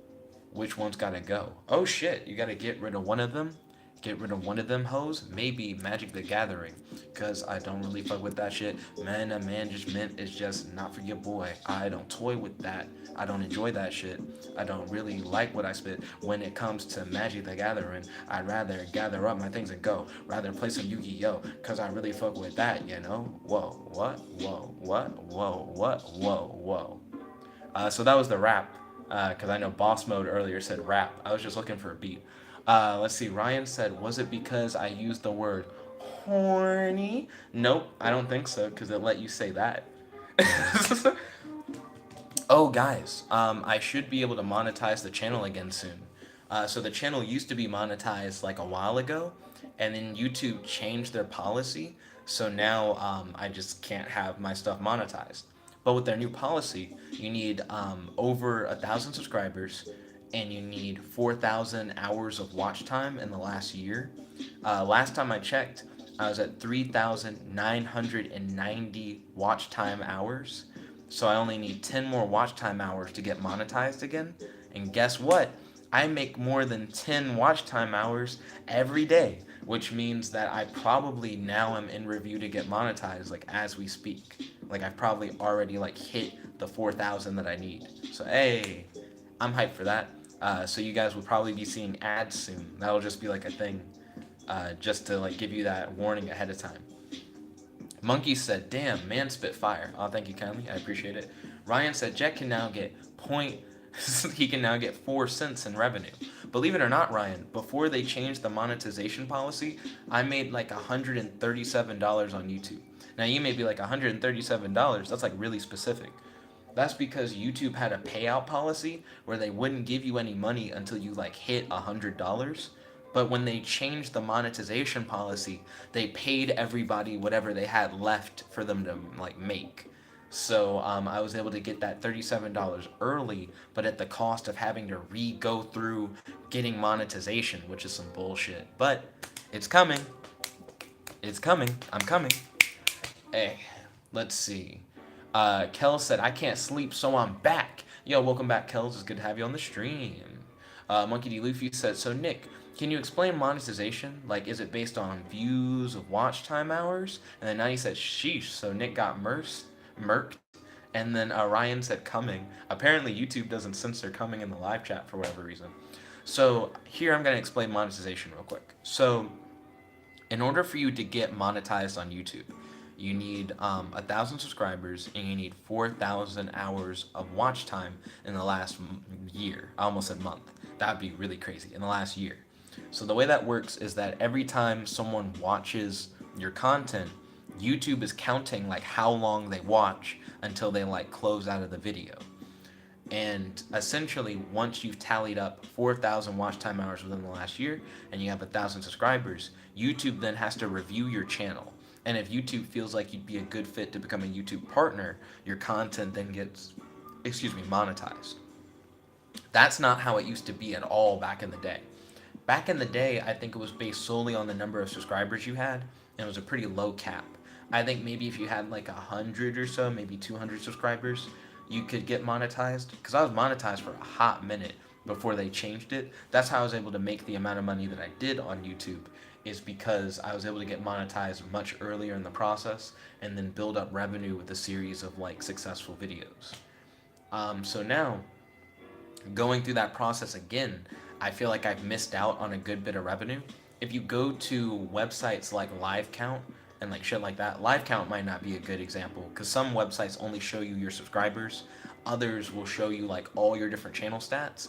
A: Which one's gotta go?" Oh shit, you gotta get rid of one of them? Get rid of one of them hoes? Maybe Magic the Gathering. Because I don't really fuck with that shit. Man, a management is just not for your boy. I don't toy with that. I don't enjoy that shit. I don't really like what I spit. When it comes to Magic the Gathering, I'd rather gather up my things and go. Rather play some Yu-Gi-Oh! Because I really fuck with that, you know? Whoa, what? Whoa, what? Whoa, what? Whoa, whoa. So that was the rap. Because I know Boss Mode earlier said rap. I was just looking for a beat. Let's see. Ryan said, "Was it because I used the word horny?" Nope, I don't think so, because it let you say that. Oh, guys, I should be able to monetize the channel again soon. So the channel used to be monetized like a while ago, and then YouTube changed their policy. So now I just can't have my stuff monetized. But with their new policy, you need over 1,000 subscribers, and you need 4,000 hours of watch time in the last year. Last time I checked, I was at 3,990 watch time hours. So I only need 10 more watch time hours to get monetized again. And guess what? I make more than 10 watch time hours every day, which means that I probably now am in review to get monetized like as we speak. Like I've probably already like hit the 4,000 that I need. So hey, I'm hyped for that. So you guys will probably be seeing ads soon. That'll just be like a thing, just to like give you that warning ahead of time. Monkey said, "Damn, man spit fire." Oh, thank you kindly. I appreciate it. Ryan said, "Jet can now get point." He can now get 4 cents in revenue. Believe it or not, Ryan, before they changed the monetization policy, I made like $137 on YouTube. Now you may be like $137. That's like really specific. That's because YouTube had a payout policy where they wouldn't give you any money until you like hit $100. But when they changed the monetization policy, they paid everybody whatever they had left for them to like make. So I was able to get that $37 early, but at the cost of having to re-go through getting monetization, which is some bullshit. But it's coming. It's coming. I'm coming. Hey, let's see. Kel said, "I can't sleep, so I'm back." Yo, welcome back, Kels. It's good to have you on the stream. Monkey D. Luffy said, "So, Nick, can you explain monetization? Like, is it based on views of watch time hours?" And then 90 said, "Sheesh." So Nick got murked. And then Ryan said, "Coming." Apparently, YouTube doesn't censor coming in the live chat for whatever reason. So here I'm going to explain monetization real quick. So in order for you to get monetized on YouTube, you need 1,000 subscribers and you need 4,000 hours of watch time in the last year. I almost said month. That would be really crazy. In the last year. So the way that works is that every time someone watches your content, YouTube is counting like how long they watch until they like close out of the video. And essentially, once you've tallied up 4,000 watch time hours within the last year and you have 1,000 subscribers, YouTube then has to review your channel. And if YouTube feels like you'd be a good fit to become a YouTube partner, your content then gets, monetized. That's not how it used to be at all back in the day. Back in the day, I think it was based solely on the number of subscribers you had, and it was a pretty low cap. I think maybe if you had like 100 or so, maybe 200 subscribers, you could get monetized. Because I was monetized for a hot minute before they changed it. That's how I was able to make the amount of money that I did on YouTube, is because I was able to get monetized much earlier in the process and then build up revenue with a series of like successful videos. So now, going through that process again, I feel like I've missed out on a good bit of revenue. If you go to websites like Live Count and like shit like that, Live Count might not be a good example because some websites only show you your subscribers, others will show you like all your different channel stats.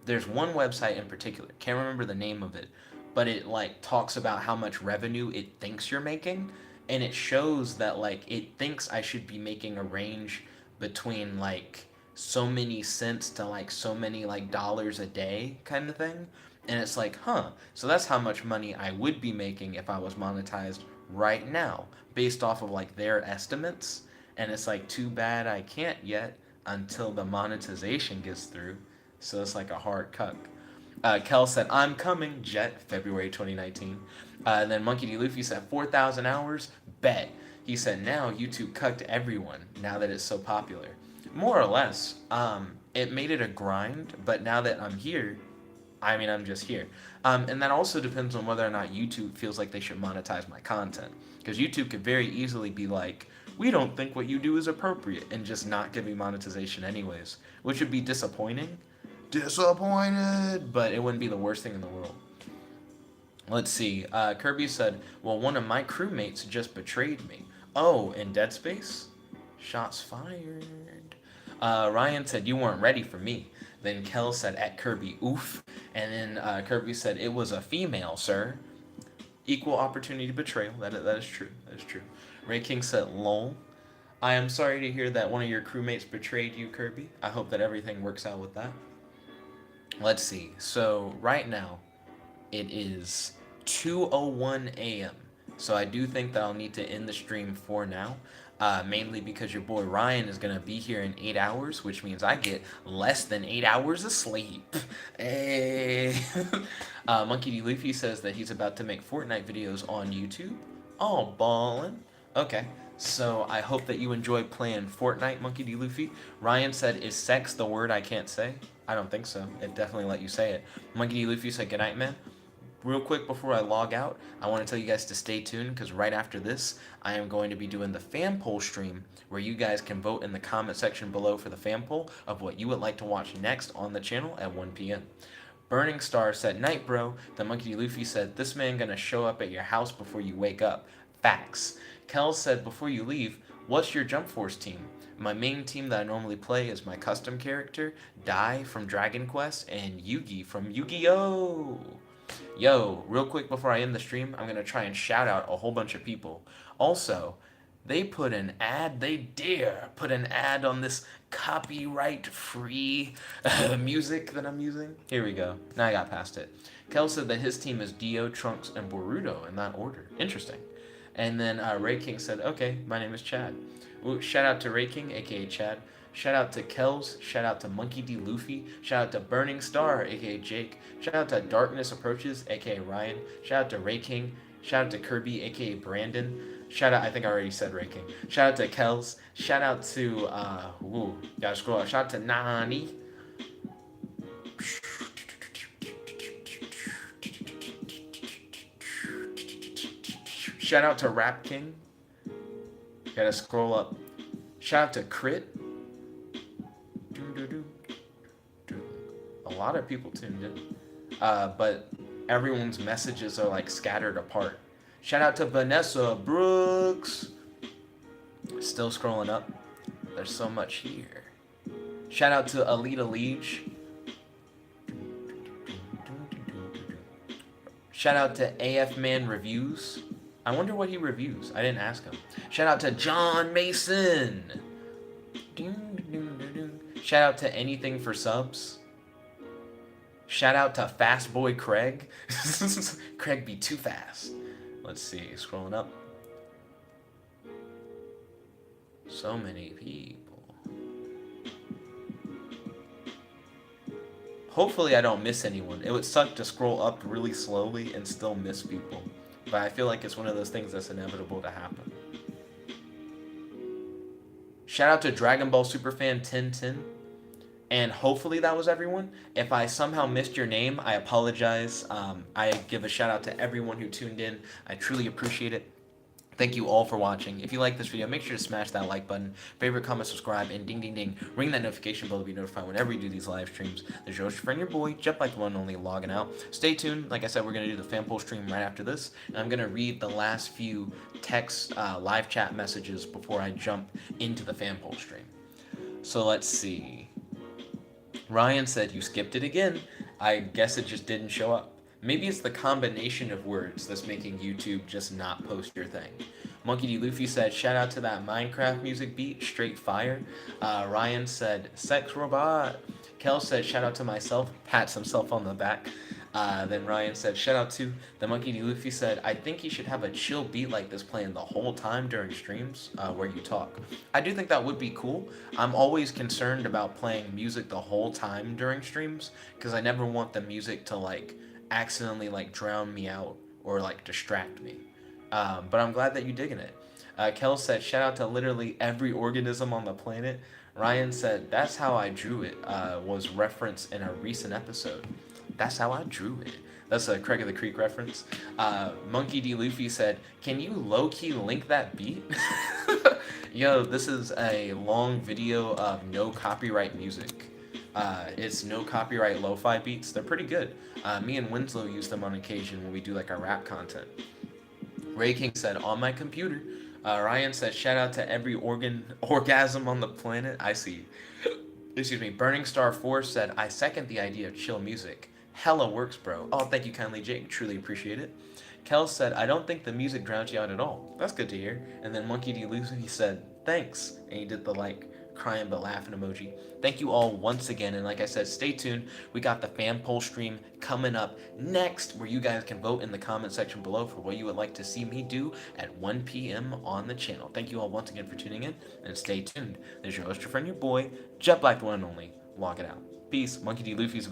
A: There's one website in particular, can't remember the name of it, but it like talks about how much revenue it thinks you're making, and it shows that like it thinks I should be making a range between like so many cents to like so many like dollars a day kind of thing. And it's like, huh, so that's how much money I would be making if I was monetized right now based off of like their estimates. And it's like, too bad I can't yet until the monetization gets through. So it's like a hard cuck. Kel said, I'm coming, Jet, February 2019. And then Monkey D. Luffy said, 4,000 hours? Bet. He said, now YouTube cucked everyone now that it's so popular. More or less. It made it a grind, but now that I'm here, I mean, I'm just here. And that also depends on whether or not YouTube feels like they should monetize my content. Because YouTube could very easily be like, we don't think what you do is appropriate, and just not give me monetization anyways, which would be disappointing. Disappointed! But it wouldn't be the worst thing in the world. Let's see. Kirby said, well, one of my crewmates just betrayed me. Oh, in Dead Space? Shots fired. Ryan said, you weren't ready for me. Then Kel said, at Kirby, oof. And then Kirby said, it was a female, sir. Equal opportunity betrayal. That is true. That is true. Ray King said, lol. I am sorry to hear that one of your crewmates betrayed you, Kirby. I hope that everything works out with that. Let's see. So right now, it is 2:01 a.m. So I do think that I'll need to end the stream for now. Mainly because your boy Ryan is going to be here in 8 hours, which means I get less than 8 hours of sleep. Hey. Monkey D. Luffy says that he's about to make Fortnite videos on YouTube. Oh, ballin'. Okay, so I hope that you enjoy playing Fortnite, Monkey D. Luffy. Ryan said, is sex the word I can't say? I don't think so. It definitely let you say it. Monkey D. Luffy said, good night, man. Real quick before I log out, I want to tell you guys to stay tuned because right after this, I am going to be doing the fan poll stream where you guys can vote in the comment section below for the fan poll of what you would like to watch next on the channel at 1 p.m. Burning Star said, night, bro. The Monkey D. Luffy said, this man gonna show up at your house before you wake up. Facts. Kel said, before you leave, what's your Jump Force team? My main team that I normally play is my custom character, Dai from Dragon Quest, and Yugi from Yu-Gi-Oh! Yo, real quick before I end the stream, I'm going to try and shout out a whole bunch of people. Also, they put an ad, they dare put an ad on this copyright-free music that I'm using. Here we go. Now I got past it. Kel said that his team is Dio, Trunks, and Boruto in that order. Interesting. And then Ray King said, okay, my name is Chad. Ooh, shout out to Ray King, aka Chad. Shout out to Kels. Shout out to Monkey D. Luffy. Shout out to Burning Star, aka Jake. Shout out to Darkness Approaches, aka Ryan. Shout out to Ray King. Shout out to Kirby, aka Brandon. Shout out, I think I already said Ray King. Shout out to Kels. Shout out to, gotta scroll up. Shout out to Nani. Shout out to Rap King. Gotta scroll up. Shout out to Crit. A lot of people tuned in. But everyone's messages are like scattered apart. Shout out to Vanessa Brooks. Still scrolling up. There's so much here. Shout out to Alita Liege. Shout out to AF Man Reviews. I wonder what he reviews. I didn't ask him. Shout out to John Mason. Shout out to Anything for Subs. Shout out to Fast Boy Craig. Craig be too fast. Let's see. Scrolling up. So many people. Hopefully I don't miss anyone. It would suck to scroll up really slowly and still miss people. But I feel like it's one of those things that's inevitable to happen. Shout out to Dragon Ball Superfan 1010. And hopefully that was everyone. If I somehow missed your name, I apologize. I give a shout out to everyone who tuned in. I truly appreciate it. Thank you all for watching. If you like this video, make sure to smash that like button, favorite, comment, subscribe, and ding ding ding, ring that notification bell to be notified whenever we do these live streams. There's your friend, your boy, Jet like the one and only, logging out. Stay tuned. Like I said, we're going to do the fan poll stream right after this, and I'm going to read the last few text live chat messages before I jump into the fan poll stream. So let's see. Ryan said, you skipped it again. I guess it just didn't show up. Maybe it's the combination of words that's making YouTube just not post your thing. Monkey D. Luffy said, shout out to that Minecraft music beat, straight fire. Ryan said, sex robot. Kel said, shout out to myself, pats himself on the back. Then Ryan said, shout out to the Monkey D. Luffy said, I think you should have a chill beat like this playing the whole time during streams where you talk. I do think that would be cool. I'm always concerned about playing music the whole time during streams because I never want the music to like accidentally like drown me out or like distract me. But I'm glad that you're digging it. Kel said, shout out to literally every organism on the planet. Ryan said, that's how I drew it, was referenced in a recent episode. That's how I drew it. That's a Craig of the Creek reference. Monkey D. Luffy said, can you low-key link that beat? Yo, this is a long video of no copyright music. It's no copyright lo-fi beats. They're pretty good. Me and Winslow use them on occasion when we do like our rap content. Ray King said, on my computer. Ryan said, shout out to every orgasm on the planet. I see. Excuse me. Burning Star 4 said, I second the idea of chill music. Hella works, bro. Oh, thank you kindly, Jake. Truly appreciate it. Kel said, I don't think the music drowns you out at all. That's good to hear. And then Monkey D. Lucy said, thanks. And he did the like crying but laughing emoji. Thank you all once again, and like I said, stay tuned. We got the fan poll stream coming up next where you guys can vote in the comment section below for what you would like to see me do at 1 p.m. on the channel. Thank you all once again for tuning in, and stay tuned. There's your host, your friend, your boy, Jet Black, the one and only. Log it out. Peace. Monkey D. Luffy's about